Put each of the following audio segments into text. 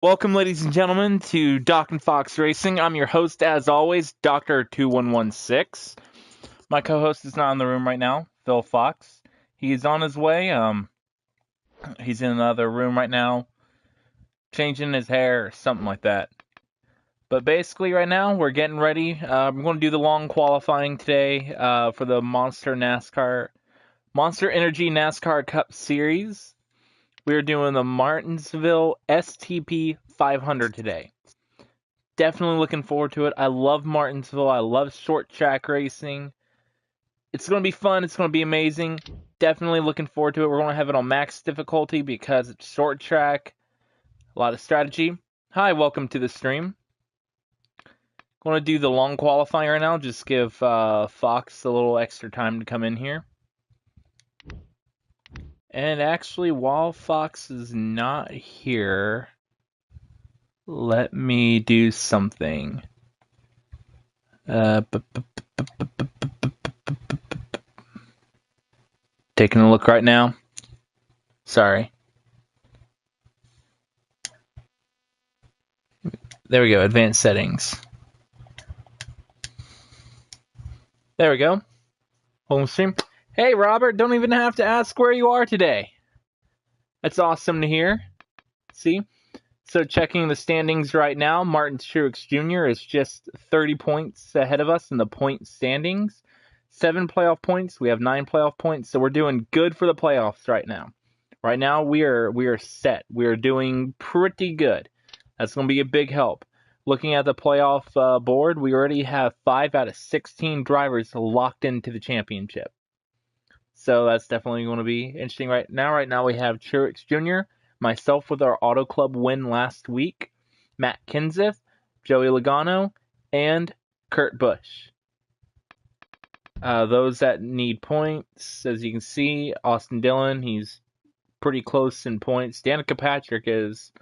Welcome, ladies and gentlemen, to Doc and Fox Racing. I'm your host, as always, Dr. 2116. My co-host is not in the room right now, Phil Fox. He's on his way. He's in another room right now, changing his hair or something like that. But basically, right now, we're getting ready. We're going to do the long qualifying today for the Monster Energy NASCAR Cup Series. We're doing the Martinsville STP 500 today. Definitely looking forward to it. I love Martinsville. I love short track racing. It's going to be fun. It's going to be amazing. Definitely looking forward to it. We're going to have it on max difficulty because it's short track. A lot of strategy. Hi, welcome to the stream. Going to do the long qualifying right now. Just give Fox a little extra time to come in here. And actually, while Fox is not here, let me do something. Taking a look right now. Sorry. There we go. Advanced settings. There we go. Home stream. Hey, Robert, don't even have to ask where you are today. That's awesome to hear. See? So checking the standings right now, Martin Truex Jr. is just 30 points ahead of us in the point standings. 7 playoff points. We have 9 playoff points, so we're doing good for the playoffs right now. Right now, we are set. We are doing pretty good. That's going to be a big help. Looking at the playoff board, we already have 5 out of 16 drivers locked into the championship. So that's definitely going to be interesting right now. Right now we have Truex Jr., myself with our Auto Club win last week, Matt Kenseth, Joey Logano, and Kurt Busch. Those that need points, as you can see, Austin Dillon, he's pretty close in points. Danica Patrick is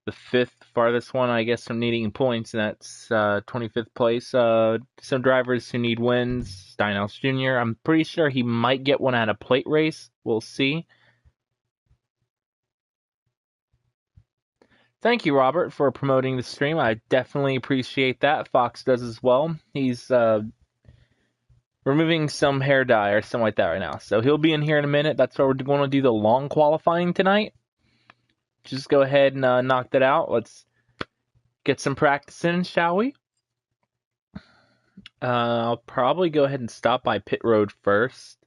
the 5th farthest one, I guess, from needing points, and that's 25th place. Some drivers who need wins, Steinhaus Jr., I'm pretty sure he might get one at a plate race. We'll see. Thank you, Robert, for promoting the stream. I definitely appreciate that. Fox does as well. He's removing some hair dye or something like that right now. So he'll be in here in a minute. That's why we're going to do the long qualifying tonight. Just go ahead and knock that out. Let's get some practice in, shall we? I'll probably go ahead and stop by pit road first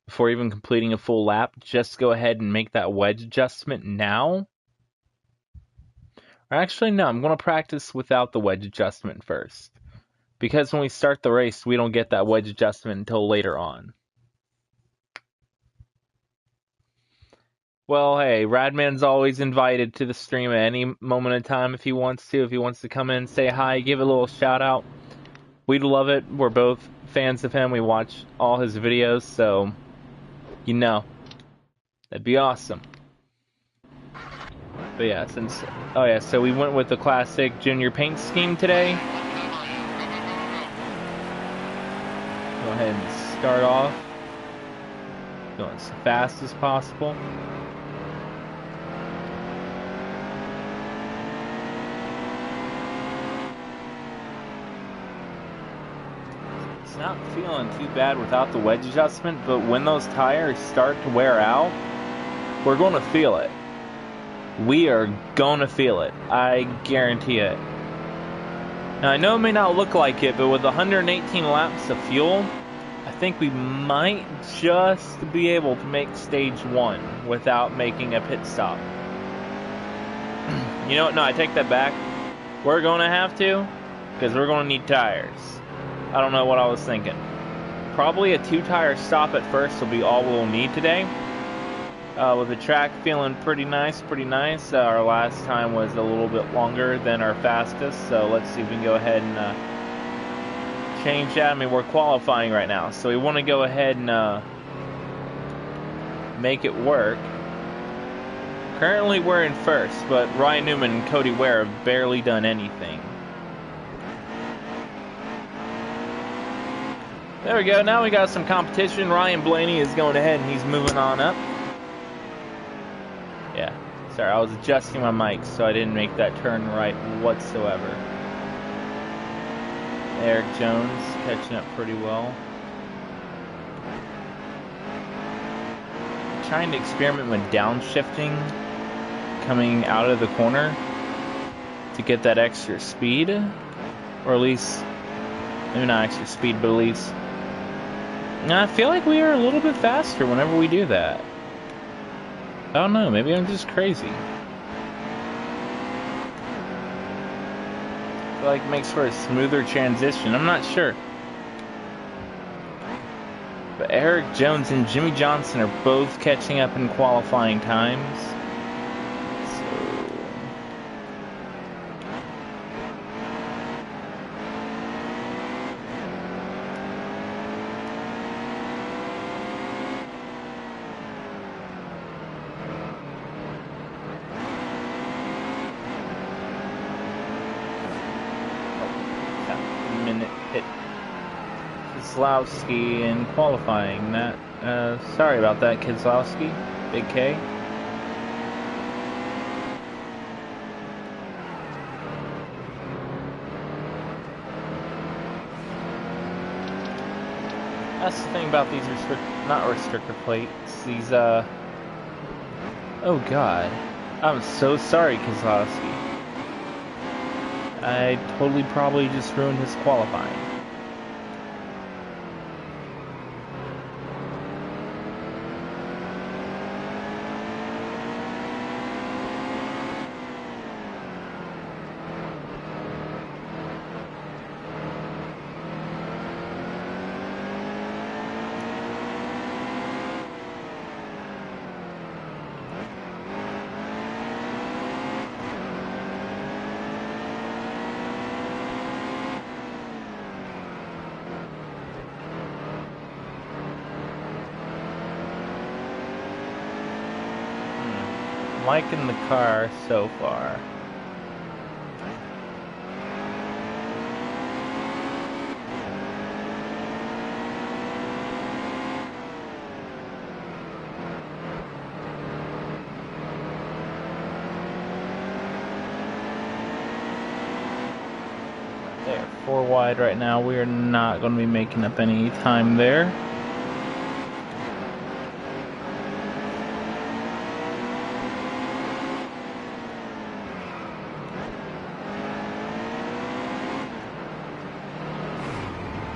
before even completing a full lap. Just go ahead and make that wedge adjustment now. Or actually, no, I'm going to practice without the wedge adjustment first. Because when we start the race, we don't get that wedge adjustment until later on. Well, hey, Radman's always invited to the stream at any moment in time if he wants to. If he wants to come in, say hi, give a little shout out. We'd love it. We're both fans of him. We watch all his videos, so, you know, that'd be awesome. But yeah, so we went with the classic junior paint scheme today. Go ahead and start off. Going as fast as possible. It's not feeling too bad without the wedge adjustment, but when those tires start to wear out, we're going to feel it. We are going to feel it. I guarantee it. Now, I know it may not look like it, but with 118 laps of fuel, I think we might just be able to make stage 1 without making a pit stop. You know what? No, I take that back. We're going to have to, because we're going to need tires. I don't know what I was thinking. Probably a 2-tire stop at first will be all we'll need today. With the track feeling pretty nice. Our last time was a little bit longer than our fastest, so let's see if we can go ahead and change that. I mean, we're qualifying right now, so we want to go ahead and make it work. Currently, we're in first, but Ryan Newman and Cody Ware have barely done anything. There we go. Now we got some competition. Ryan Blaney is going ahead, and he's moving on up. Yeah, Sorry, I was adjusting my mic so I didn't make that turn right whatsoever. Eric Jones catching up pretty well. Trying to experiment with downshifting coming out of the corner to get that extra speed, or at least maybe not extra speed, but at least I feel like we are a little bit faster whenever we do that. I don't know, maybe I'm just crazy. I feel like it makes for a smoother transition. I'm not sure. But Eric Jones and Jimmy Johnson are both catching up in qualifying times. Keselowski in qualifying. Sorry about that, Keselowski. Big K. That's the thing about these not restrictor plates. These oh god, I'm so sorry, Keselowski. I totally probably just ruined his qualifying. Liking the car so far. There, 4 wide right now. We are not going to be making up any time there.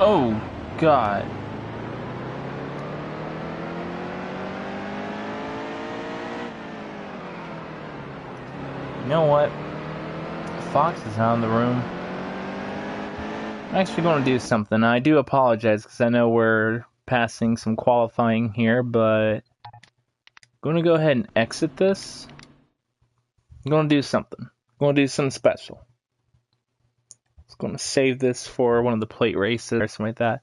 Oh, God. You know what? Fox is out in the room. I'm actually going to do something. I do apologize because I know we're passing some qualifying here, but I'm going to go ahead and exit this. I'm going to do something. I'm going to do something special. Going to save this for one of the plate races or something like that.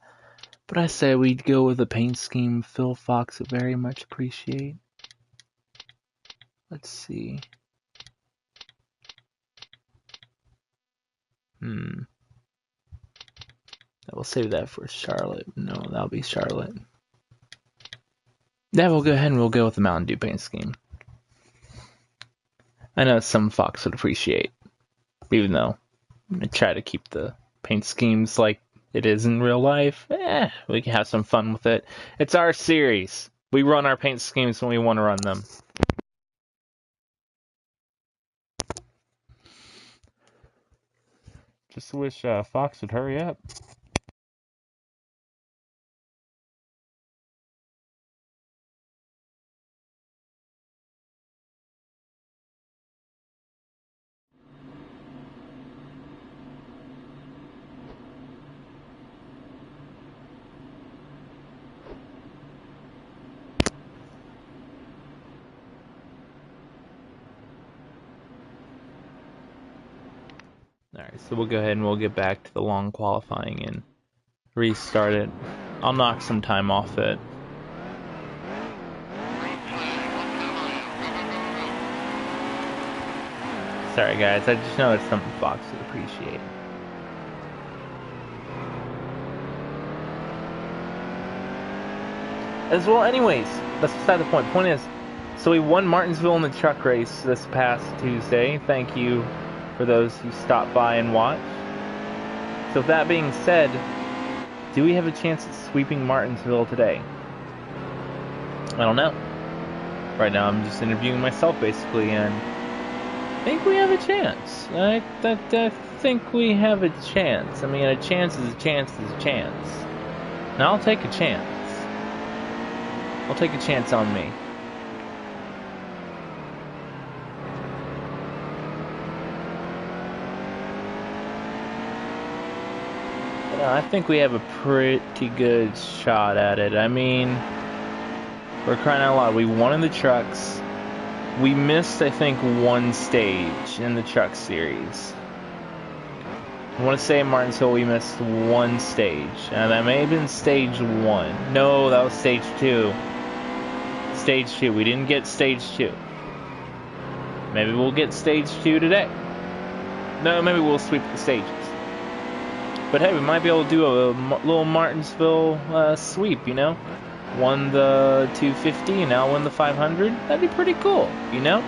But I say we'd go with a paint scheme Phil Fox would very much appreciate. Let's see. I will save that for Charlotte. No, that'll be Charlotte. Yeah, we'll go ahead and we'll go with the Mountain Dew paint scheme. I know some Fox would appreciate, even though I try to keep the paint schemes like it is in real life. We can have some fun with it. It's our series. We run our paint schemes when we want to run them. Just wish Fox would hurry up. Alright, so we'll go ahead and we'll get back to the long qualifying and restart it. I'll knock some time off it. Sorry guys, I just know it's something Fox would appreciate. As well, anyways, that's beside the point. Point is, So we won Martinsville in the truck race this past Tuesday. Thank you for those who stopped by and watched. So with that being said, do we have a chance at sweeping Martinsville today? I don't know. Right now I'm just interviewing myself basically, and I think we have a chance. I think we have a chance. I mean, a chance is a chance is a chance. Now I'll take a chance. I'll take a chance on me. I think we have a pretty good shot at it. I mean, we're crying out loud. We won in the trucks. We missed, I think, one stage in the truck series. I want to say in Martinsville we missed one stage. That may have been stage 1. No, that was stage 2. Stage 2. We didn't get stage 2. Maybe we'll get stage 2 today. No, maybe we'll sweep the stages. But hey, we might be able to do a little Martinsville sweep, you know? Won the 250, and now won the 500. That'd be pretty cool, you know?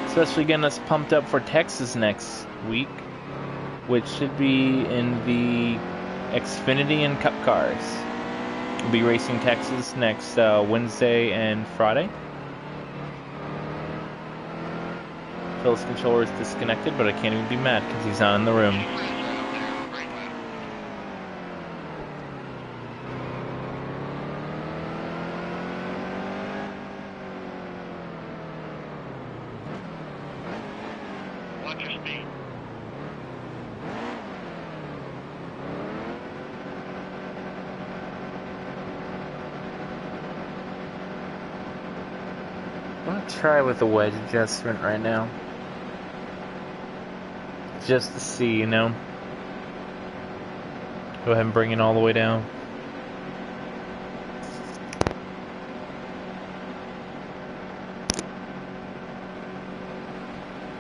Especially getting us pumped up for Texas next week, which should be in the Xfinity and Cup cars. We'll be racing Texas next Wednesday and Friday. Phil's controller is disconnected, but I can't even be mad because he's not in the room. I'm gonna try with the wedge adjustment right now. Just to see, you know. Go ahead and bring it all the way down.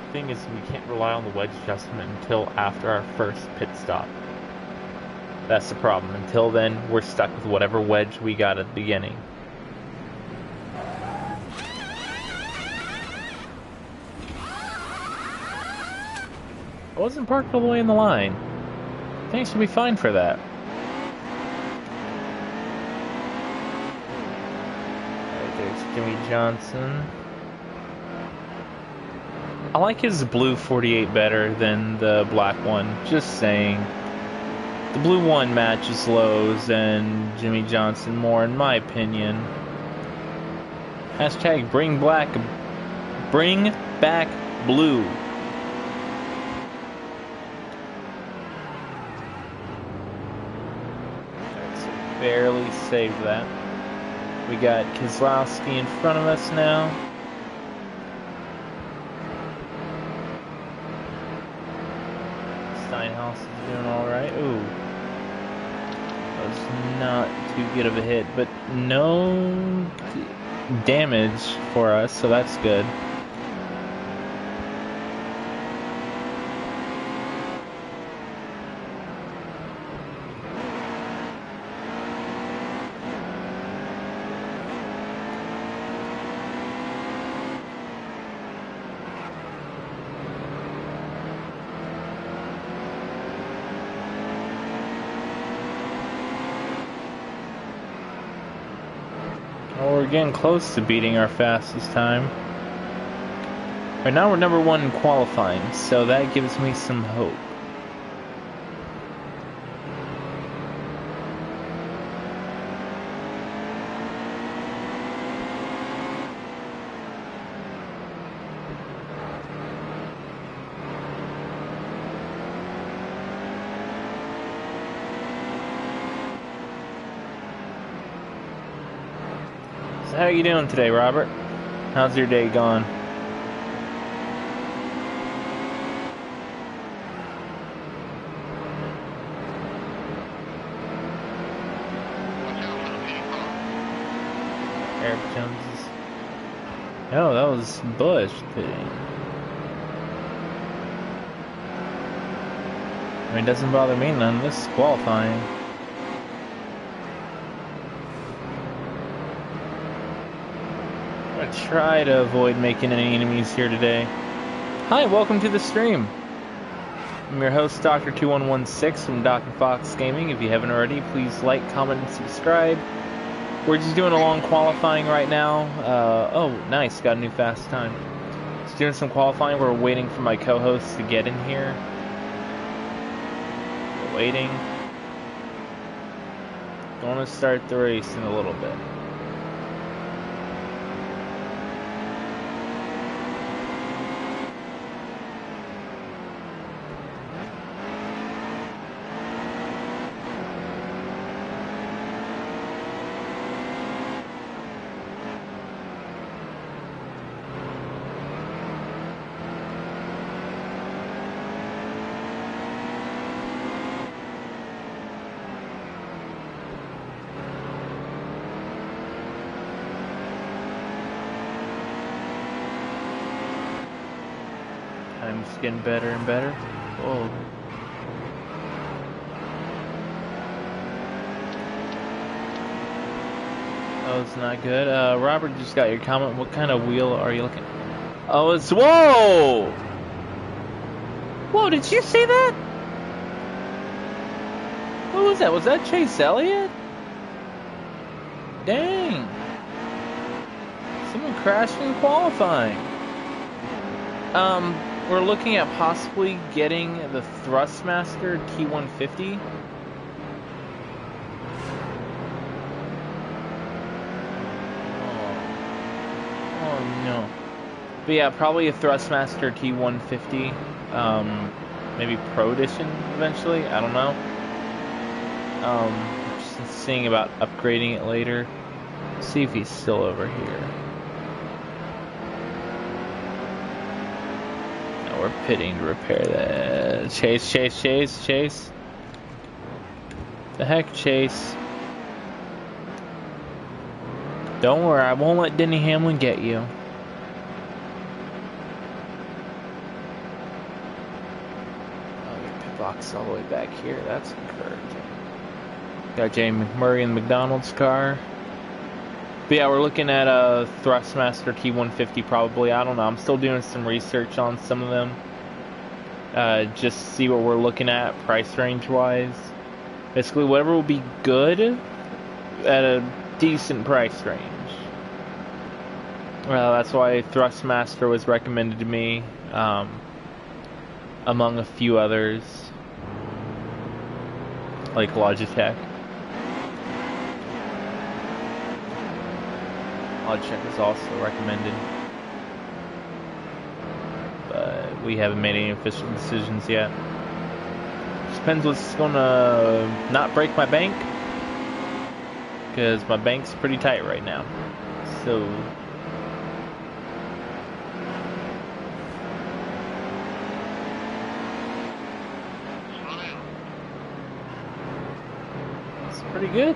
The thing is, we can't rely on the wedge adjustment until after our first pit stop. That's the problem. Until then, we're stuck with whatever wedge we got at the beginning. I wasn't parked all the way in the line. I think I should be fine for that. Right, there's Jimmy Johnson. I like his blue 48 better than the black one. Just saying. The blue one matches Lowe's and Jimmy Johnson more, in my opinion. Hashtag bring back blue. Barely saved that. We got Keselowski in front of us now. Steinhaus is doing alright. Ooh. That was not too good of a hit, but no damage for us, so that's good. We're getting close to beating our fastest time. Right now we're number 1 in qualifying, so that gives me some hope. So how are you doing today, Robert? How's your day gone? Eric Jones. Oh, that was Bush pitting. I mean, it doesn't bother me none. This is qualifying. try to avoid making any enemies here today. Hi, welcome to the stream. I'm your host, Dr2116 from Dr. Fox Gaming. If you haven't already, please like, comment, and subscribe. We're just doing a long qualifying right now. Oh, nice, got a new fast time. Just doing some qualifying. We're waiting for my co-host to get in here. We're waiting. Going to start the race in a little bit. Time's getting better and better. Whoa. Oh, it's not good. Robert just got your comment. What kind of wheel are you looking at? Oh, it's... Whoa! Whoa, did you see that? Who was that? Was that Chase Elliott? Dang. Someone crashed in qualifying. We're looking at possibly getting the Thrustmaster T150. Oh no. But yeah, probably a Thrustmaster T150. Maybe Pro Edition eventually. I don't know. Just seeing about upgrading it later. See if he's still over here. We're pitting to repair that. Chase. The heck, Chase. Don't worry, I won't let Denny Hamlin get you. Oh, your pit box all the way back here. That's encouraging. Got Jamie McMurray in the McDonald's car. But yeah, we're looking at a Thrustmaster T150 probably. I don't know. I'm still doing some research on some of them. Just to see what we're looking at price range wise. Basically, whatever will be good at a decent price range. Well, that's why Thrustmaster was recommended to me, among a few others, like Logitech. Logitech is also recommended, but we haven't made any official decisions yet. Just depends what's gonna not break my bank, because my bank's pretty tight right now. So it's pretty good.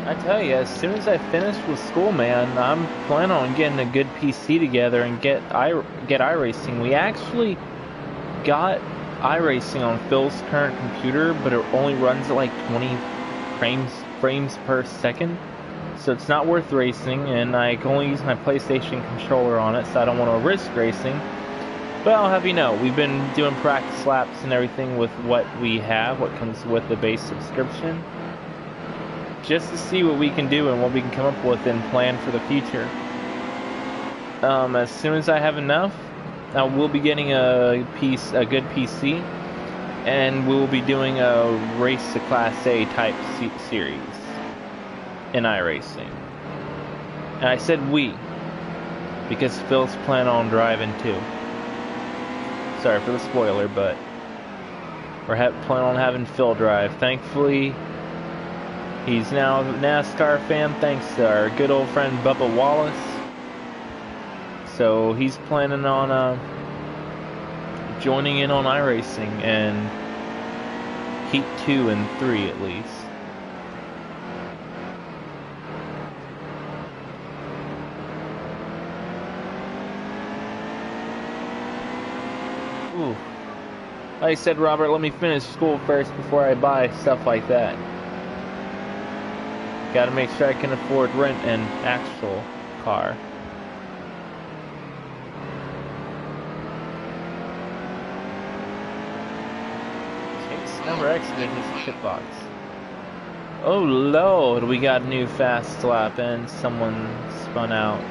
I tell you, as soon as I finish with school, man, I'm planning on getting a good PC together and get iRacing. We actually got iRacing on Phil's current computer, but it only runs at like 20 frames per second, so it's not worth racing. And I can only use my PlayStation controller on it, so I don't want to risk racing. But I'll have you know, we've been doing practice laps and everything with what we have, what comes with the base subscription, just to see what we can do and what we can come up with and plan for the future. As soon as I have enough, I will be getting a good PC, and we will be doing a race to Class A type series in iRacing. And I said we, because Phil's planning on driving too. Sorry for the spoiler, but we're planning on having Phil drive. Thankfully, he's now a NASCAR fan thanks to our good old friend Bubba Wallace. So he's planning on joining in on iRacing and Heat 2 and 3 at least. Ooh. Like I said, Robert, let me finish school first before I buy stuff like that. Gotta make sure I can afford rent an actual car. Chase never exited his pit box. Oh lord, we got a new fast lap and someone spun out.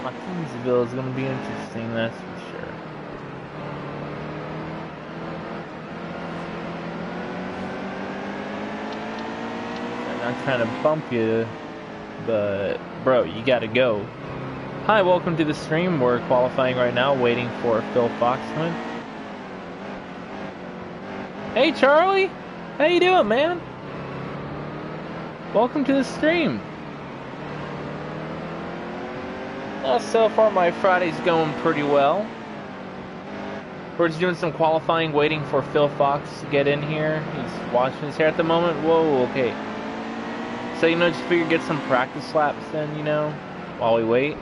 Martinsville is going to be interesting, that's for sure. I'm not trying to bump you, but bro, you gotta go. Hi, welcome to the stream. We're qualifying right now, waiting for Phil Foxman. Hey Charlie, how you doing, man? Welcome to the stream. So far my Friday's going pretty well. We're just doing some qualifying, waiting for Phil Fox to get in here. He's washing his hair at the moment. Whoa, okay. So, you know, just figure get some practice laps then, you know, while we wait.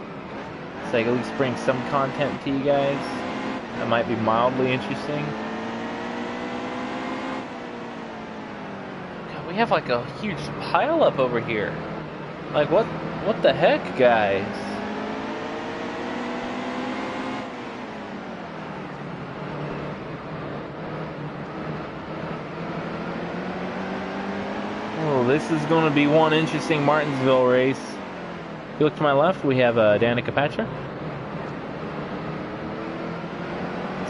So I can at least bring some content to you guys. That might be mildly interesting. God, we have like a huge pile up over here. Like, what the heck, guys? Oh, this is going to be one interesting Martinsville race. If you look to my left, we have Danica Patrick.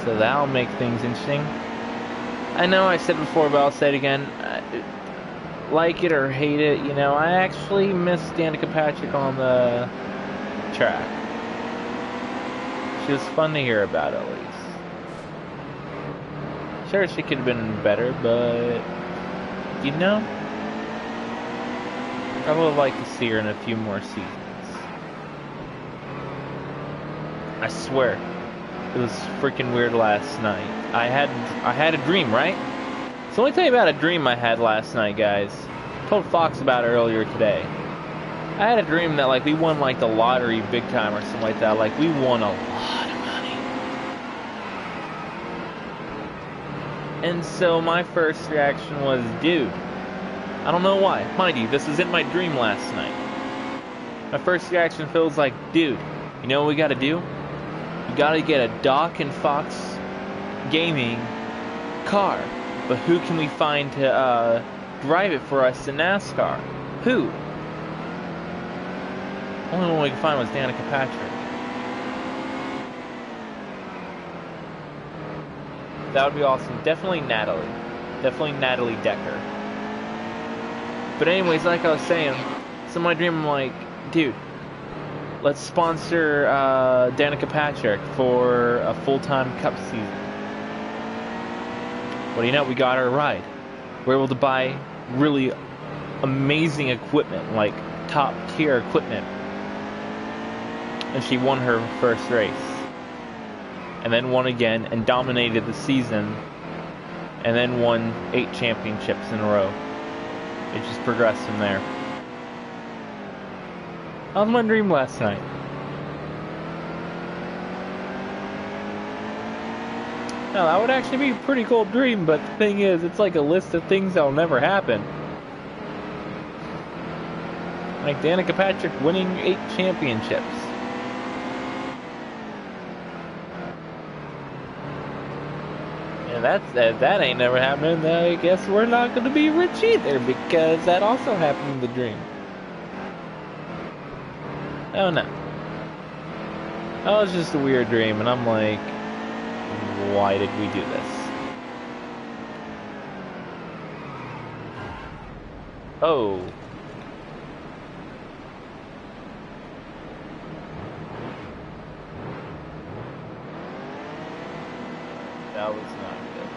So that'll make things interesting. I know I said it before, but I'll say it again. Like it or hate it, you know, I actually miss Danica Patrick on the track. She was fun to hear about, at least. Sure, she could have been better, but, you know, I would like to see her in a few more seasons. I swear, it was freaking weird last night. I had a dream, right? So let me tell you about a dream I had last night, guys. I told Fox about it earlier today. I had a dream that, like, we won, like, the lottery big time or something like that. Like, we won a lot of money. And so my first reaction was, dude, I don't know why. Mind you, this is in my dream last night. My first reaction feels like, dude, you know what we gotta do? We gotta get a Doc and Fox gaming car. But who can we find to drive it for us in NASCAR? Who? Only one we could find was Danica Patrick. That would be awesome. Definitely Natalie. Definitely Natalie Decker. But anyways, like I was saying, so in my dream I'm like, dude, let's sponsor Danica Patrick for a full-time Cup season. What do you know? We got her a ride. We're able to buy really amazing equipment, like top-tier equipment. And she won her first race. And then won again and dominated the season. And then won 8 championships in a row. It just progressed from there. That was my dream last night. Now, that would actually be a pretty cool dream, but the thing is, it's like a list of things that'll never happen. Like Danica Patrick winning 8 championships. And that ain't never happening, I guess we're not going to be rich either, because that also happened in the dream. Oh no. That was just a weird dream, and I'm like, why did we do this? Oh. That was not good.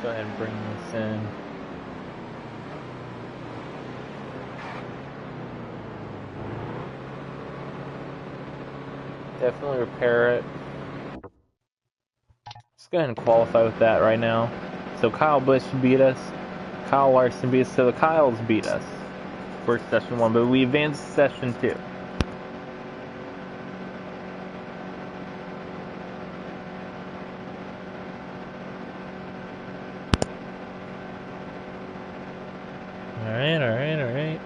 go ahead and bring this in. Definitely repair it. Let's go ahead and qualify with that right now. So Kyle Busch beat us. Kyle Larson beat us. So the Kyles beat us for session 1, but we advanced to session 2. Alright.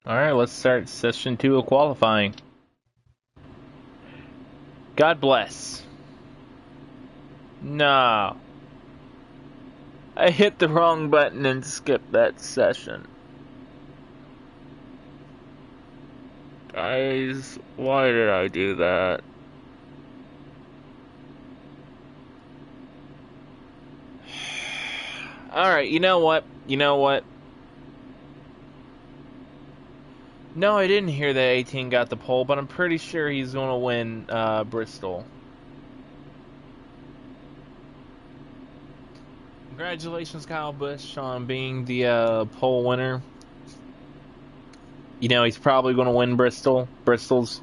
Alright, let's start session 2 of qualifying. God bless. No. I hit the wrong button and skipped that session. Guys, why did I do that? Alright, you know what? No, I didn't hear that 18 got the pole, but I'm pretty sure he's going to win Bristol. Congratulations, Kyle Busch, on being the pole winner. You know, he's probably going to win Bristol. Bristol's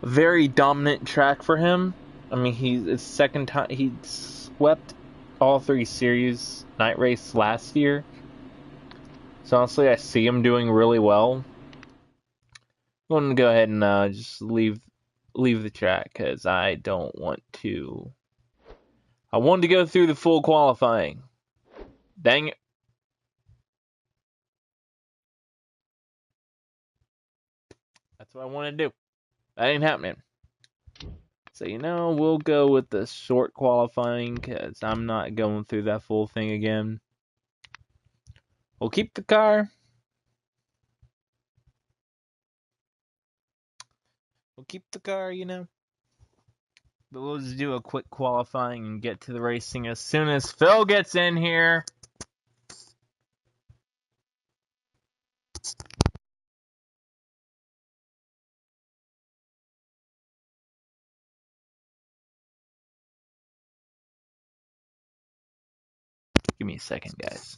a very dominant track for him. I mean, it's second time. He swept all 3 series night race last year. So honestly, I see him doing really well. I'm going to go ahead and just leave the track because I don't want to. I wanted to go through the full qualifying. Dang it. That's what I want to do. That ain't happening. So, you know, we'll go with the short qualifying because I'm not going through that full thing again. We'll keep the car. You know. But we'll just do a quick qualifying and get to the racing as soon as Phil gets in here. Give me a second, guys.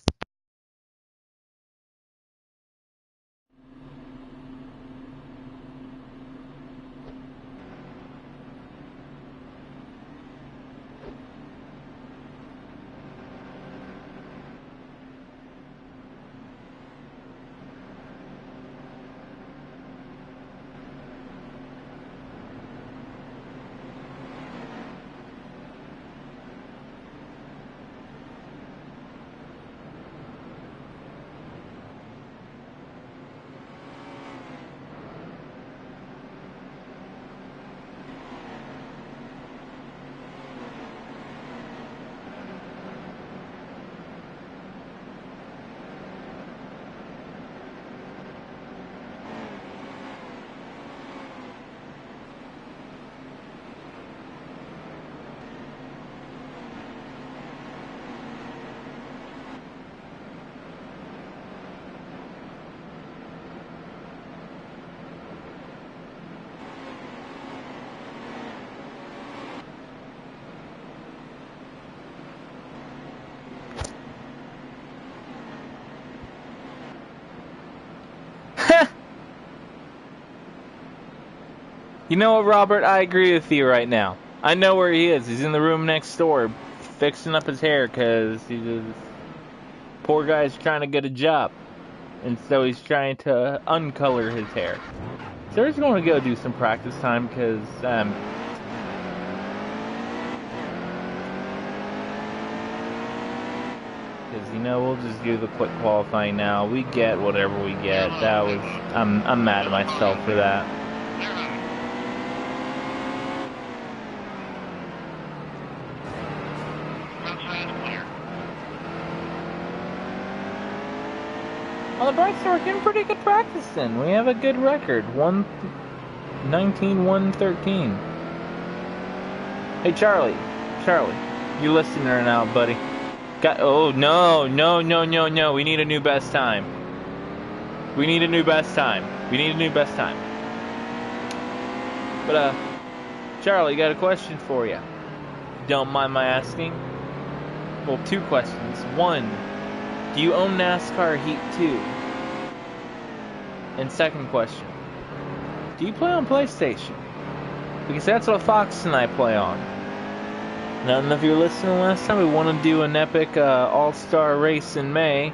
You know what, Robert? I agree with you right now. I know where he is. He's in the room next door fixing up his hair because poor guy's trying to get a job. And so he's trying to uncolor his hair. So he's going to go do some practice time because, you know, we'll just do the quick qualifying now. We get whatever we get. I'm mad at myself for that. On the bright side, we're getting pretty good practice in. We have a good record. 1-19-1-13. Hey, Charlie, you listening right now, buddy? Oh, no. We need a new best time. We need a new best time. But, Charlie, got a question for you. Don't mind my asking? Well, 2 questions. 1, do you own NASCAR Heat 2? And second question, do you play on PlayStation? Because that's what Fox and I play on. Now, I don't know if you were listening last time, we want to do an epic all-star race in May.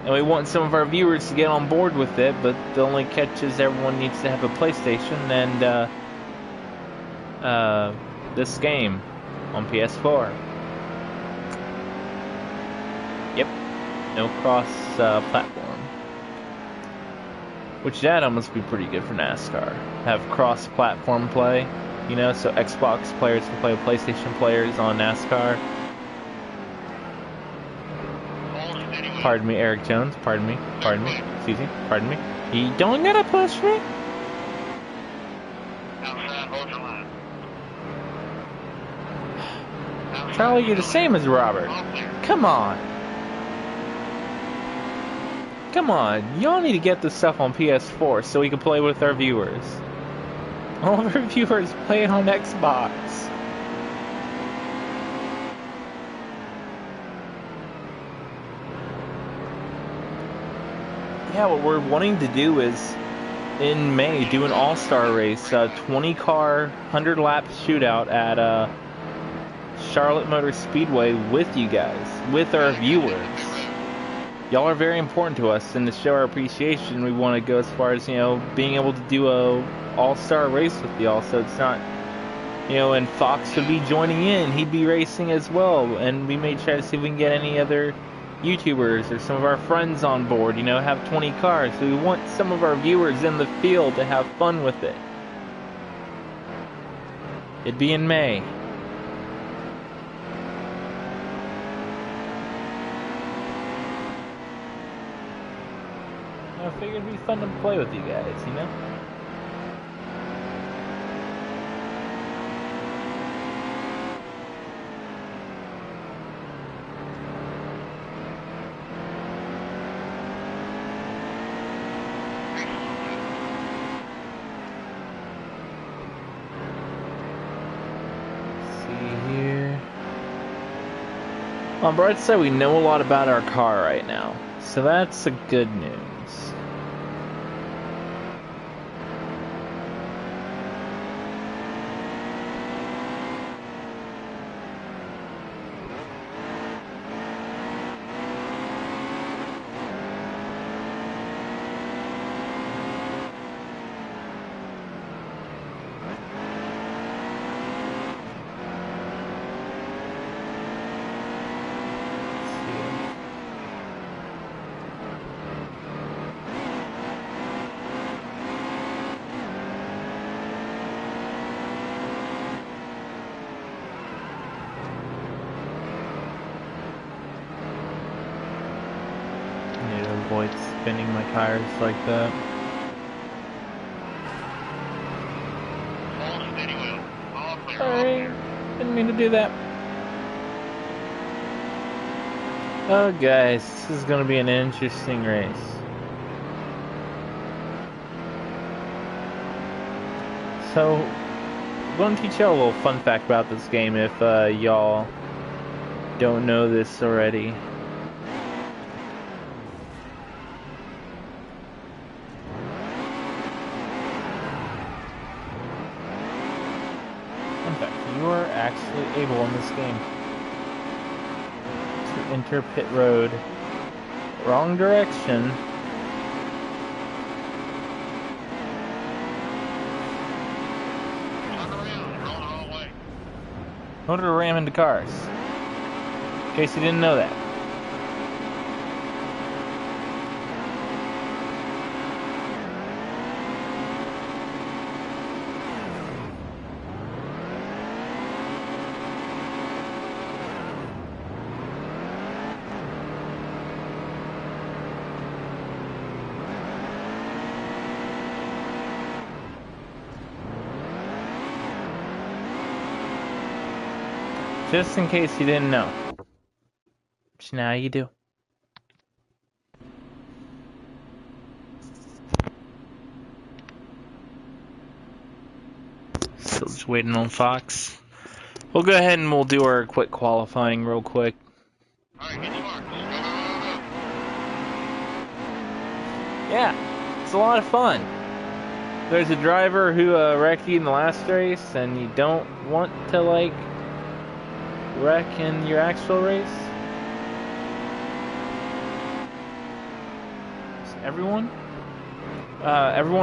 And we want some of our viewers to get on board with it, but the only catch is everyone needs to have a PlayStation and this game on PS4. Yep, no cross-platform. Which that must be pretty good for NASCAR. Have cross-platform play, you know, so Xbox players can play with PlayStation players on NASCAR. Pardon me, Eric Jones. Pardon me. Excuse me. Pardon me. You don't gotta push me. Charlie, you're the same as Robert. Come on. Come on. Y'all need to get this stuff on PS4 so we can play with our viewers. All of our viewers play it on Xbox. Yeah, what we're wanting to do is, in May, do an all-star race, 20-car, 100-lap shootout at Charlotte Motor Speedway with you guys, with our viewers. Y'all are very important to us, and to show our appreciation, we want to go as far as, you know, being able to do a all-star race with y'all, so it's not, you know, and Fox would be joining in, he'd be racing as well, and we may try to see if we can get any other YouTubers or some of our friends on board, you know, have 20 cars. So we want some of our viewers in the field to have fun with it. It'd be in May. I figured it'd be fun to play with you guys, you know? On bright side, we know a lot about our car right now, so that's a good news. Avoid spinning my tires like that. Sorry, didn't mean to do that. Oh guys, this is gonna be an interesting race. So, I'm gonna teach y'all a little fun fact about this game if y'all don't know this already. You are actually able in this game to enter pit road. Wrong direction. In order to ram into cars. In case you didn't know that. Just in case you didn't know. Which now you do. So Still just waiting on Fox. We'll go ahead and we'll do our quick qualifying real quick. Yeah, it's a lot of fun. There's a driver who wrecked you in the last race, and you don't want to, like, wreck in your actual race. Everyone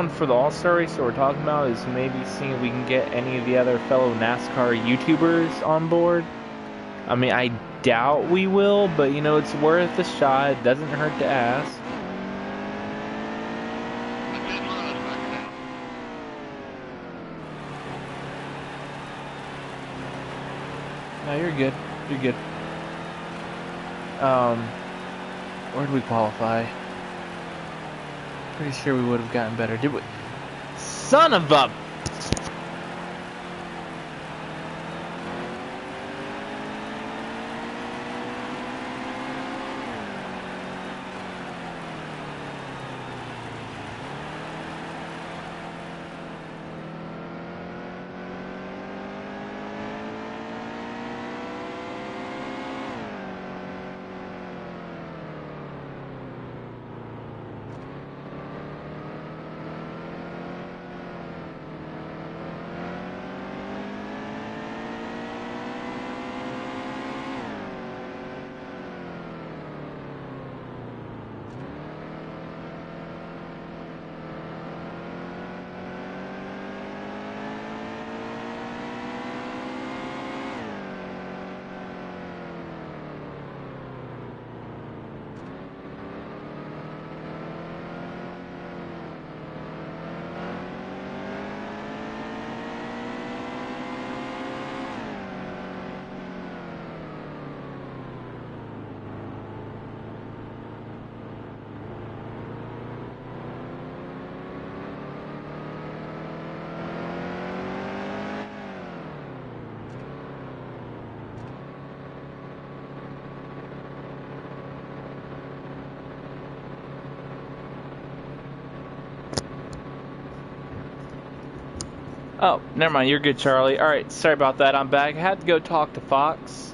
for the All-Star race that we're talking about is maybe seeing if we can get any of the other fellow NASCAR YouTubers on board. I mean, I doubt we will, but you know, it's worth a shot. It doesn't hurt to ask. No, you're good. You're good. Where did we qualify? Pretty sure we would have gotten better. Did we? Son of a... Oh, never mind. You're good, Charlie. Alright, sorry about that. I'm back. I had to go talk to Fox.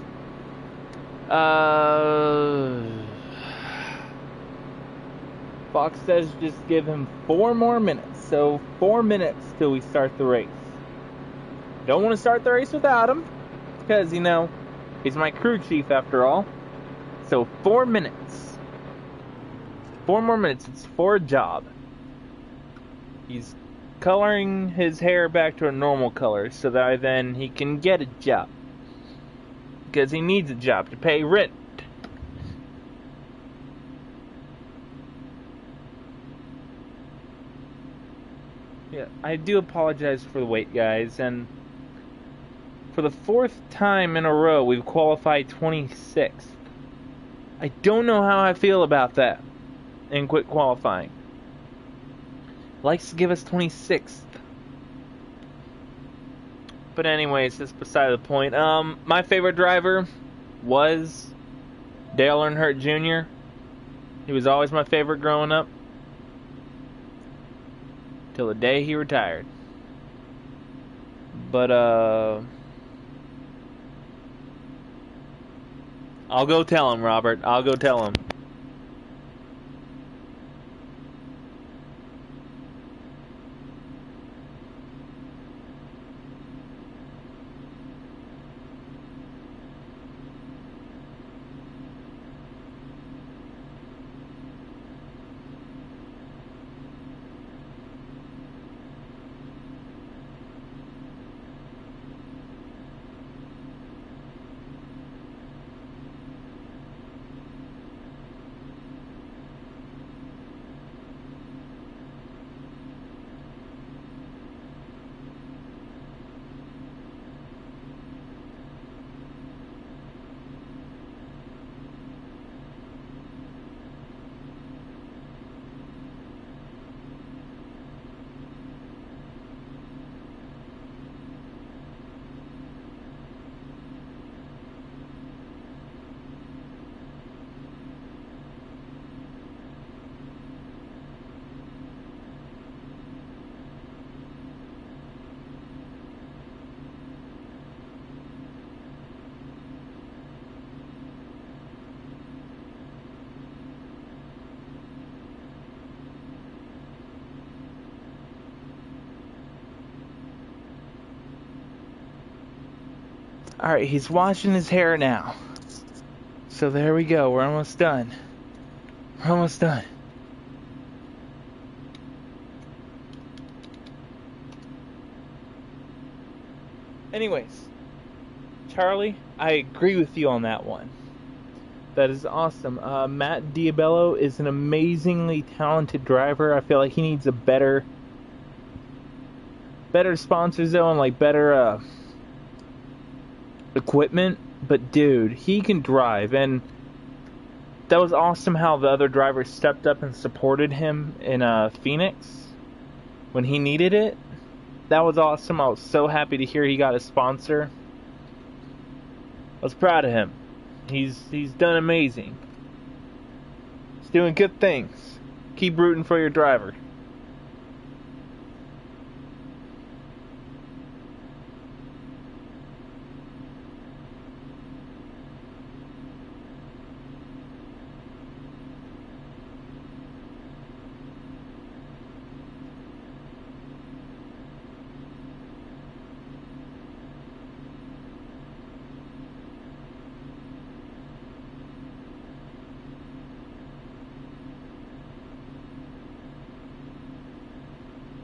Fox says just give him 4 more minutes. So, 4 minutes till we start the race. Don't want to start the race without him. Because, you know, he's my crew chief after all. So, 4 minutes. 4 more minutes. It's for a job. He's coloring his hair back to a normal color so that then he can get a job. Because he needs a job to pay rent. Yeah, I do apologize for the wait, guys, and for the 4th time in a row we've qualified 26th. I don't know how I feel about that in quick qualifying. Likes to give us 26th. But anyways, that's beside the point. My favorite driver was Dale Earnhardt Jr. He was always my favorite growing up. Till the day he retired. But, I'll go tell him, Robert. I'll go tell him. Alright, he's washing his hair now. So there we go. We're almost done. We're almost done. Anyways, Charlie, I agree with you on that one. That is awesome. Matt Diabello is an amazingly talented driver. I feel like he needs a better sponsor zone, like better equipment. But dude, he can drive, and that was awesome how the other drivers stepped up and supported him in Phoenix when he needed it. That was awesome. I was so happy to hear he got a sponsor. I was proud of him. He's done amazing. He's doing good things. Keep rooting for your driver.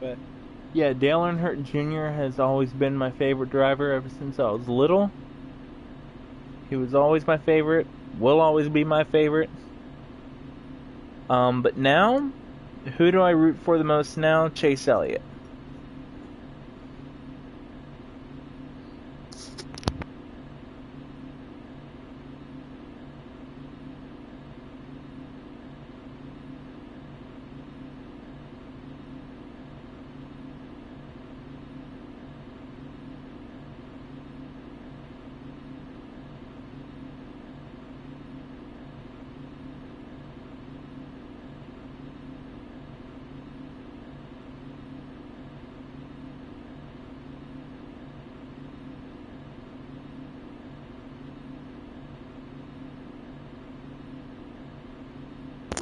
But yeah, Dale Earnhardt Jr. has always been my favorite driver ever since I was little. He was always my favorite, will always be my favorite. But now, who do I root for the most now? Chase Elliott.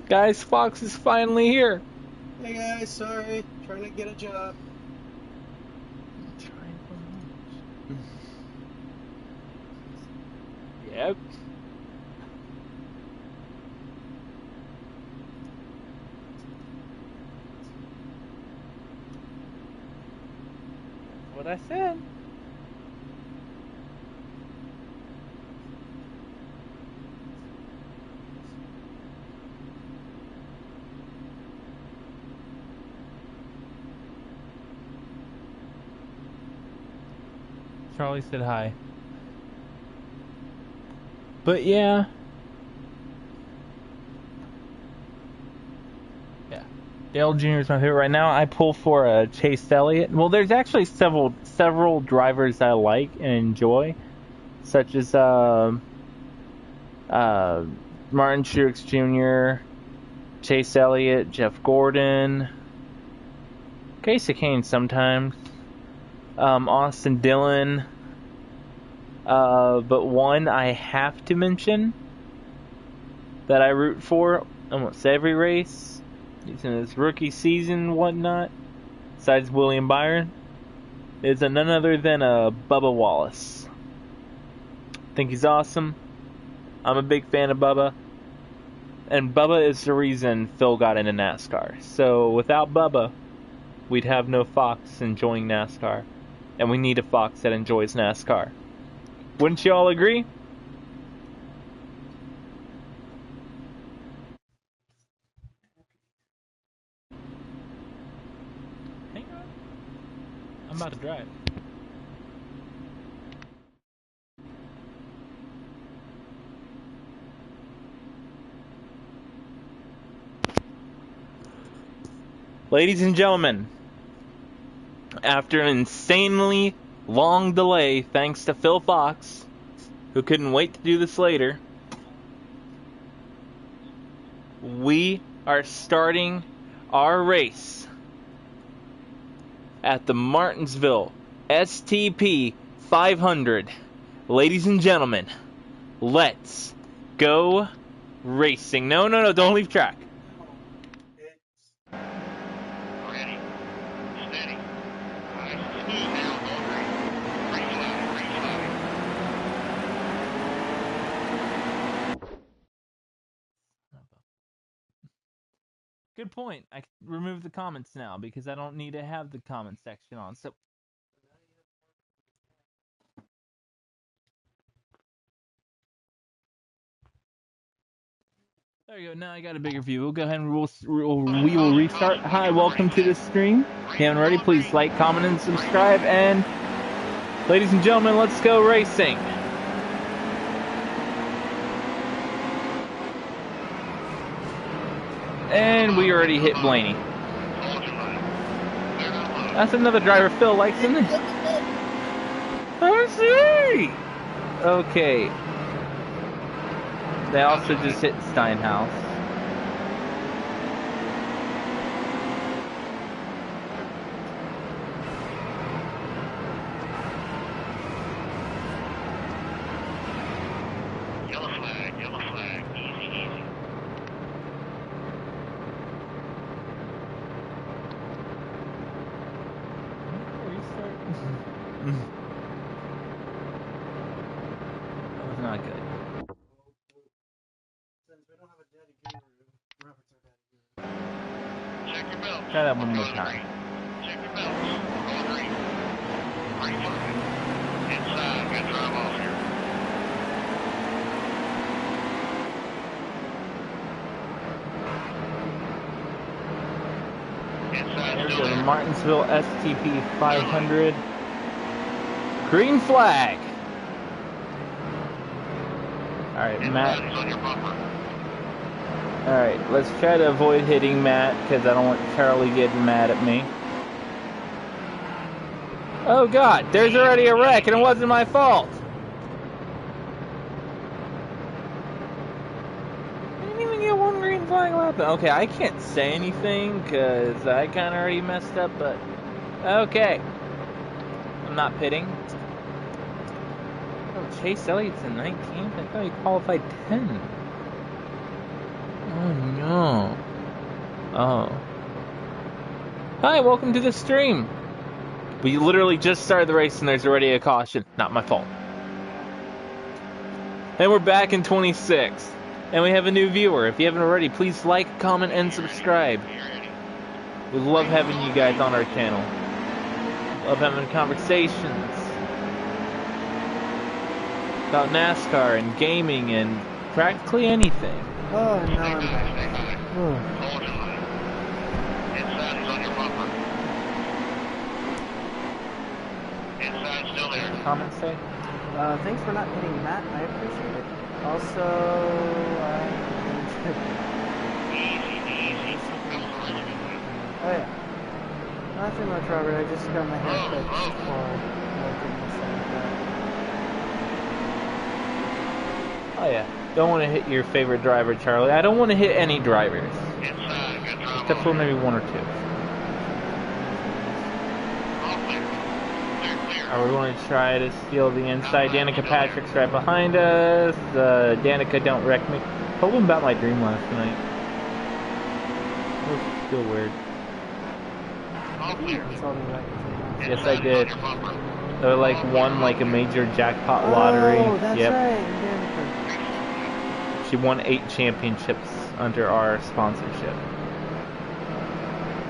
Guys, Fox is finally here. Hey guys, sorry, trying to get a job. Yep. That's what I said. Charlie said hi. But yeah. Yeah. Dale Jr. is my favorite right now. I pull for Chase Elliott. Well, there's actually several drivers I like and enjoy, such as Martin Truex Jr., Chase Elliott, Jeff Gordon, Kasey Kahne sometimes, Austin Dillon. But one I have to mention that I root for almost every race, he's in his rookie season and whatnot, besides William Byron, is none other than Bubba Wallace. I think he's awesome. I'm a big fan of Bubba. And Bubba is the reason Phil got into NASCAR. So without Bubba, we'd have no Fox enjoying NASCAR. And we need a Fox that enjoys NASCAR. Wouldn't you all agree? Hang on. I'm about to drive. Ladies and gentlemen, after an insanely long delay thanks to Phil Fox, who couldn't wait to do this later, we are starting our race at the Martinsville STP 500. Ladies and gentlemen, let's go racing. No, don't leave track. Ready, steady, nice, smooth, now, go green, green line, Good point. I can remove the comments now because I don't need to have the comment section on. So there you go. Now I got a bigger view. We'll go ahead and we will restart. Hi, welcome to the stream. If you haven't already, please like, comment, and subscribe. And ladies and gentlemen, let's go racing. And we already hit Blaney. That's another driver Phil likes, isn't it? I see. Okay. They also just hit Steinhaus. Yellow flag, easy, easy. That was not good. Since we don't have a daddy guru, Robert's our daddy guru. Check your belt. Try that one more time. Check your belt. We're going green. Green flag. Inside. Got drive off here. Inside. There we Still go. The there. Martinsville STP 500. Green flag. All right, Matt. Inside is on your bumper. Alright, let's try to avoid hitting Matt, because I don't want Charlie getting mad at me. Oh god, there's already a wreck, and it wasn't my fault! I didn't even get one green flag lap. Okay, I can't say anything, because I kind of already messed up, but... Okay. I'm not pitting. Oh, Chase Elliott's in 19th? I thought he qualified 10. Oh no. Oh. Hi, welcome to the stream. We literally just started the race and there's already a caution. Not my fault. And we're back in 26. And we have a new viewer. If you haven't already, please like, comment, and subscribe. We love having you guys on our channel. Love having conversations about NASCAR and gaming and practically anything. Oh, no, I'm back. Oh. Hold your line. Inside is on your bumper. Inside still there. Comment say? Thanks for not hitting Matt. I appreciate it. Also, Easy. oh yeah. Nothing much, Robert. I just got my hair cut before working this like that. Oh yeah. Don't want to hit your favorite driver, Charlie. I don't want to hit any drivers. Inside. Got drive Except off for here. maybe one or two. All clear. Clear. Are we going to try to steal the inside? Danica Patrick's right behind us. Danica, don't wreck me. Told him about my dream last night. It was still weird. All clear. That's all the right. Yes, I did. Inside is on your bumper. They won like a major jackpot lottery. Oh, that's Yep. right. Danica. She won 8 championships under our sponsorship.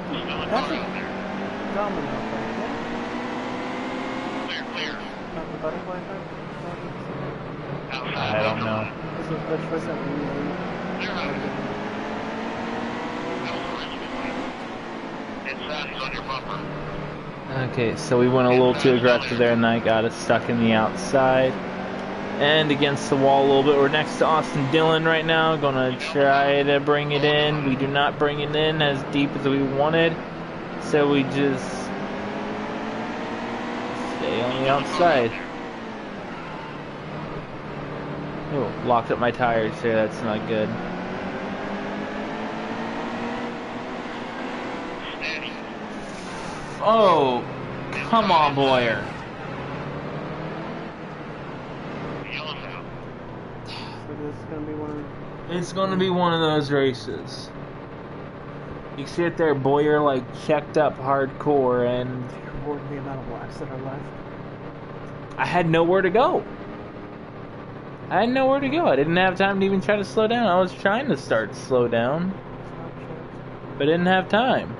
Still a That's car a- out there. Domino effect, Clear. yeah? Not the butterfly effect? Outside. I don't know. This is which was that really Clear out. That was originally. Inside is on your bumper. Okay, so we went a little too aggressive there and that got us stuck in the outside. And against the wall a little bit. We're next to Austin Dillon right now. Gonna try to bring it in. We do not bring it in as deep as we wanted. So we just stay on the outside. Oh, locked up my tires here. That's not good. Steady. Oh, come on, Boyer. Yellow's out. So this is gonna be one of It's gonna be one of those races. You see it there, Boyer like checked up hardcore, and reward the amount of laps that are left. I had nowhere to go. I didn't have time to even try to slow down. I was trying to start to slow down. but didn't have time.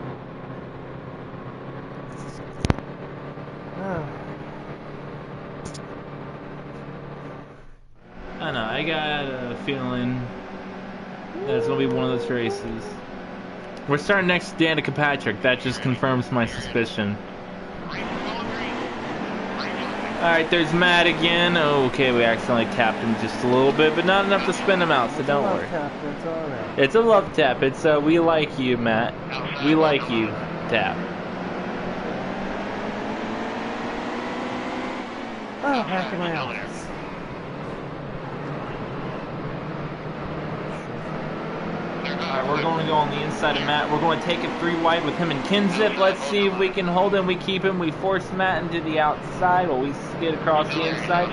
I don't know, I got a feeling that it's gonna be one of those races. We're starting next to Danica Patrick. That just confirms my suspicion. Alright, there's Matt again. Okay, we accidentally tapped him just a little bit, but not enough to spin him out, so don't worry. It's alright. It's a love tap. It's a we like you, Matt. We like you tap. Oh, back in my office. Alright, we're going to go on the inside of Matt. We're going to take it 3 wide with him and Kinzip. Let's see if we can hold him. We keep him. We force Matt into the outside while we skid across the inside.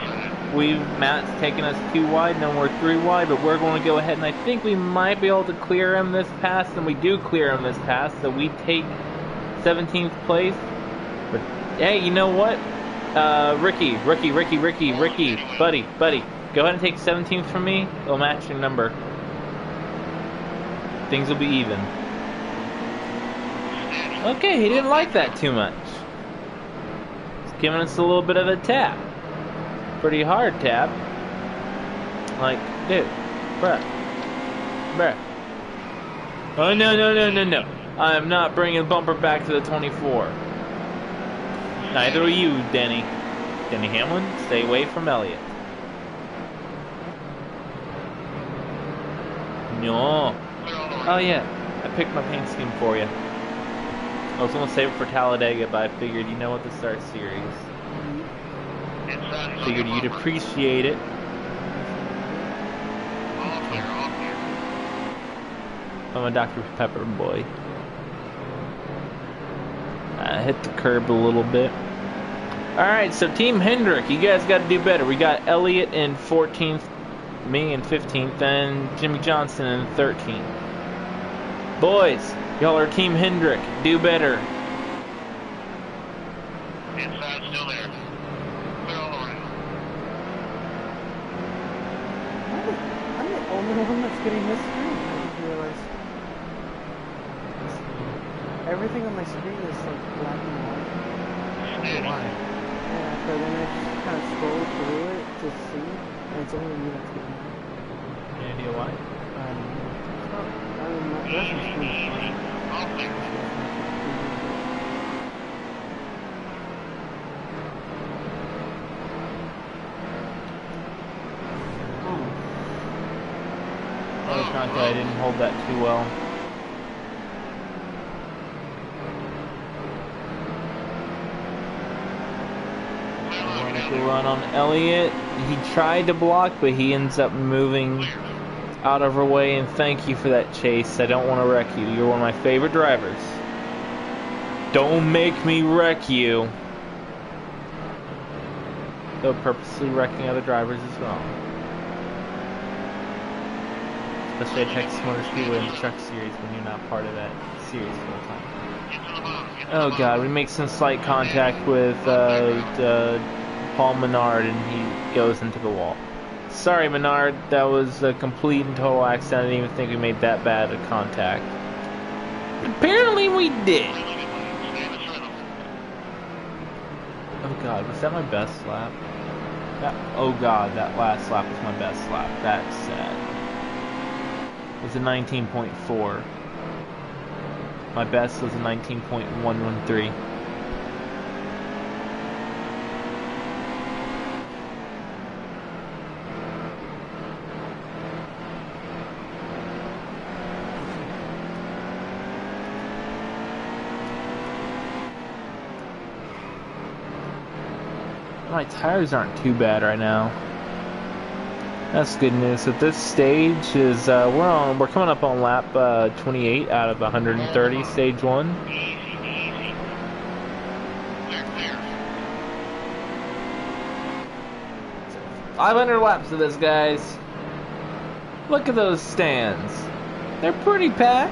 Matt's taking us 2 wide, and then we're 3 wide, but we're going to go ahead, and I think we might be able to clear him this pass, and we do clear him this pass, so we take 17th place. But, hey, you know what? Ricky, buddy, go ahead and take 17th from me. It'll match your number. Things will be even. Okay, he didn't like that too much. He's giving us a little bit of a tap. Pretty hard tap. Like, dude, bruh. Oh, no. I am not bringing the bumper back to the 24. Neither are you, Denny. Denny Hamlin, stay away from Elliott. No. Oh yeah, I picked my paint scheme for you. I was gonna save it for Talladega, but I figured, you know what, the start series. Figured you'd appreciate it. I'm a Dr. Pepper boy. I hit the curb a little bit. Alright, so Team Hendrick, you guys gotta do better. We got Elliott in 14th, me in 15th, and Jimmy Johnson in 13th. Boys, y'all are Team Hendrick. Do better. Inside still there. Clear all around. I'm the only one that's getting this screen. I just realized. Everything on my screen is like black and white. Why? Yeah, but then I just kind of scroll through it to see, and it's only me that's getting it. Any idea why? My reference screen is fine. All clear. Oh, Conte, I didn't hold that too well. Run on Elliott. He tried to block, but he ends up moving out of our way, and thank you for that, Chase. I don't want to wreck you. You're one of my favorite drivers. Don't make me wreck you. Though purposely wrecking other drivers is wrong. Especially at Texas Motor Speedway in the truck series when you're not part of that series full time. Oh god, we make some slight contact with Paul Menard, and he goes into the wall. Sorry, Menard, that was a complete and total accident. I didn't even think we made that bad a contact. Apparently we did. Oh god, was that my best lap? Oh god, that last lap was my best lap. That's sad. It was a 19.4. My best was a 19.113. My tires aren't too bad right now. That's good news. At this stage is we're coming up on lap 28 out of 130, stage 1. Easy. They're clear. 500 laps of this, guys. Look at those stands. They're pretty packed.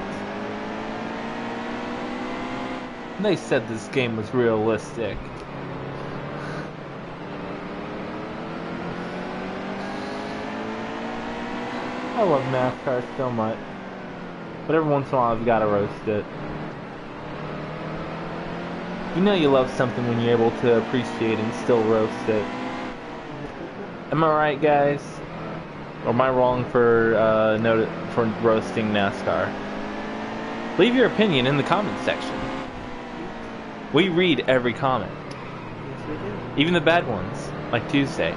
They said this game was realistic. I love NASCAR so much. But every once in a while, I've got to roast it. You know you love something when you're able to appreciate and still roast it. Am I right, guys? Or am I wrong for roasting NASCAR? Leave your opinion in the comment section. We read every comment. Yes, we do. Even the bad ones, like Tuesday.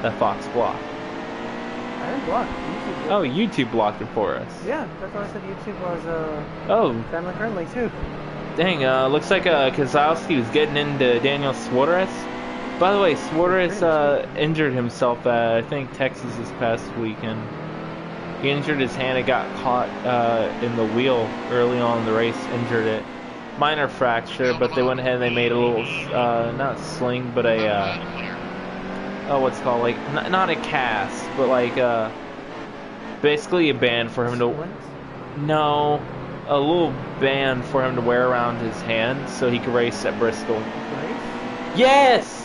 That Fox blocked. I didn't block. YouTube did. Oh, YouTube blocked it for us. Yeah, that's why I said YouTube was Oh, family friendly too. dang, looks like Kozlowski was getting into Daniel Suarez. By the way, Suarez injured himself at, I think, Texas this past weekend. He injured his hand. It got caught in the wheel early on in the race, injured it. Minor fracture, but they went ahead and they made a little, not sling, but a, oh, what's it called, like, not a cast, but like, basically a band for him to, no, a little band for him to wear around his hand so he could race at Bristol. Yes!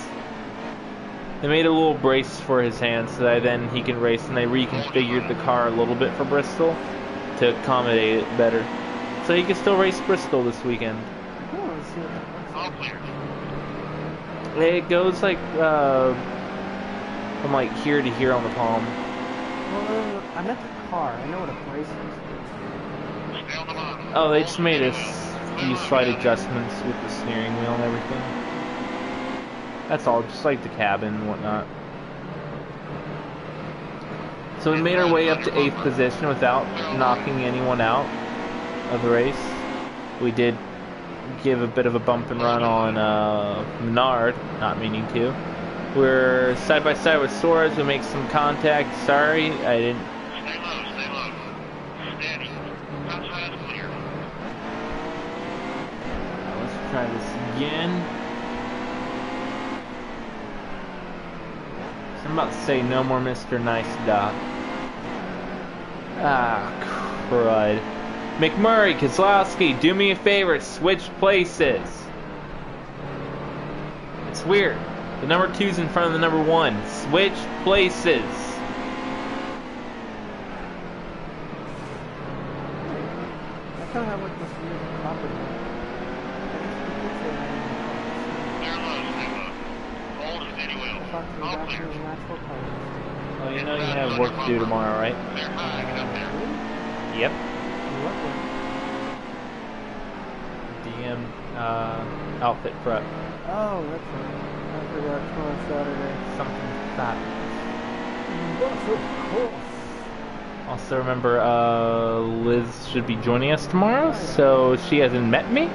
They made a little brace for his hand so that then he can race, and they reconfigured the car a little bit for Bristol to accommodate it better. So he can still race Bristol this weekend. Oh, let's see what that looks like. It goes like, from like here to here on the palm. Well, I meant the car. I know what a brace is. Oh, they just made us use slight adjustments with the steering wheel and everything. That's all, just like the cabin and whatnot. So we made our way up to 8th position without knocking anyone out of the race. We did give a bit of a bump and run on Menard, not meaning to. We're side by side with Suarez. We make some contact. Sorry, I didn't. Stay low, stay low. Steady. Outside clear. Let's try this again. So I'm about to say no more Mr. Nice Doc. Ah, crud. McMurray, Kozlowski, do me a favor, switch places. It's weird. The number 2's in front of the number 1. Switch places. I kind of have like this weird property. Stay low, stay low. Hold it steady well. All clear. Well, you know you have work to do tomorrow, right? Clear high, get up there. Yep. DM outfit prep. Oh, that's right. I forgot tomorrow's Saturday. Something fat. Yes, of course. Also remember, Liz should be joining us tomorrow, so she hasn't met me.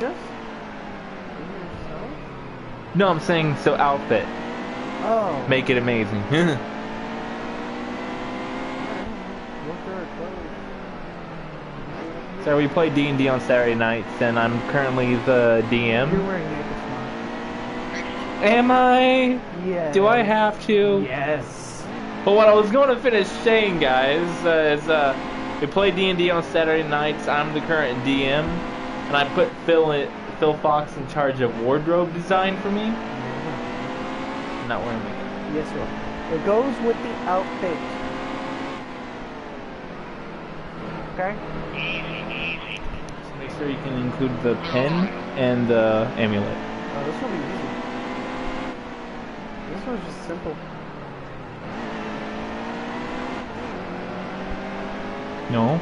Just be yourself? No, I'm saying so outfit. Oh. Make it amazing. So we play D&D on Saturday nights, and I'm currently the DM. You're wearing makeup tomorrow. Am I? Yes. Do I have to? Yes. But what I was going to finish saying, guys, is we play D&D on Saturday nights. I'm the current DM, and I put Phil Fox in charge of wardrobe design for me. I'm not wearing makeup. Yes, sir. It goes with the outfit. Okay? So make sure you can include the pen and the amulet. Oh, this will be easy. This one's just simple. No?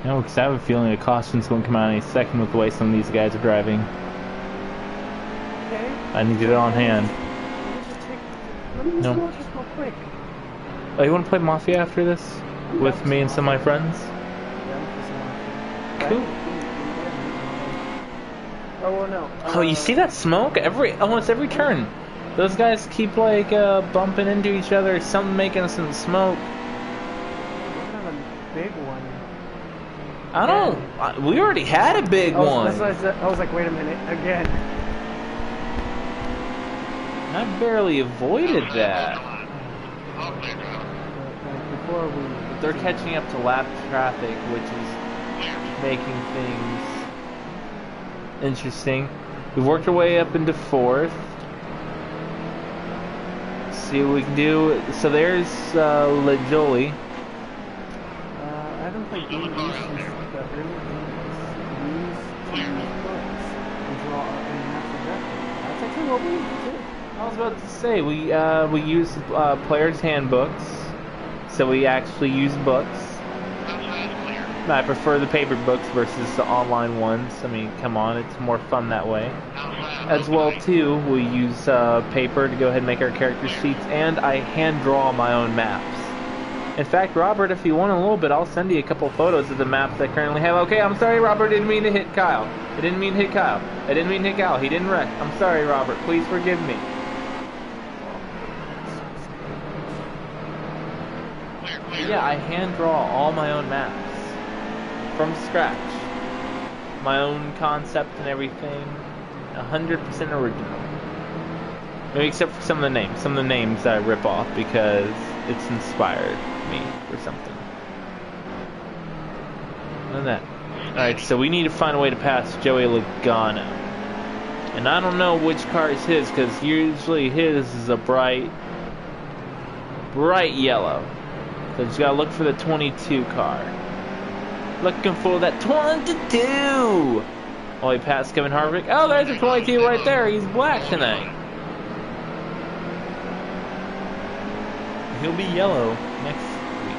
No, because I have a feeling a costume's going to come out any second with the way some of these guys are driving. Okay. I need it on hand. Let me just No. watch this real quick. Oh, you want to play Mafia after this? With me and some of my friends? Cool. Oh, well, no. Oh, you see that smoke? Almost every turn. Those guys keep like bumping into each other, some making some smoke. We're gonna have a big one. I don't. We already had a big one. That's what I said. I was like, wait a minute, again. I barely avoided that. All clear, driver. Before we... They're catching up to lap traffic, which is Clear. making things interesting. We've worked our way up into 4th. see what we can do. So there's LaJolie. I don't think we used the early games. We used to use books and draw and maps and that. That's actually what we used to do. I was about to say we use players' handbooks, so we actually use books. I prefer the paper books versus the online ones. I mean, come on, it's more fun that way. As well, too, we use paper to go ahead and make our character sheets, and I hand draw my own maps. In fact, Robert, if you want a little bit, I'll send you a couple photos of the maps I currently have. Okay, I'm sorry, Robert, I didn't mean to hit Kyle. I didn't mean to hit Kyle. I didn't mean to hit Kyle. He didn't wreck. I'm sorry, Robert. Please forgive me. Yeah, I hand draw all my own maps. From scratch. My own concept and everything. 100% original. Maybe except for some of the names. Some of the names I rip off because it's inspired me or something. Look at that. Alright, so we need to find a way to pass Joey Logano. And I don't know which car is his, because usually his is a bright yellow. So just gotta look for the 22 car. Looking for that 22! Oh, he passed Kevin Harvick. Oh, there's a 22 right there. He's black tonight. He'll be yellow next week.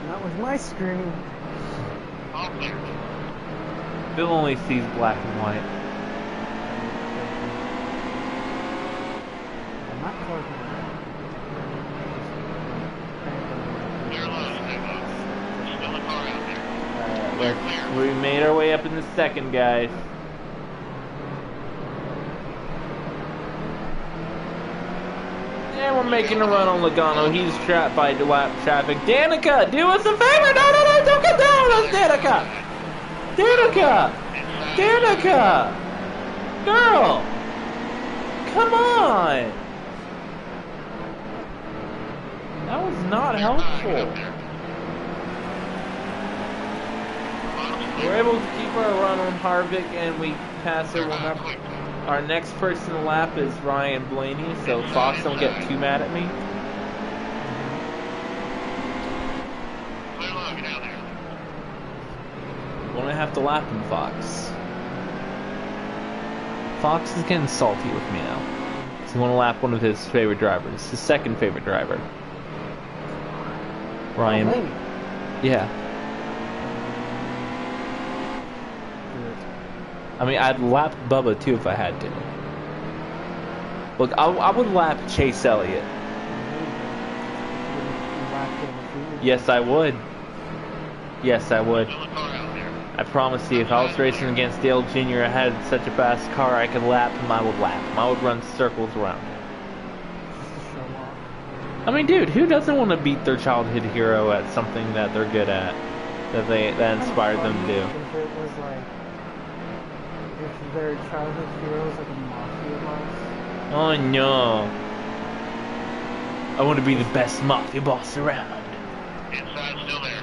That was my screen. Bill only sees black and white. I'm not talking We made our way up in the second, guys. And we're making a run on Logano. He's trapped by lap traffic. Danica, do us a favor! No, don't get down on us, Danica! Danica! Girl! Come on! That was not helpful. We're able to keep our run on Harvick, and we pass everyone up. Our next person to lap is Ryan Blaney, so Fox don't get too mad at me. Won't I have to lap him, Fox? Fox is getting salty with me now. So he want to lap one of his favorite drivers, his second favorite driver. Ryan. Blaney. Yeah. I mean, I'd lap Bubba too if I had to. Look, I would lap Chase Elliott. Yes, I would. Yes, I would. I promise you, if I was racing against Dale Jr., I had such a fast car I could lap him, I would lap him. I would run circles around him. I mean, dude, who doesn't want to beat their childhood hero at something that they're good at, that inspired them to do? If it was like, if their childhood hero was like a mafia boss. Oh no. I want to be the best mafia boss around. Inside still there.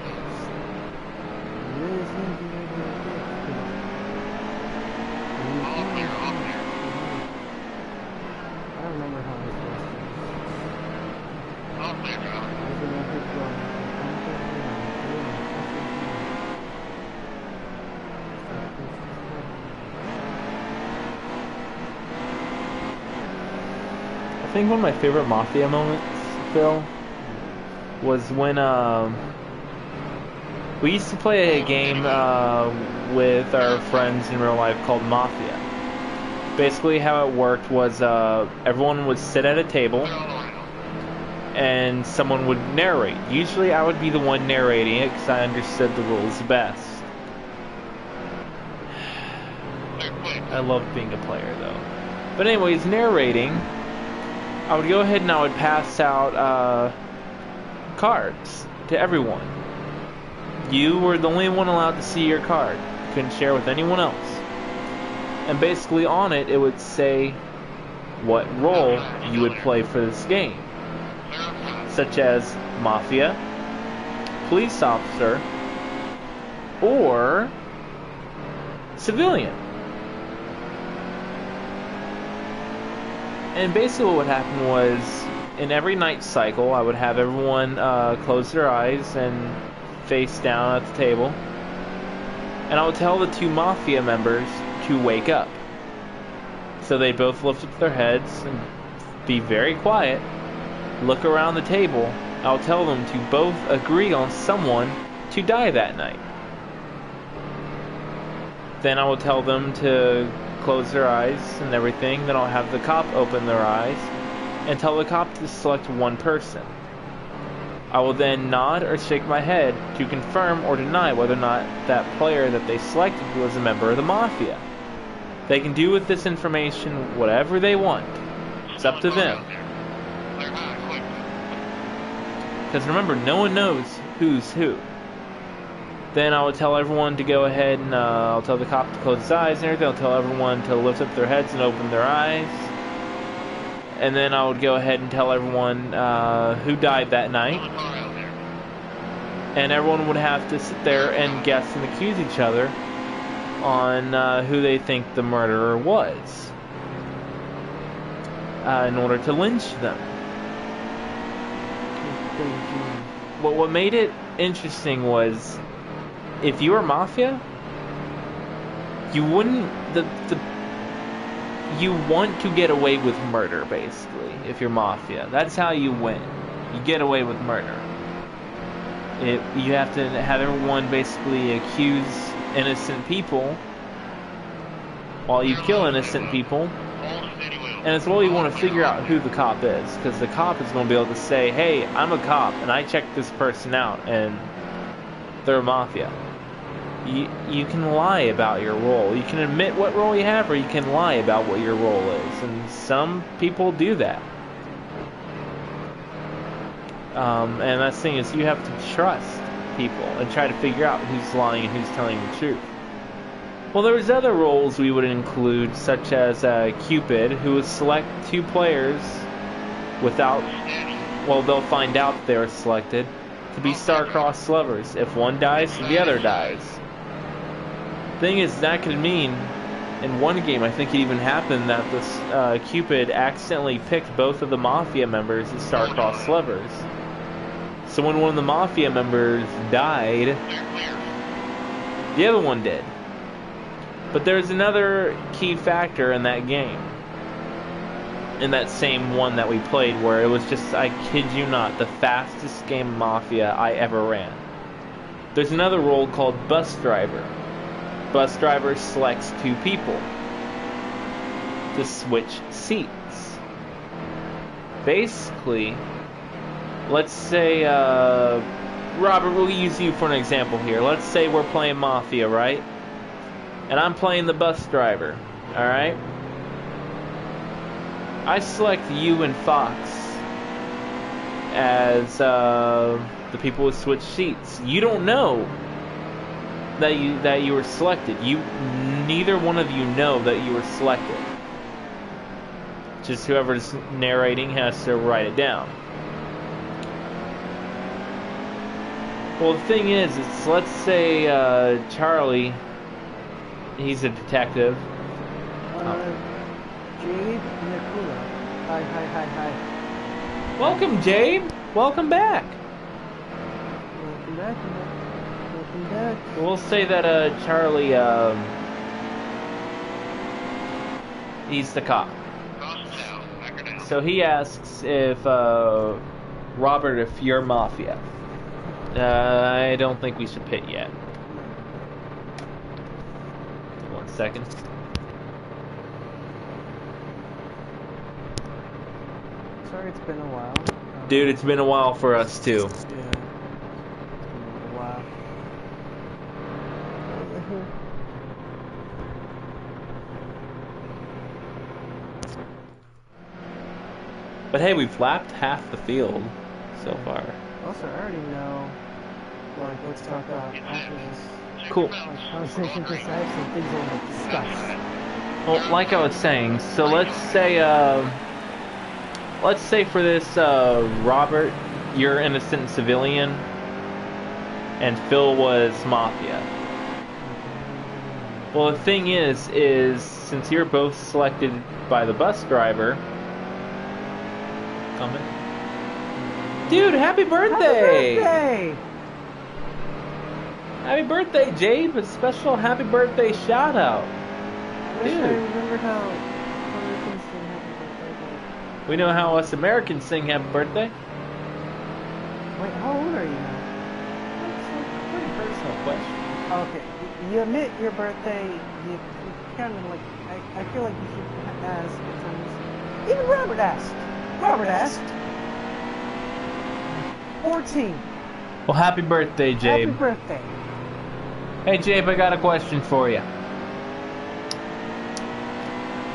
All clear, all clear. I don't remember how it was. All clear, driver. I think one of my favorite Mafia moments, Phil, was when we used to play a game with our friends in real life called Mafia. Basically how it worked was everyone would sit at a table and someone would narrate. Usually I would be the one narrating it because I understood the rules best. I love being a player though. But anyways, narrating, I would go ahead and I would pass out cards to everyone. You were the only one allowed to see your card. You couldn't share with anyone else. And basically on it, it would say what role you would play for this game. Such as Mafia, Police Officer, or Civilian. And basically what happened was in every night cycle, I would have everyone close their eyes and face down at the table. And I would tell the two Mafia members to wake up. So they both lift up their heads and be very quiet, look around the table. I'll tell them to both agree on someone to die that night. Then I will tell them to close their eyes and everything. Then I'll have the cop open their eyes and tell the cop to select one person. I will then nod or shake my head to confirm or deny whether or not that player that they selected was a member of the Mafia. They can do with this information whatever they want. It's up to them. Because remember, no one knows who's who. Then I would tell everyone to go ahead and I'll tell the cop to close his eyes and everything. I'll tell everyone to lift up their heads and open their eyes. And then I would go ahead and tell everyone who died that night. And everyone would have to sit there and guess and accuse each other on who they think the murderer was in order to lynch them. But what made it interesting was, if you were Mafia, you wouldn't you want to get away with murder, basically. If you're Mafia, that's how you win. You get away with murder. You have to have everyone basically accuse innocent people while you kill innocent people. And it's well, you want to figure out who the cop is, because the cop is going to be able to say, hey, I'm a cop and I checked this person out and they're a Mafia. You can lie about your role. You can admit what role you have, or you can lie about what your role is. And some people do that. And that's the thing is, you have to trust people and try to figure out who's lying and who's telling the truth. Well, there's other roles we would include, such as Cupid, who would select two players without... Well, they'll find out they were selected to be star-crossed lovers. If one dies, the other dies. Thing is, that could mean, in one game, I think it even happened that this Cupid accidentally picked both of the Mafia members as star-crossed lovers. So when one of the Mafia members died, the other one did. But there's another key factor in that game, in that same one that we played, where it was just, I kid you not, the fastest game of Mafia I ever ran. There's another role called Bus Driver. Bus Driver selects two people to switch seats. Basically, let's say, Robert, we'll use you for an example here. Let's say we're playing Mafia, right? And I'm playing the bus driver, alright? I select you and Fox as the people who switch seats. You don't know that you were selected. Neither one of you know that you were selected. Just whoever's narrating has to write it down. Well, the thing is, let's say Charlie, he's a detective. Jade Nikula. Hi. Welcome, Jade. Welcome back. Welcome back. Welcome back. We'll say that Charlie, he's the cop. So he asks if Robert, if you're Mafia. I don't think we should pit yet. 1 second. Sorry, it's been a while. Dude, it's been a while for us too. Yeah. It's been a while. But hey, we've lapped half the field so far. Also, I already know, like, let's talk about after this. Cool. Like, conversation, because I have some things I want to discuss. Well, like I was saying, so let's say for this, Robert, you're innocent civilian, and Phil was Mafia. Well, the thing is since you're both selected by the bus driver, Dude, happy birthday! Happy birthday! Happy birthday, Jabe! A special happy birthday shout out. I wish I Dude. remembered how Americans sing happy birthday. We know how us Americans sing happy birthday. Wait, how old are you now? That's a pretty personal question. Okay, you admit your birthday, you kind of like, I feel like you should ask at times. Even Robert asked. Robert asked. 14. Well, happy birthday, Jabe. Happy birthday. Hey, Jabe, I got a question for you.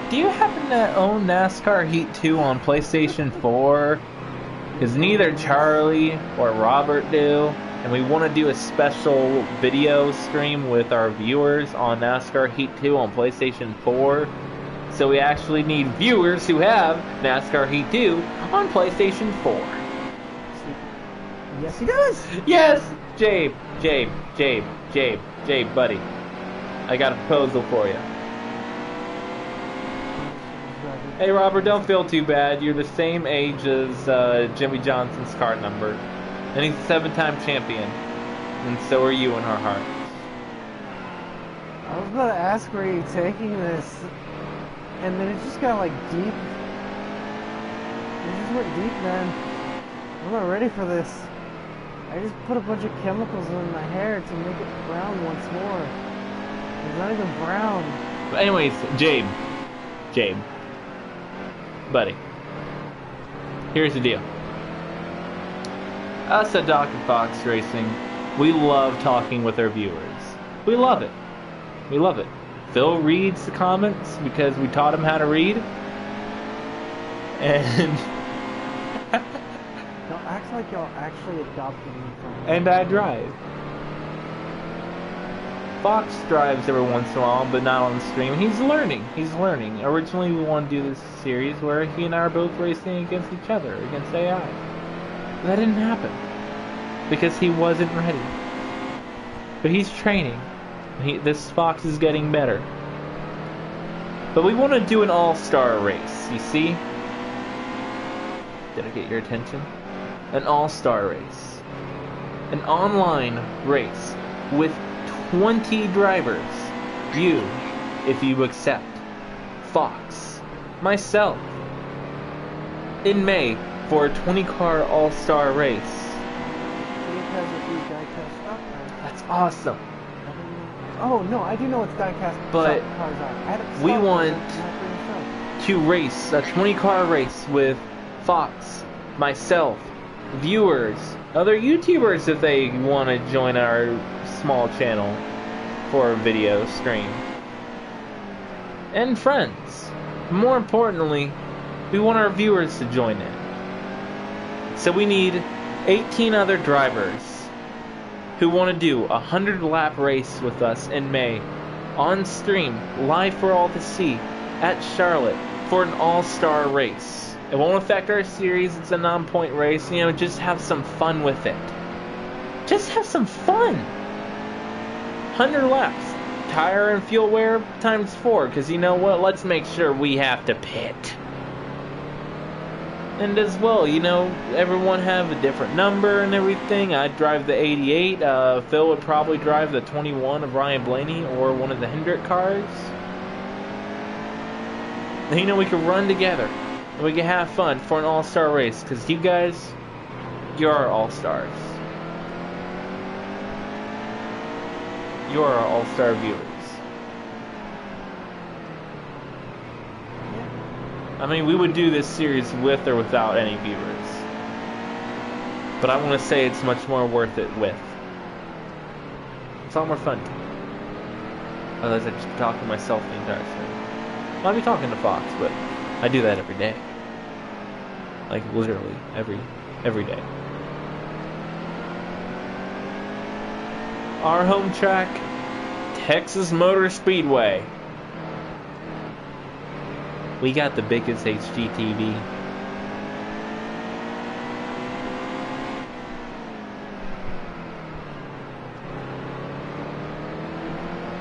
Do you happen to own NASCAR Heat 2 on PlayStation 4? Because neither Charlie or Robert do, and we want to do a special video stream with our viewers on NASCAR Heat 2 on PlayStation 4. So we actually need viewers who have NASCAR Heat 2 on PlayStation 4. Yes, he does. Yes! Jabe, buddy. I got a proposal for you. Hey, Robert, don't feel too bad. You're the same age as Jimmy Johnson's car number. And he's a 7-time champion. And so are you in our hearts. I was about to ask where you're taking this, and then it just got like deep. It just went deep, man. I'm not ready for this. I just put a bunch of chemicals in my hair to make it brown once more. It's not even brown. But anyways, Jabe, buddy, here's the deal. Us at Doc and Fox Racing, we love talking with our viewers. We love it. We love it. Phil reads the comments because we taught him how to read. And Don't act like y'all actually adopted me from. and I drive. Fox drives every once in a while, but not on the stream. He's learning. Originally, we wanted to do this series where he and I are both racing against each other, against AI. But that didn't happen because he wasn't ready. But he's training. This Fox is getting better. But we want to do an all-star race, you see? Did I get your attention? An all-star race. An online race with 20 drivers. You, if you accept. Fox. Myself. In May for a 20-car all-star race. That's awesome. Oh no, I do know what diecast But cars are. we want to race a 20-car race with Fox, myself, viewers, other YouTubers if they want to join our small channel for a video stream, and friends. More importantly, we want our viewers to join in. So we need 18 other drivers who want to do a 100-lap race with us in May on stream, live for all to see at Charlotte for an all-star race. It won't affect our series. It's a non-point race. You know, just have some fun with it. Just have some fun. 100 laps. Tire and fuel wear times 4. Because you know what? Let's make sure we have to pit. And as well, you know, everyone have a different number and everything. I'd drive the 88. Phil would probably drive the 21 of Ryan Blaney or one of the Hendrick cars. And, you know, we could run together. And we can have fun for an all-star race. Because you guys, you're our all-stars. You're our all-star viewers. I mean, we would do this series with or without any viewers. But I want to say it's much more worth it with. It's a lot more fun. Otherwise, I just talk to myself the entire time. I'll be talking to Fox, but I do that every day. Like, literally, every day. Our home track, Texas Motor Speedway. We got the biggest HGTV.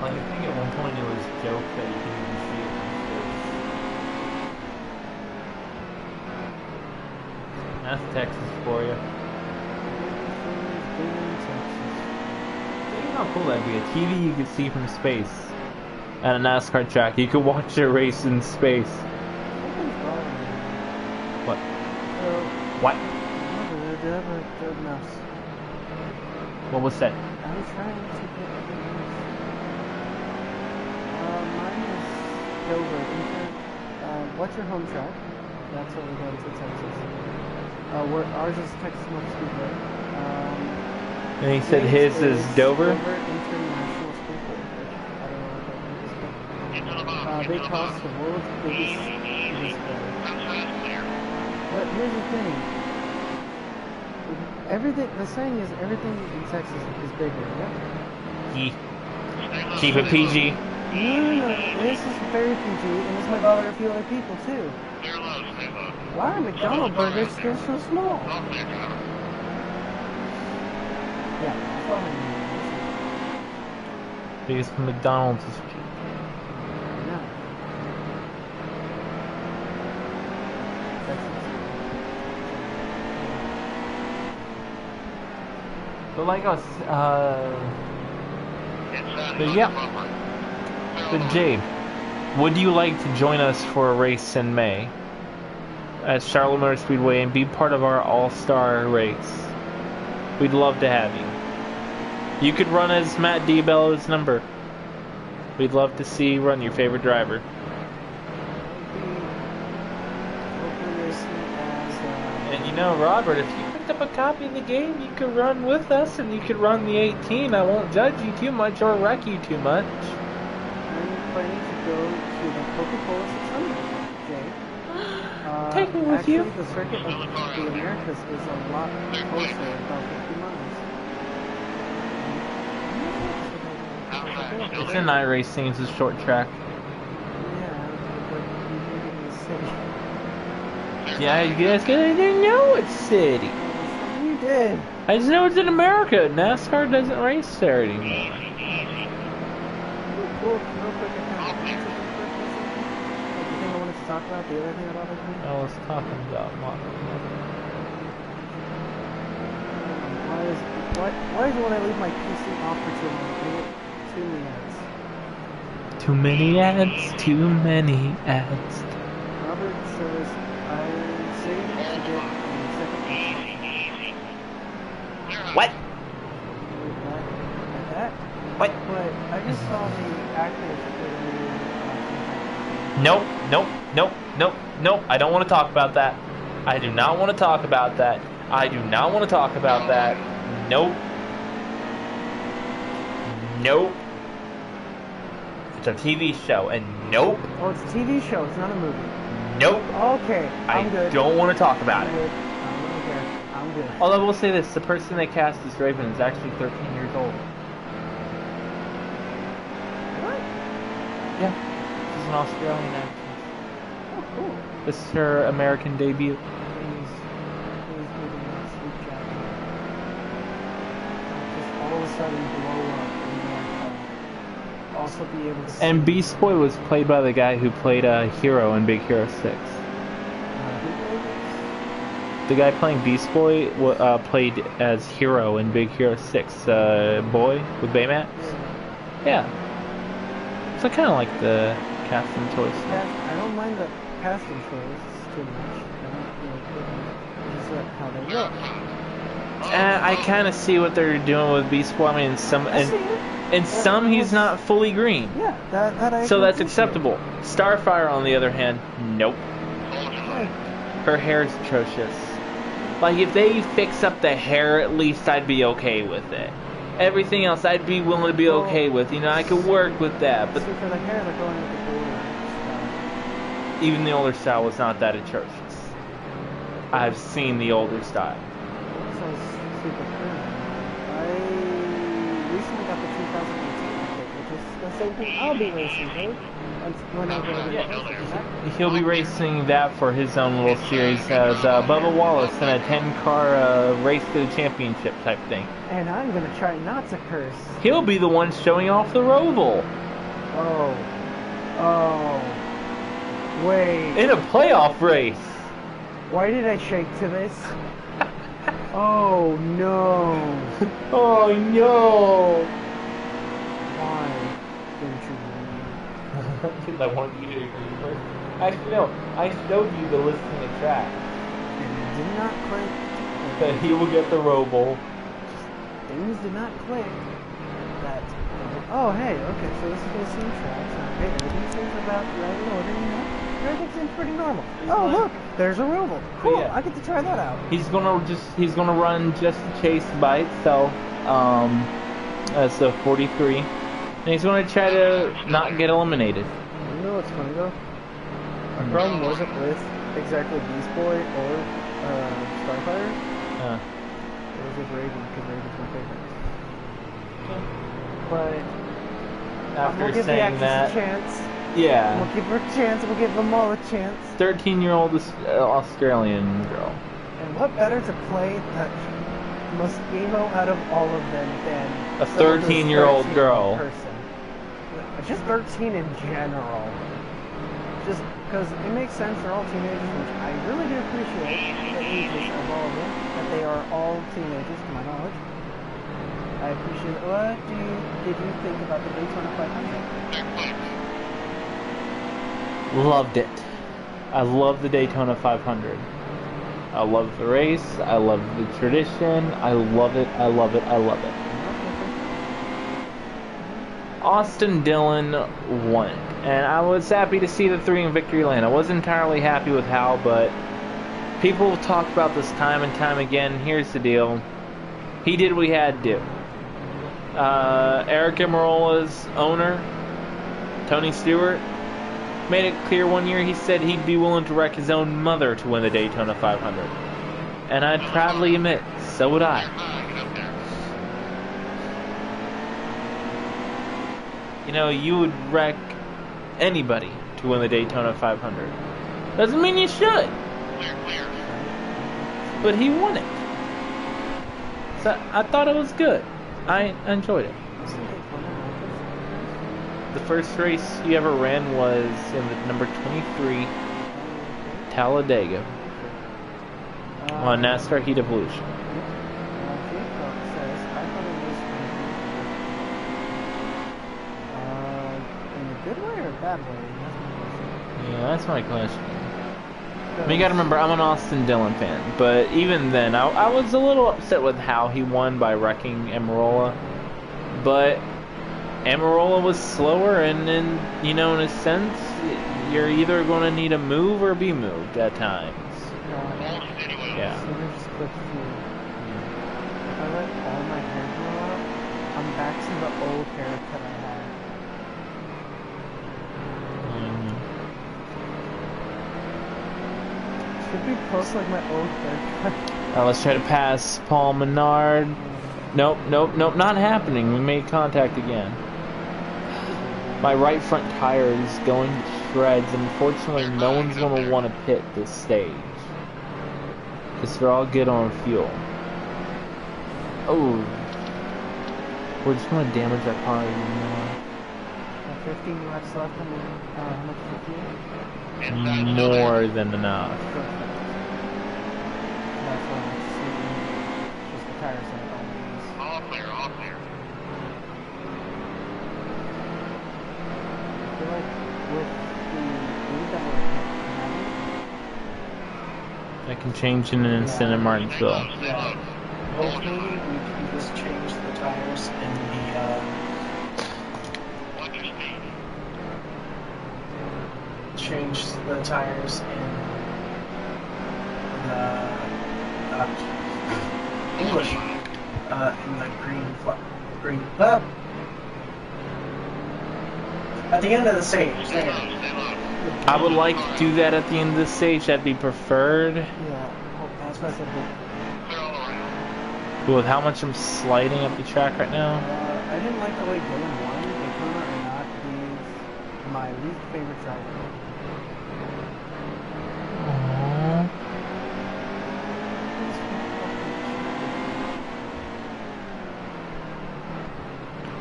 Like, I think at one point it was a joke that you can even see it from space. That's Texas for you. How cool that'd be. A TV you could see from space. At a NASCAR track, you could watch a race in space. Something's bothering me. What? So, What? the mouse. What was that? I'm trying to get the mouse. Mine is Dover. What's your home track? That's where we're going to Texas. Ours is Texas Motor Speedway. And he said his is Dover? Dover International Speedway. I don't know what that means, but they cost the world's biggest display. But here's the thing. Everything, the saying is everything in Texas is bigger, yeah? Keep it PG. No, this is very PG, and this might bother a few other people too. Why are McDonald's burgers still so small? Yeah, that's all I need. Because McDonald's is cheap. No. But like us, but yeah. But Jade, would you like to join us for a race in May at Charlotte Motor Speedway and be part of our all-star race? We'd love to have you. You could run as Matt Diabella's number. We'd love to see you run your favorite driver. And you know, Robert, if you picked up a copy of the game, you could run with us and you could run the 18. I won't judge you too much or wreck you too much. I'm planning to go to the Coca-Cola 600, Jay. Take me with you. Actually, the circuit of the Americas is a lot closer, about 50 miles. It's an iRacing, it's a short track. Yeah, but you live in the city. Yeah, you guys didn't know it's city. You did. I just know it's in America. NASCAR doesn't race there anymore. Real quick, I think I wanted to talk about the other thing about it. I was talking about Why is it when I leave my PC off for too many ads? too many ads. Robert says I saved to get a second PC. What? Like that? What? But I just saw the actors for the Nope. I don't want to talk about that. I do not want to talk about that. Nope. It's a TV show, and nope. Oh, it's a TV show. It's not a movie. Nope. Okay, I'm good. I don't want to talk about I'm it. good. I'm good. Although I will say this, the person they cast as Raven is actually 13 years old. What? Yeah. She's an Australian actress. Oh, cool. This is her American debut. He's moving on Sleep Jacket. Just all of a sudden blow up and also be able to see. And Beast Boy was played by the guy who played Hero in Big Hero 6. The guy playing Beast Boy played as Hero in Big Hero 6. Boy with Baymax. Yeah. So I kind of like the casting choice. I don't mind the casting choice too much. I don't really how they look. I kind of see what they're doing with Beast Boy. I mean, in some he's not fully green. Yeah, that I So that's appreciate. acceptable. Starfire, on the other hand, nope. Hey, Her hair's atrocious. Like, if they fix up the hair, at least I'd be okay with it. Everything else, I'd be willing to be okay with. You know, I could work with that. But see, for the hair, they're going with the border. even the older style was not that atrocious. I've seen the older style. That sounds super cool. I recently got the 2018 kit, which is the same thing I'll be racing, right? He'll be racing that for his own little series as Bubba Wallace in a 10-car race to the championship type thing. And I'm gonna try not to curse. He'll be the one showing off the Roval Oh. Wait. in a playoff race. Why did I shake to this? Oh no. Oh no! Because I wanted you to agree first. Actually, no. I showed you the listing of tracks. And it did not click. That he will get the Roble. Things did not click. That. Oh, hey, okay, so this is the same tracks. Okay, everything seems about right in order, you know? Everything seems pretty normal. Oh, look, there's a Roble. Cool, yeah. I get to try that out. He's gonna run just to chase by itself. That's a 43. And he's gonna try to not get eliminated. You know what's funny though? My problem wasn't with exactly Beast Boy or Starfire. It was with Raven, because Raven's my favorite. But after we'll give the saying actress that, a chance. yeah, We'll give her a chance. We'll give them all a chance. 13-year-old Australian girl. And what better to play the most emo out of all of them than A 13-year-old girl. Person. Just 13 in general. Just because it makes sense they're all teenagers, which I really do appreciate the ages of all of them. That they are all teenagers, to my knowledge. I appreciate it. What did you think about the Daytona 500? Loved it. I love the Daytona 500. I love the race. I love the tradition. I love it. I love it. I love it. Austin Dillon won it, and I was happy to see the 3 in victory lane. I wasn't entirely happy with how, but people have talked about this time and time again. Here's the deal. He did what he had to do. Eric Amarola's owner, Tony Stewart, made it clear one year he said he'd be willing to wreck his own mother to win the Daytona 500. And I'd proudly admit, so would I. You know, you would wreck anybody to win the Daytona 500. Doesn't mean you should. But he won it. So I thought it was good. I enjoyed it. The first race he ever ran was in the number 23 Talladega on Nascar Heat Evolution. In a good way or a bad way? Yeah, that's my question. I mean, you gotta remember, I'm an Austin Dillon fan, but even then, I was a little upset with how he won by wrecking Amarola. But Amarola was slower, and in a sense, you're either going to need a move or be moved at times. Yeah. So there's just quick few. If I let all my hair grow out, I'm back to the old haircut I had. Should we post like my old haircut? Let's try to pass Paul Menard. Nope, not happening. We made contact again. My right front tire is going to shreds, and unfortunately no one's going to want to pit this stage. Because they're all good on fuel. Oh. We're just going to damage that car even more. 15 laps left on the, how much is it? More than enough. That's why I'm just the tires that all these. All clear, all clear. I feel like with the lead that we're having, I can change in an instant in Martinsville. Yeah. Hopefully, we can just change the tires in the English in the green at the end of the stage. There. I would like to do that at the end of the stage. That'd be preferred. yeah, that's what I said. But with how much I'm sliding up the track right now. I didn't like the way Dylan won. Daytona or not, he's my least favorite driver. Aww.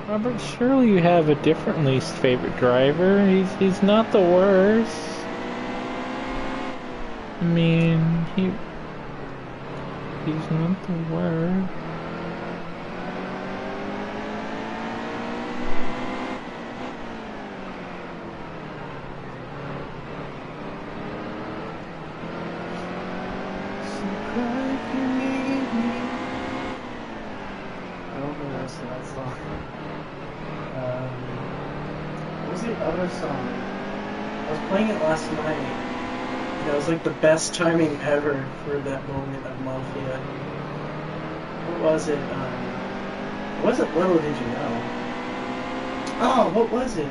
Robert, surely you have a different least favorite driver. He's not the worst. I mean, he's not the worst. the rest of that song. What was the other song? I was playing it last night. And it was like the best timing ever for that moment of Mafia. What was it? It wasn't Little Did You Know. Oh, what was it?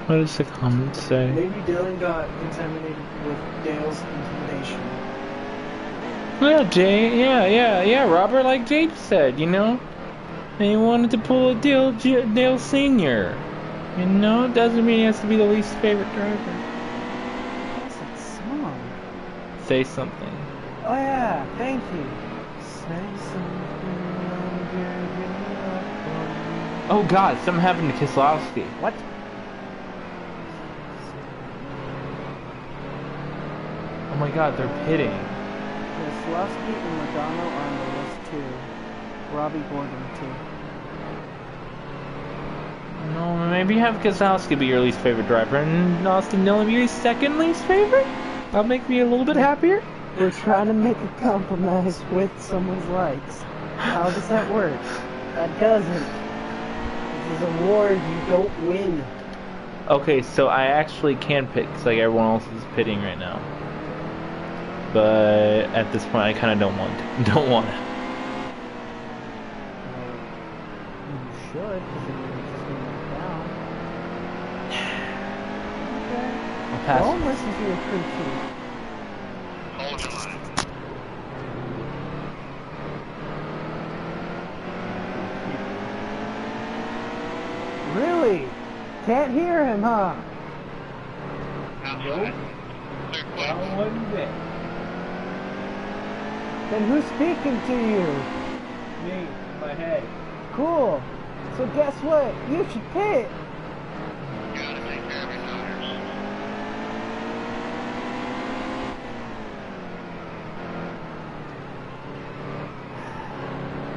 What does the comment say? Maybe Dylan got contaminated with Dale's intimidation. Well, Jay, yeah, Robert, like Jade said, you know, he wanted to pull a Dale Sr. You know, it doesn't mean he has to be the least favorite driver. What's that song? Say something. Oh yeah, thank you. Say something, I'll give you up. Oh God, something happened to Kieslowski. What? Oh my God, they're pitting. Kieslowski and Logano are on the list too. Robbie Gordon too. No, maybe have Kieslowski be your least favorite driver and Austin Dillon be your second least favorite? That'll make me a little bit happier. We're trying to make a compromise with someone's likes. How does that work? That doesn't. This is a war you don't win. Okay, so I actually can pit because like everyone else is pitting right now. But at this point, I kind of don't want to. You should, because then you're just going to knock down. Okay. I'll pass. Don't listen to your crew chief. Hold the line. Really? Can't hear him, huh? Outside. Clear quick. Then who's speaking to you? Me, my head. Cool. So guess what? You should pit. Gotta take care of your tires.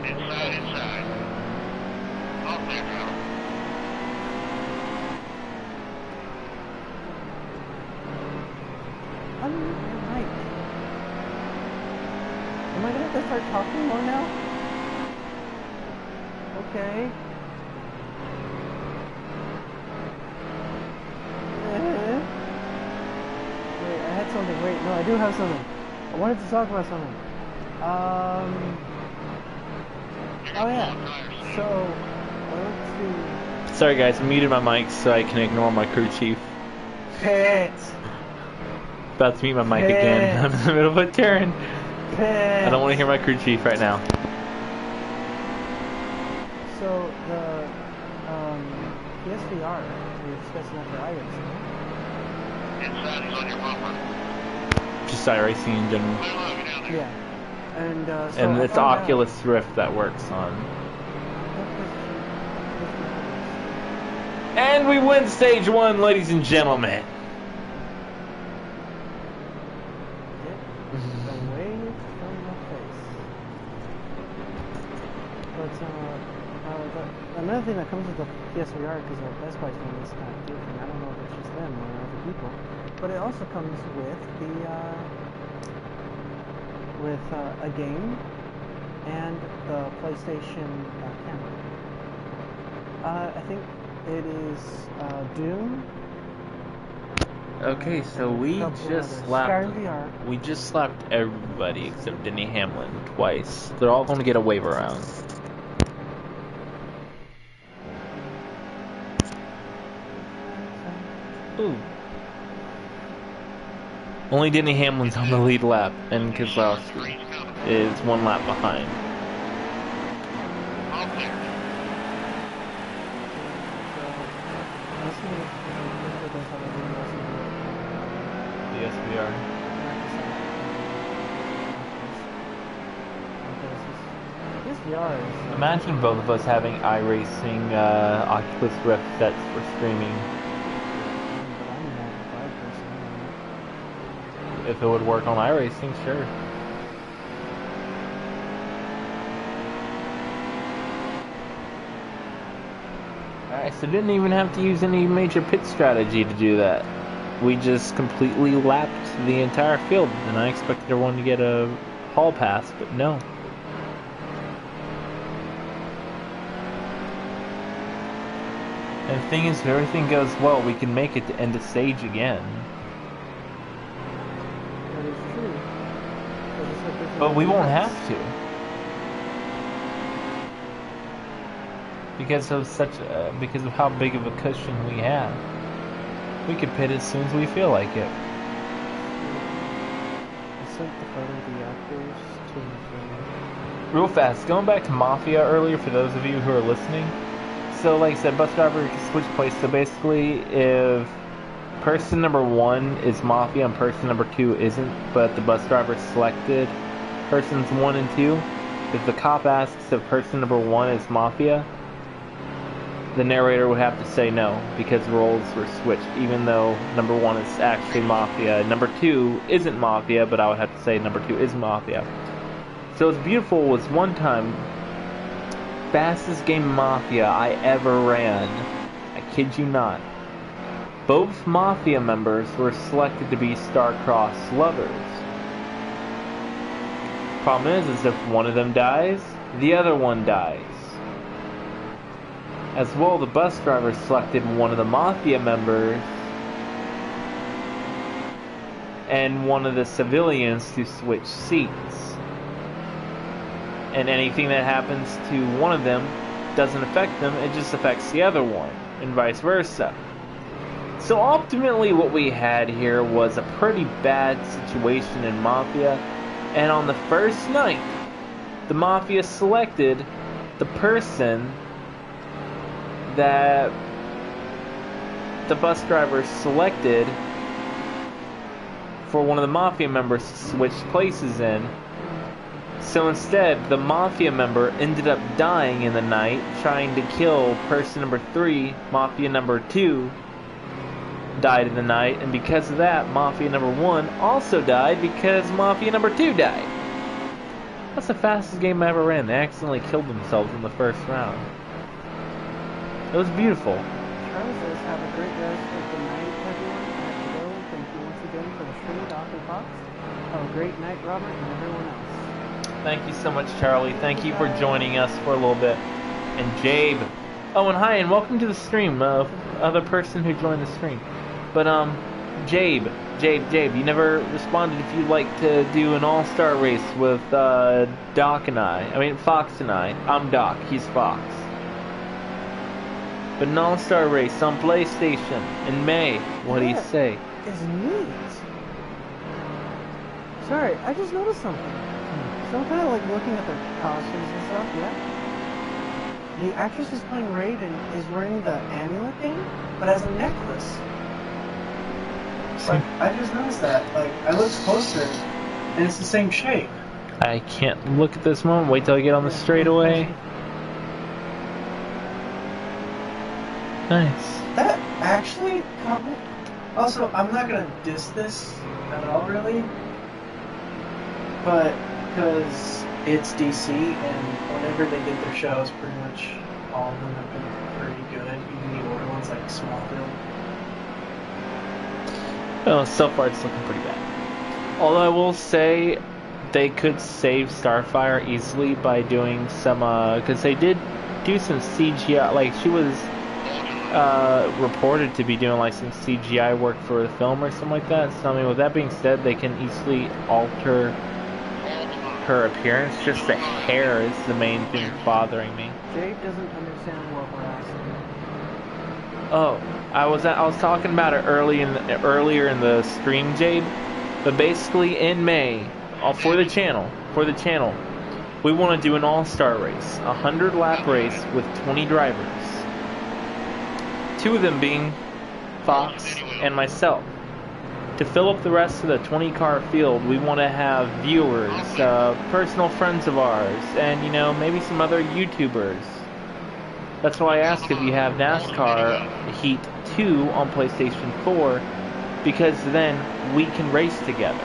Inside. Off there, Joe. Unmute your mic. Am I gonna have to start talking more now? Okay. Wait, I had something. Wait, no, I do have something. I wanted to talk about something. Oh yeah. So, I want to Sorry guys, I muted my mic so I can ignore my crew chief. pit. About to mute my mic again. I'm in the middle of a turn. Pit. I don't want to hear my crew chief right now. So the PSVR, we're discussing that for iRacing. Inside, he's on your bumper. Just iRacing in general. Clear low, get down there. Yeah. And so And I it's found out- Oculus Rift that works on. And we win stage 1, ladies and gentlemen. Get away from my face. But another thing that comes with the PSVR, because Best Buy's doing this kind of thing, I don't know if it's just them or other people, but it also comes with the a game and the PlayStation camera. I think it is Doom. Okay, so we Couple just others. slapped. Skyrim VR. We just slapped everybody except Denny Hamlin twice. They're all going to get a wave around. Ooh. Only Denny Hamlin's on the lead lap, and Kieslowski Green's coming. is 1 lap behind. Off there. The SBR. Imagine both of us having iRacing Oculus Rift sets for streaming. If it would work on iRacing, sure. Alright, so didn't even have to use any major pit strategy to do that. We just completely lapped the entire field, and I expected everyone to get a hall pass, but no. And the thing is, if everything goes well, we can make it to end of stage again. That is true. I just hope there's But we no won't defense. have to. Because of how big of a cushion we have. We could pit as soon as we feel like it. I sent the photo of the actors to Real fast, going back to Mafia earlier for those of you who are listening. So like I said, bus driver can switch places. So basically, if person number 1 is Mafia and person number 2 isn't, but the bus driver selected persons 1 and 2, if the cop asks if person number 1 is Mafia, the narrator would have to say no, because roles were switched, even though number 1 is actually Mafia. Number 2 isn't Mafia, but I would have to say number 2 is Mafia. So what's beautiful was one time, fastest game of Mafia I ever ran. I kid you not. Both Mafia members were selected to be star-crossed lovers. Problem is if one of them dies, the other one dies. As well, the bus driver selected one of the Mafia members and one of the civilians to switch seats. And anything that happens to one of them doesn't affect them, it just affects the other one, and vice versa. So ultimately what we had here was a pretty bad situation in Mafia, and on the first night, the Mafia selected the person that the bus driver selected for one of the Mafia members to switch places in. So instead, the Mafia member ended up dying in the night, trying to kill person number 3. Mafia number 2 died in the night, and because of that, Mafia number 1 also died because Mafia number 2 died. That's the fastest game I ever ran. They accidentally killed themselves in the first round. It was beautiful. Charlie says, have a great rest of the night, everyone. I have to go. Thank you once again for the stream, Dr. Fox. Have a great night, Robert, and everyone else. Thank you so much, Charlie. Thank you for joining us for a little bit. And Jabe. Oh, and hi, and welcome to the stream, other person who joined the stream. But, Jabe, you never responded if you'd like to do an all-star race with, Fox and I. I'm Doc, he's Fox. But an all-star race on PlayStation in May. What do you say? It's neat. Sorry, I just noticed something. So I'm kind of like looking at their costumes and stuff, yeah? The actress who's playing Raven is wearing the amulet thing, but as a necklace. Like, I just noticed that. Like, I looked closer, and it's the same shape. I can't look at this moment. Wait till I get on the straightaway. Nice. That actually caught me. Also, I'm not gonna diss this at all, really. But, because it's DC, and whenever they get their shows, pretty much all of them have been pretty good, even the older ones like Smallville. Well, so far it's looking pretty bad. Although I will say they could save Starfire easily by doing some, because they did do some CGI, like she was reported to be doing like some CGI work for the film or something like that. So I mean, with that being said, they can easily alter her appearance. Just the hair is the main thing bothering me. Jade doesn't understand what we're asking. Oh, I was talking about it earlier in the stream, Jade. But basically, in May, for the channel, we want to do an all-star race, a 100-lap race with 20 drivers. 2 of them being Fox and myself. To fill up the rest of the 20-car field, we want to have viewers, personal friends of ours, and, you know, maybe some other YouTubers. That's why I asked if you have NASCAR Heat 2 on PlayStation 4, because then we can race together.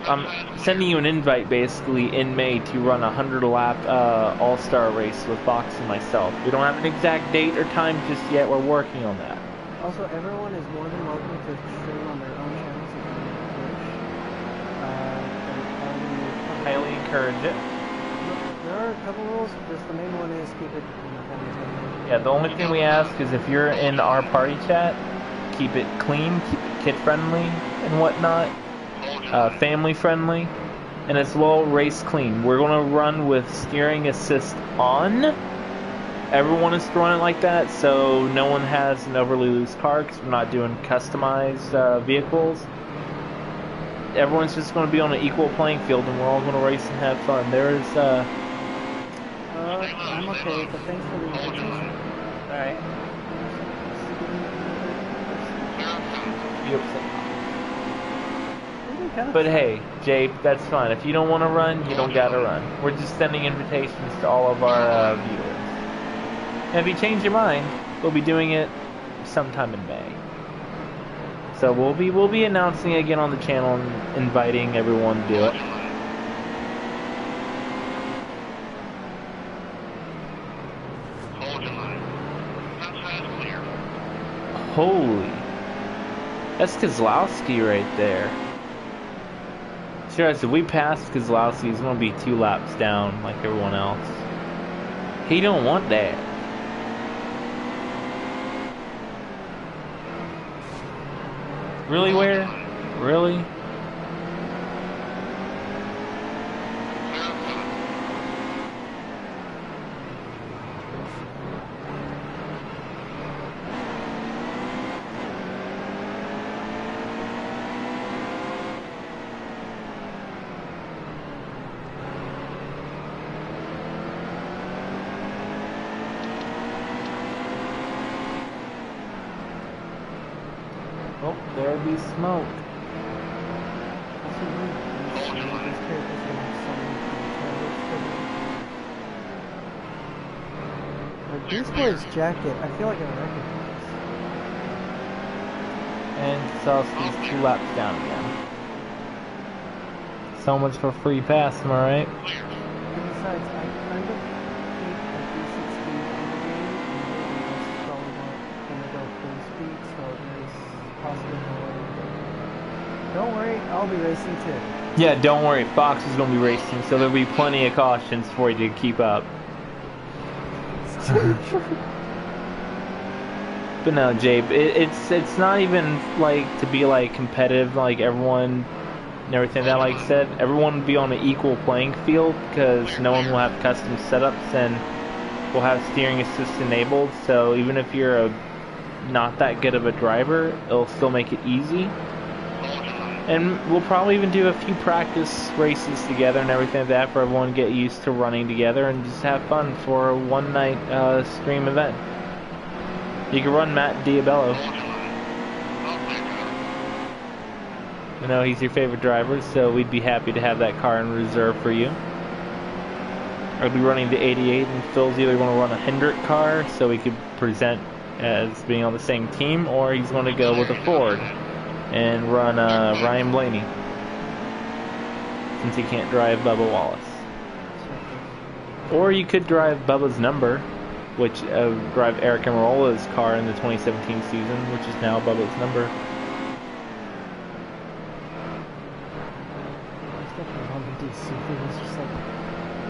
I'm sending you an invite basically in May to run a 100-lap all-star race with Fox and myself. We don't have an exact date or time just yet. We're working on that. Also, everyone is more than welcome to stream on their own channels if they wish. Highly encourage it. There are a couple rules. Just the main one is keep it, family-friendly. Yeah, the only thing we ask is if you're in our party chat, keep it clean, keep it kid-friendly and whatnot, family-friendly, and as well race clean. We're going to run with steering assist on. Everyone is throwing it like that, so no one has an overly loose car because we're not doing customized vehicles. Everyone's just going to be on an equal playing field, and we're all going to race and have fun. There's I'm okay, but thanks for the invitation. Alright. But hey, Jay, that's fine. If you don't want to run, you don't gotta run. We're just sending invitations to all of our viewers. And if you change your mind, we'll be doing it sometime in May. So we'll be announcing it again on the channel and inviting everyone to do it. Holy, that's Kozlowski right there. Sure, if we pass Kozlowski, he's gonna be 2 laps down like everyone else. He don't want that. Really, where? Really? Oh, there be smoke. This boy's jacket, I feel like I recognize. And Kozlowski's 2 laps down again. So much for free pass, am I right? And besides, I kind of keep a decent speed in the game, and that's probably not gonna go full speed, so there's possibly no way. Don't worry, I'll be racing too. Yeah, don't worry, Fox is going to be racing, so there'll be plenty of cautions for you to keep up. But no, Jabe, it's not even like to be like competitive like everyone and everything that like said. Everyone will be on an equal playing field because no one will have custom setups and we'll have steering assist enabled. So even if you're not that good of a driver, it'll still make it easy. And we'll probably even do a few practice races together and everything like that for everyone to get used to running together and just have fun for a one-night stream event. You can run Matt Diabello. I know he's your favorite driver, so we'd be happy to have that car in reserve for you. I'll be running the 88, and Phil's either going to run a Hendrick car so he could present as being on the same team, or he's going to go with a Ford and run Ryan Blaney, since he can't drive Bubba Wallace. Or you could drive Bubba's number, which drive Eric Amarola's car in the 2017 season, which is now Bubba's number.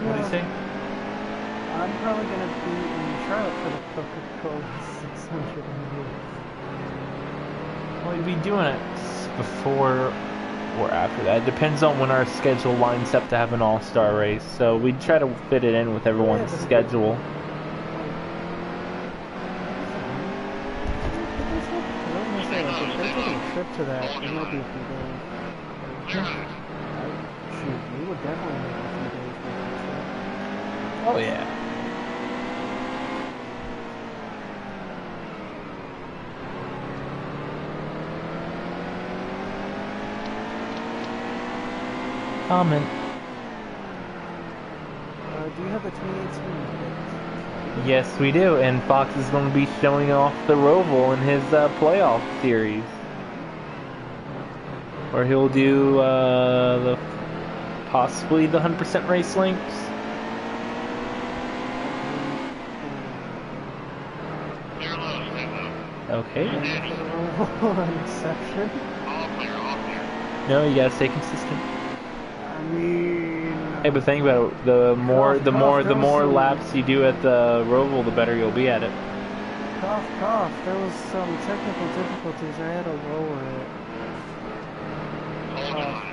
What do you say? I'm probably going to be in Charlotte for the Coca-Cola 600 Well, we'd be doing it before or after that. It depends on when our schedule lines up to have an all-star race. So we'd try to fit it in with everyone's schedule. If they're taking a trip to that, it might be a few days. Shoot, we would definitely make a few days for that trip. Oh yeah. Comment. Do you have the 2018? Yes, we do, and Fox is going to be showing off the Roval in his playoff series, where he'll do possibly the 100% race links. Okay. An exception. No, you gotta stay consistent. I mean, Hey, but think about it. The more laps you do at the Roval, the better you'll be at it. Cough. There was some technical difficulties. I had to lower it. Cough.